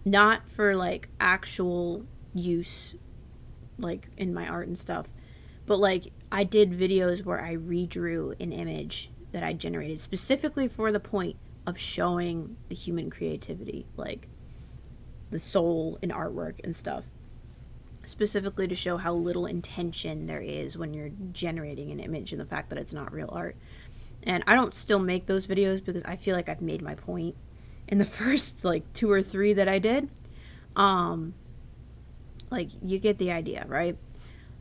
not for like actual use, like in my art and stuff, but like I did videos where I redrew an image that I generated specifically for the point of showing the human creativity, like the soul in artwork and stuff, specifically to show how little intention there is when you're generating an image and the fact that it's not real art. And I don't still make those videos because I feel like I've made my point in the first like 2 or 3 that I did. Like, you get the idea, right?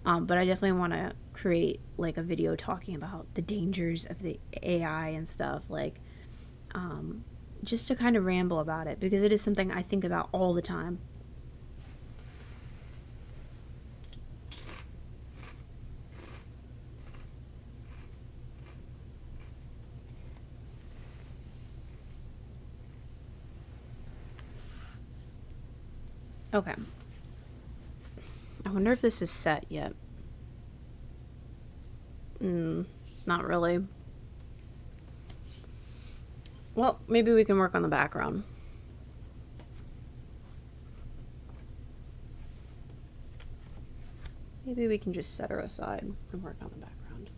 But I definitely want to create like a video talking about the dangers of the AI and stuff, like just to kind of ramble about it because it is something I think about all the time. Okay. I wonder if this is set yet. Not really. Well, maybe we can work on the background. Maybe we can just set her aside and work on the background.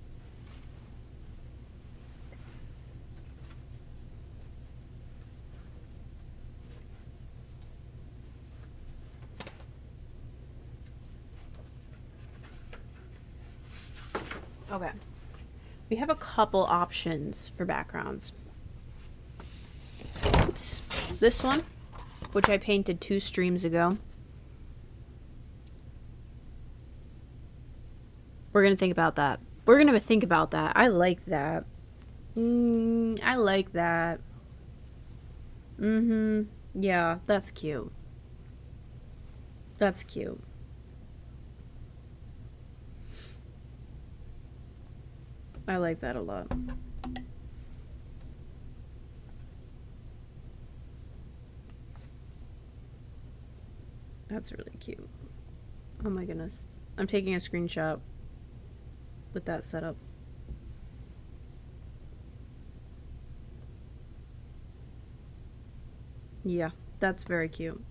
Okay. We have a couple options for backgrounds. Oops. This one, which I painted 2 streams ago. We're going to think about that. We're going to think about that. I like that. I like that. Yeah, that's cute. That's cute. I like that a lot. That's really cute. Oh my goodness. I'm taking a screenshot with that setup. Yeah, that's very cute.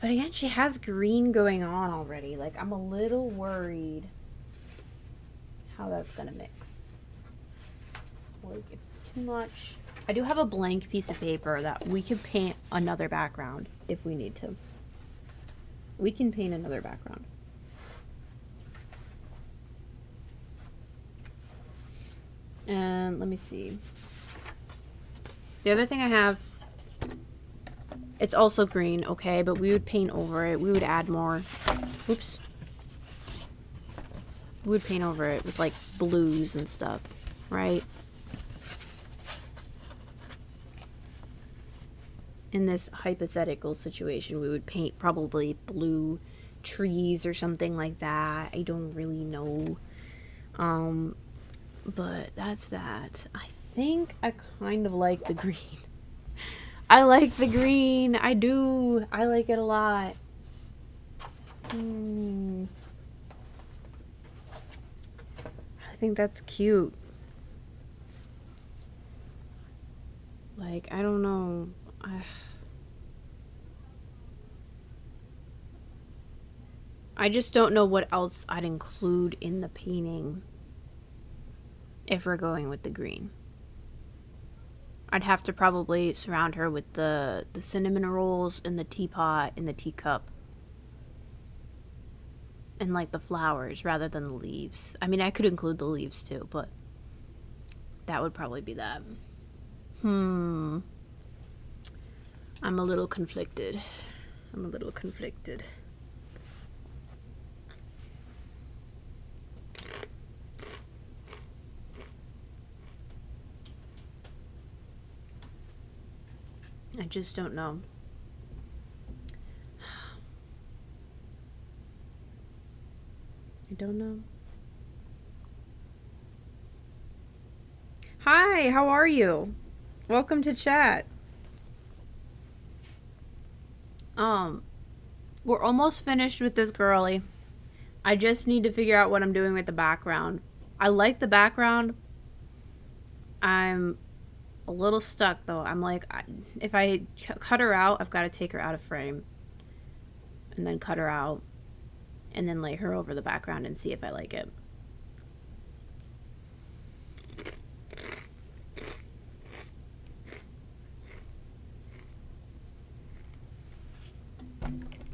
But again, she has green going on already. Like, I'm a little worried how that's gonna mix. Like, if it's too much. I do have a blank piece of paper that we could paint another background if we need to. We can paint another background. And let me see. The other thing I have, it's also green, okay, but we would paint over it. We would add more. Oops. We would paint over it with like blues and stuff, right? In this hypothetical situation, we would paint probably blue trees or something like that. I don't really know. But that's that. I think I kind of like the green. I like the green. I do. I like it a lot. I think that's cute. Like, I don't know. I just don't know what else I'd include in the painting if we're going with the green. I'd have to probably surround her with the cinnamon rolls and the teapot and the teacup. And like the flowers rather than the leaves. I mean, I could include the leaves too, but that would probably be that. I'm a little conflicted. I just don't know. I don't know. Hi, how are you? Welcome to chat. We're almost finished with this girly. I just need to figure out what I'm doing with the background. I like the background. I'm a little stuck though. I'm like, if I cut her out, I've got to take her out of frame and then cut her out and then lay her over the background and see if I like it.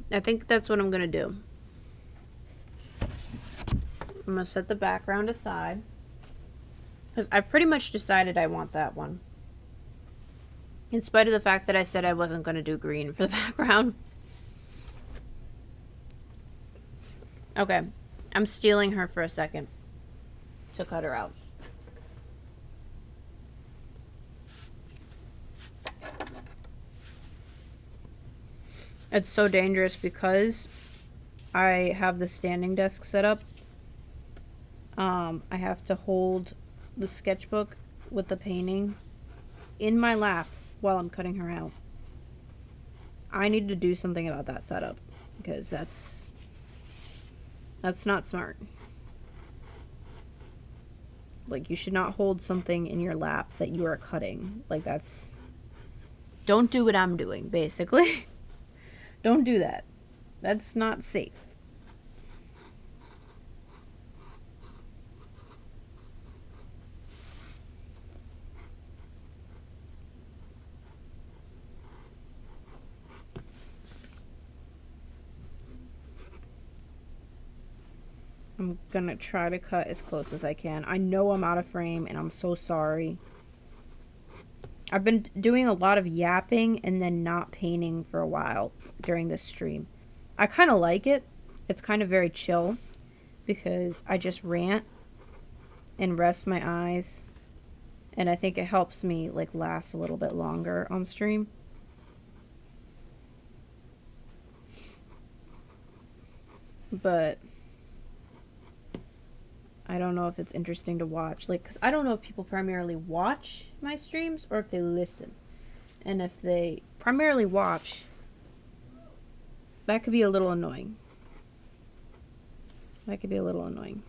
I think that's what I'm gonna do. I'm gonna set the background aside because I pretty much decided I want that one. In spite of the fact that I said I wasn't gonna do green for the background. Okay, I'm stealing her for a second to cut her out. It's so dangerous because I have the standing desk set up. I have to hold the sketchbook with the painting in my lap while I'm cutting her out. I need to do something about that setup because that's not smart. Like, you should not hold something in your lap that you are cutting. Like, that's... Don't do what I'm doing, basically. Don't do that. That's not safe. I'm gonna try to cut as close as I can. I know I'm out of frame and I'm so sorry. I've been doing a lot of yapping and then not painting for a while during this stream. I kind of like it. It's kind of very chill because I just rant and rest my eyes. And I think it helps me like last a little bit longer on stream. But I don't know if it's interesting to watch. Like, because I don't know if people primarily watch my streams or if they listen. And if they primarily watch, that could be a little annoying. That could be a little annoying.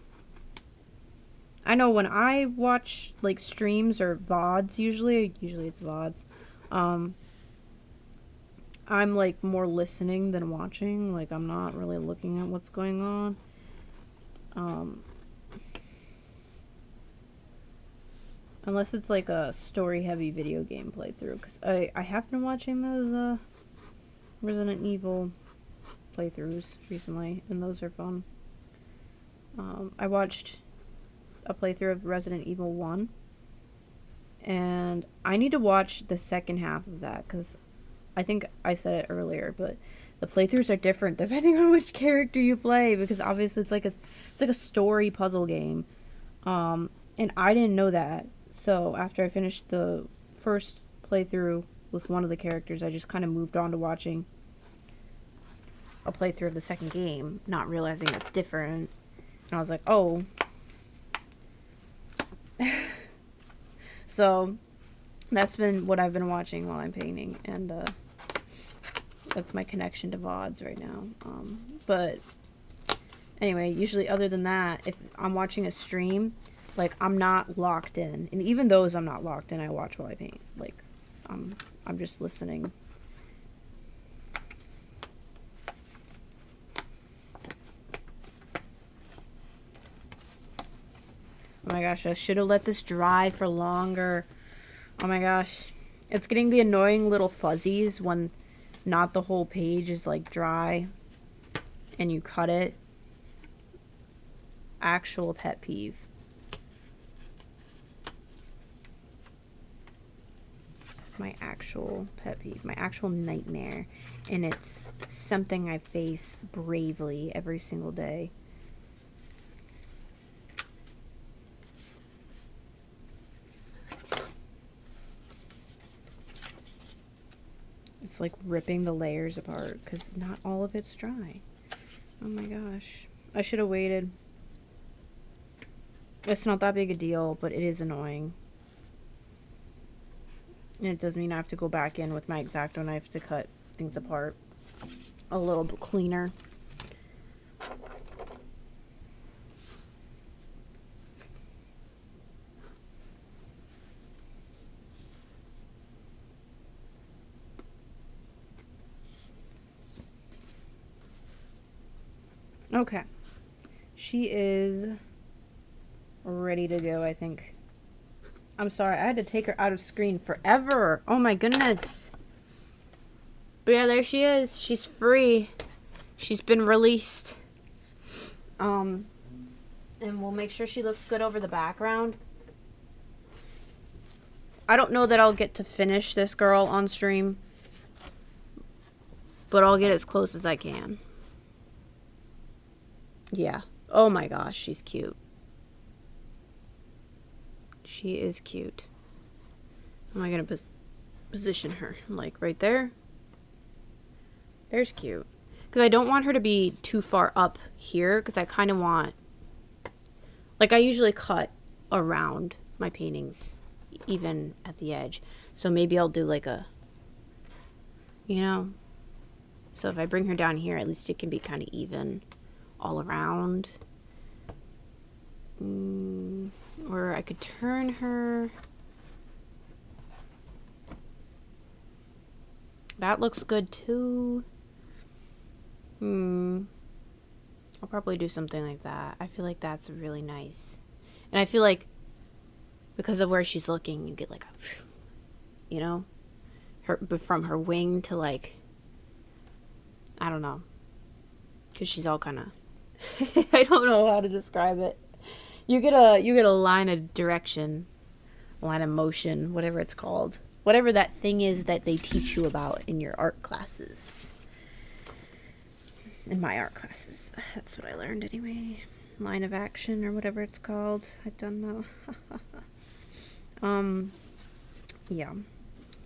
I know when I watch, like, streams or VODs, usually it's VODs, I'm like more listening than watching. Like I'm not really looking at what's going on. Unless it's like a story heavy video game playthrough, because I have been watching those Resident Evil playthroughs recently, and those are fun. I watched a playthrough of Resident Evil 1, and I need to watch the second half of that, because I think I said it earlier, but the playthroughs are different depending on which character you play, because obviously it's like a story puzzle game, and I didn't know that. So after I finished the first playthrough with one of the characters, I just kind of moved on to watching a playthrough of the second game, not realizing it's different. And I was like, oh. So that's been what I've been watching while I'm painting, and that's my connection to VODs right now. But anyway, usually other than that, if I'm watching a stream, like I'm not locked in, and even those I'm not locked in, I watch while I paint. Like I'm just listening. Oh my gosh, I should have let this dry for longer. Oh my gosh. It's getting the annoying little fuzzies when not the whole page is like dry and you cut it. Actual pet peeve. My actual pet peeve. My actual nightmare. And it's something I face bravely every single day. It's like ripping the layers apart because not all of it's dry. Oh my gosh. I should have waited. It's not that big a deal, but it is annoying. And it does mean I have to go back in with my X-Acto knife to cut things apart a little bit cleaner. Okay. She is ready to go, I think. I'm sorry, I had to take her out of screen forever. Oh my goodness. But yeah, there she is. She's free. She's been released. And we'll make sure she looks good over the background. I don't know that I'll get to finish this girl on stream, but I'll get as close as I can. Yeah. Oh my gosh, she's cute. She is cute. How am I going to position her? Like right there? There's cute. Because I don't want her to be too far up here, because I kind of want... Like, I usually cut around my paintings, even at the edge. So maybe I'll do like a... You know? So if I bring her down here, at least it can be kind of even all around. Or I could turn her. That looks good too. I'll probably do something like that. I feel like that's really nice. And I feel like because of where she's looking, you get like a, you know, from her wing to like, I don't know. Because she's all kind of, I don't know how to describe it. You get a line of direction, a line of motion, whatever it's called. Whatever that thing is that they teach you about in your art classes. In my art classes. That's what I learned anyway. Line of action or whatever it's called. I don't know. Yeah.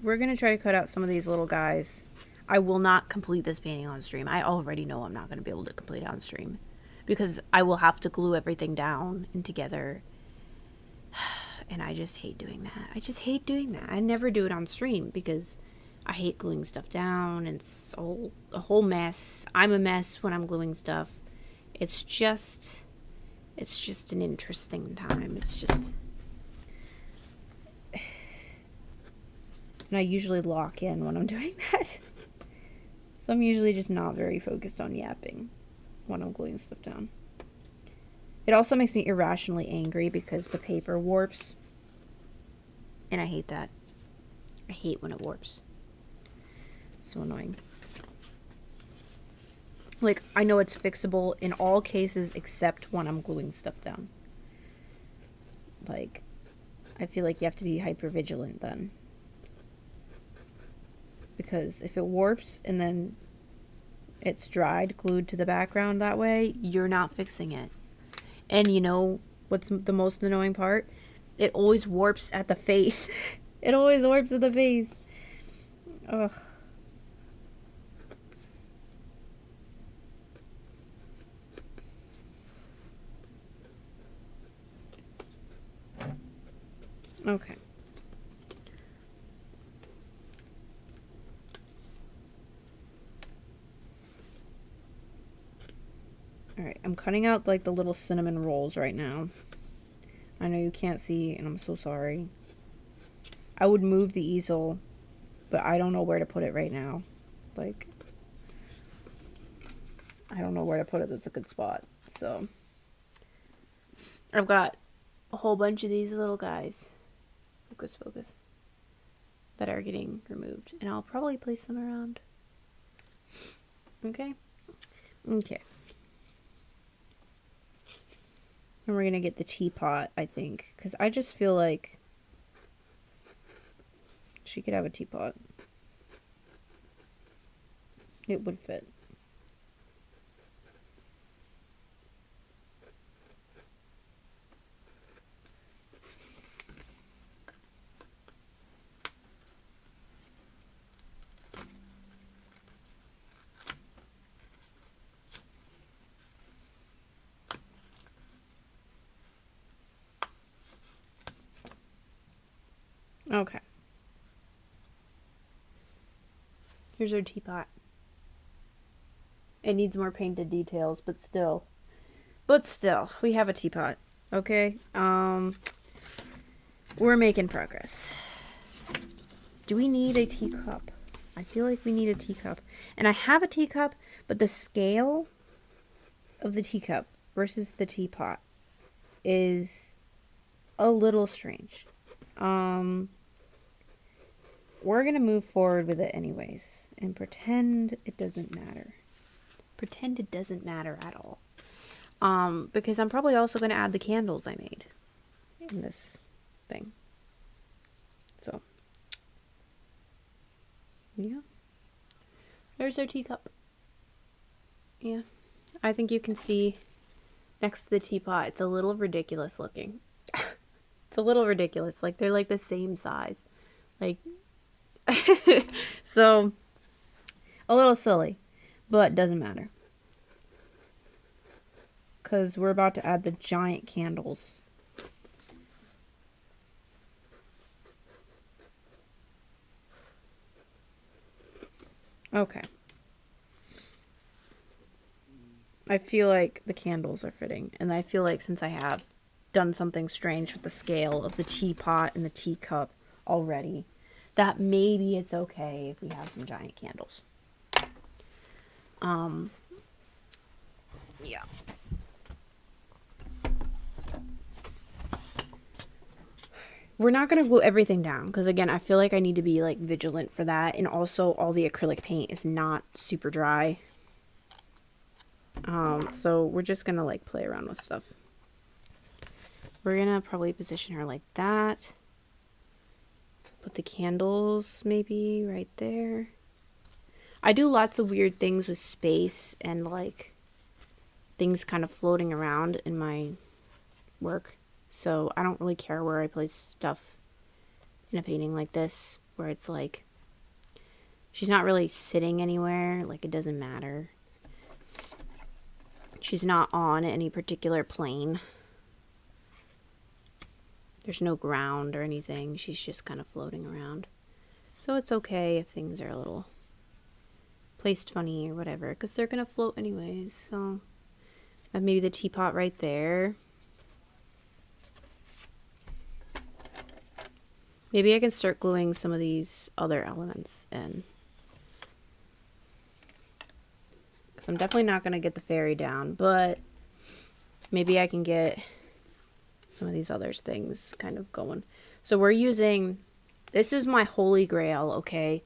We're going to try to cut out some of these little guys. I will not complete this painting on stream. I already know I'm not going to be able to complete it on stream. Because I will have to glue everything down and together. And I just hate doing that. I just hate doing that. I never do it on stream because I hate gluing stuff down. And it's a whole mess. I'm a mess when I'm gluing stuff. It's just an interesting time. It's just... And I usually lock in when I'm doing that. So I'm usually just not very focused on yapping when I'm gluing stuff down. It also makes me irrationally angry because the paper warps. And I hate that. I hate when it warps. It's so annoying. Like, I know it's fixable in all cases except when I'm gluing stuff down. Like, I feel like you have to be hyper vigilant then. Because if it warps and then it's dried, glued to the background that way, you're not fixing it. And you know what's the most annoying part? It always warps at the face. It always warps at the face. Ugh. Okay. Alright, I'm cutting out like the little cinnamon rolls right now. I know you can't see, and I'm so sorry. I would move the easel, but I don't know where to put it right now. Like, I don't know where to put it that's a good spot. So, I've got a whole bunch of these little guys. Focus, focus. That are getting removed. And I'll probably place them around. Okay? Okay. And we're going to get the teapot, I think. Because I just feel like she could have a teapot. It would fit. Okay. Here's our teapot. It needs more painted details, but still, we have a teapot. Okay. We're making progress. Do we need a teacup? I feel like we need a teacup. And I have a teacup, but the scale of the teacup versus the teapot is a little strange. We're going to move forward with it anyways and pretend it doesn't matter. Pretend it doesn't matter at all. Because I'm probably also going to add the candles I made in this thing. So, yeah. There's our teacup. Yeah. I think you can see next to the teapot, it's a little ridiculous looking. It's a little ridiculous. Like, they're like the same size. Like, so, a little silly, but doesn't matter. Because we're about to add the giant candles. Okay. I feel like the candles are fitting. And I feel like since I have done something strange with the scale of the teapot and the teacup already, that maybe it's okay if we have some giant candles. Yeah. We're not going to glue everything down because, again, I feel like I need to be, like, vigilant for that. And also, all the acrylic paint is not super dry. So we're just going to, like, play around with stuff. We're going to probably position her like that. Put the candles maybe right there. I do lots of weird things with space and, like, things kind of floating around in my work. So I don't really care where I place stuff in a painting like this, where it's like, she's not really sitting anywhere, like it doesn't matter. She's not on any particular plane. There's no ground or anything, she's just kind of floating around. So it's okay if things are a little placed funny or whatever, because they're gonna float anyways. So maybe the teapot right there. Maybe I can start gluing some of these other elements in. I'm definitely not going to get the fairy down, but maybe I can get some of these other things kind of going. So we're using, this is my holy grail, okay?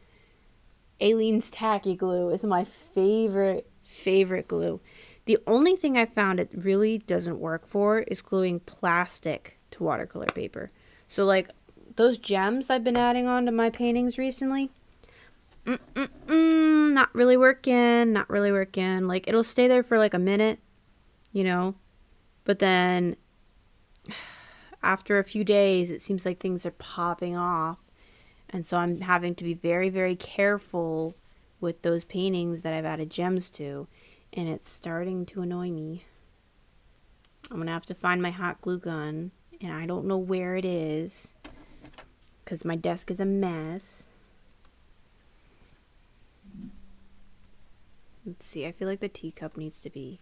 Aileen's Tacky Glue is my favorite glue. The only thing I found it really doesn't work for is gluing plastic to watercolor paper. So like those gems I've been adding on to my paintings recently, not really working, Like it'll stay there for like a minute, you know, but then after a few days, it seems like things are popping off. And so I'm having to be very, very careful with those paintings that I've added gems to. And it's starting to annoy me. I'm going to have to find my hot glue gun. And I don't know where it is, because my desk is a mess. Let's see. I feel like the teacup needs to be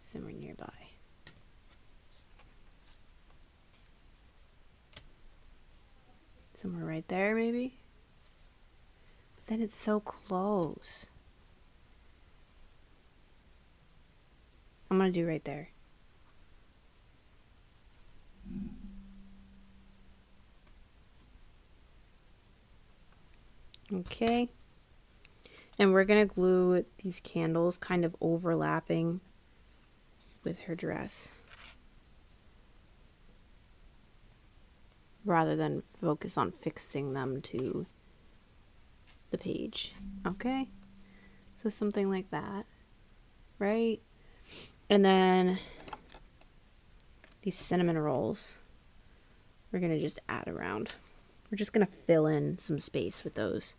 somewhere nearby. Somewhere right there, maybe? But then it's so close. I'm going to do right there. Okay. And we're going to glue these candles kind of overlapping with her dress, rather than focus on fixing them to the page. Okay? So something like that, right? And then these cinnamon rolls, we're going to just add around. We're just going to fill in some space with those.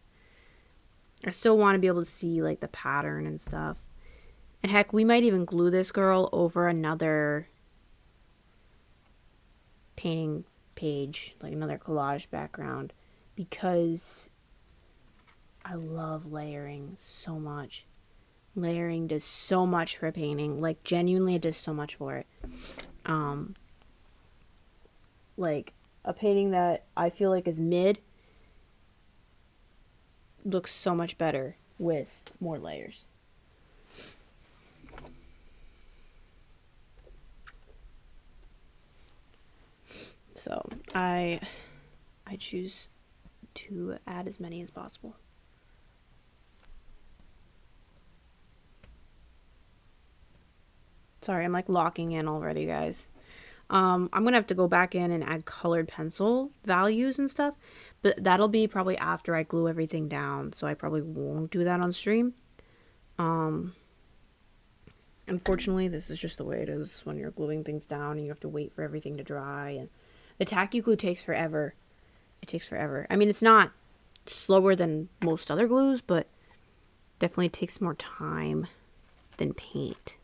I still want to be able to see like the pattern and stuff. And heck, we might even glue this girl over another painting page, like another collage background, because I love layering so much. Layering does so much for a painting. Like genuinely it does so much for it. Like a painting that I feel like is mid looks so much better with more layers. So I choose to add as many as possible. Sorry, I'm like locking in already, guys. I'm gonna have to go back in and add colored pencil values and stuff, but that'll be probably after I glue everything down, so I probably won't do that on stream. Unfortunately, this is just the way it is when you're gluing things down and you have to wait for everything to dry, and the tacky glue takes forever. It takes forever. I mean, it's not slower than most other glues, but definitely takes more time than paint.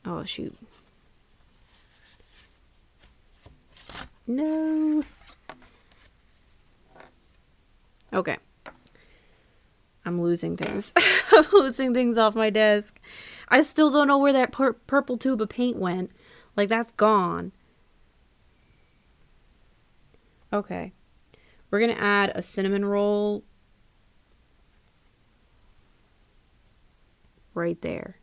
Oh, shoot. No. Okay. I'm losing things. I'm losing things off my desk. I still don't know where that purple tube of paint went. Like, that's gone. Okay. We're going to add a cinnamon roll right there,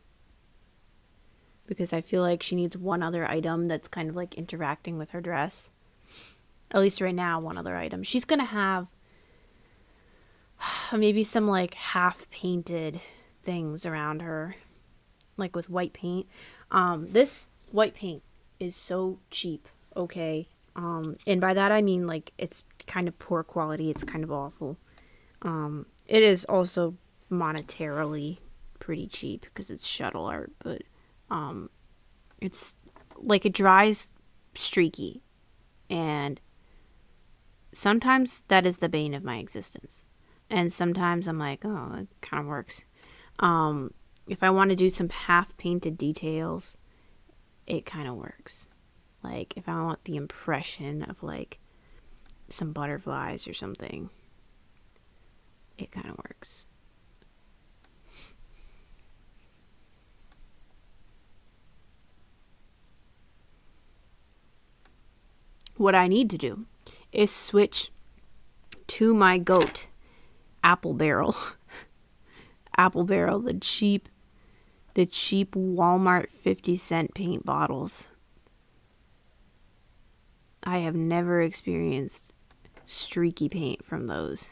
because I feel like she needs one other item that's kind of like interacting with her dress. At least right now, one other item. She's going to have maybe some like half painted things around her, like with white paint. This white paint is so cheap, okay? And by that I mean like it's kind of poor quality. It's kind of awful. It is also monetarily pretty cheap because it's shuttle art, but it's like it dries streaky, and sometimes that is the bane of my existence, and sometimes I'm like, oh, that kind of works. If I want to do some half painted details, it kind of works. Like if I want the impression of like some butterflies or something, it kind of works. What I need to do is switch to my goat apple barrel. apple barrel, the cheap Walmart 50-cent paint bottles. I have never experienced streaky paint from those.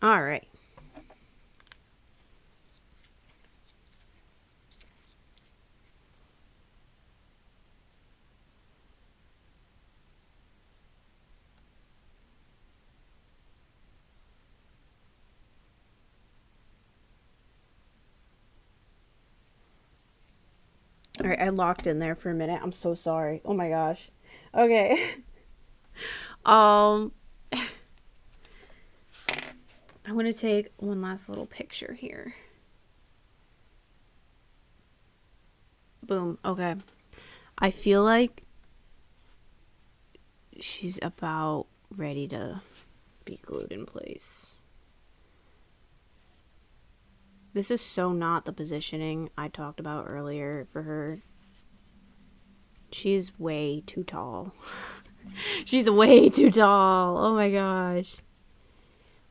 All right. All right, I locked in there for a minute. I'm so sorry. Oh my gosh. Okay. I'm going to take one last little picture here. Boom. Okay. I feel like she's about ready to be glued in place. This is so not the positioning I talked about earlier for her. She's way too tall. She's way too tall. Oh my gosh.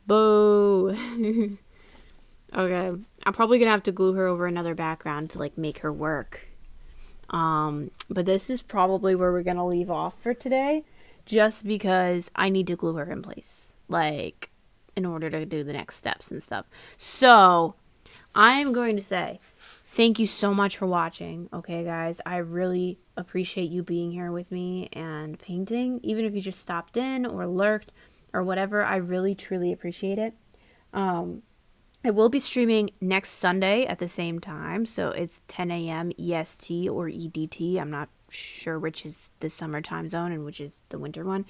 Boo. Okay. I'm probably gonna have to glue her over another background to like make her work. But this is probably where we're gonna leave off for today, just because I need to glue her in place, like in order to do the next steps and stuff. So I'm going to say thank you so much for watching. Okay, guys, I really appreciate you being here with me and painting, even if you just stopped in or lurked or whatever. I really truly appreciate it. I will be streaming next Sunday at the same time, so it's 10 a.m. EST or EDT. I'm not sure which is the summer time zone and which is the winter one.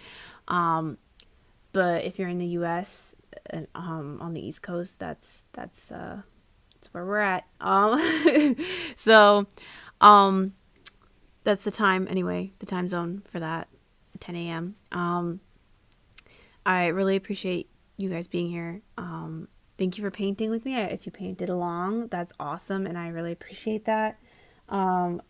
But if you're in the U.S. On the East Coast, that's where we're at. So that's the time anyway, the time zone for that, 10 a.m. I really appreciate you guys being here. Thank you for painting with me. If you painted along, that's awesome, and I really appreciate that. I'll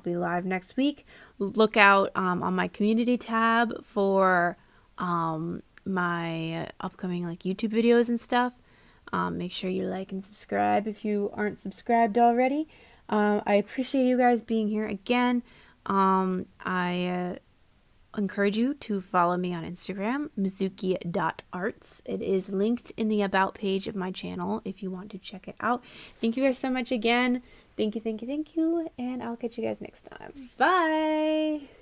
be live next week. Look out on my community tab for my upcoming like YouTube videos and stuff. Make sure you like and subscribe if you aren't subscribed already. I appreciate you guys being here again. I encourage you to follow me on Instagram, mizuki.arts. It is linked in the about page of my channel if you want to check it out. Thank you guys so much again. Thank you, and I'll catch you guys next time. Bye!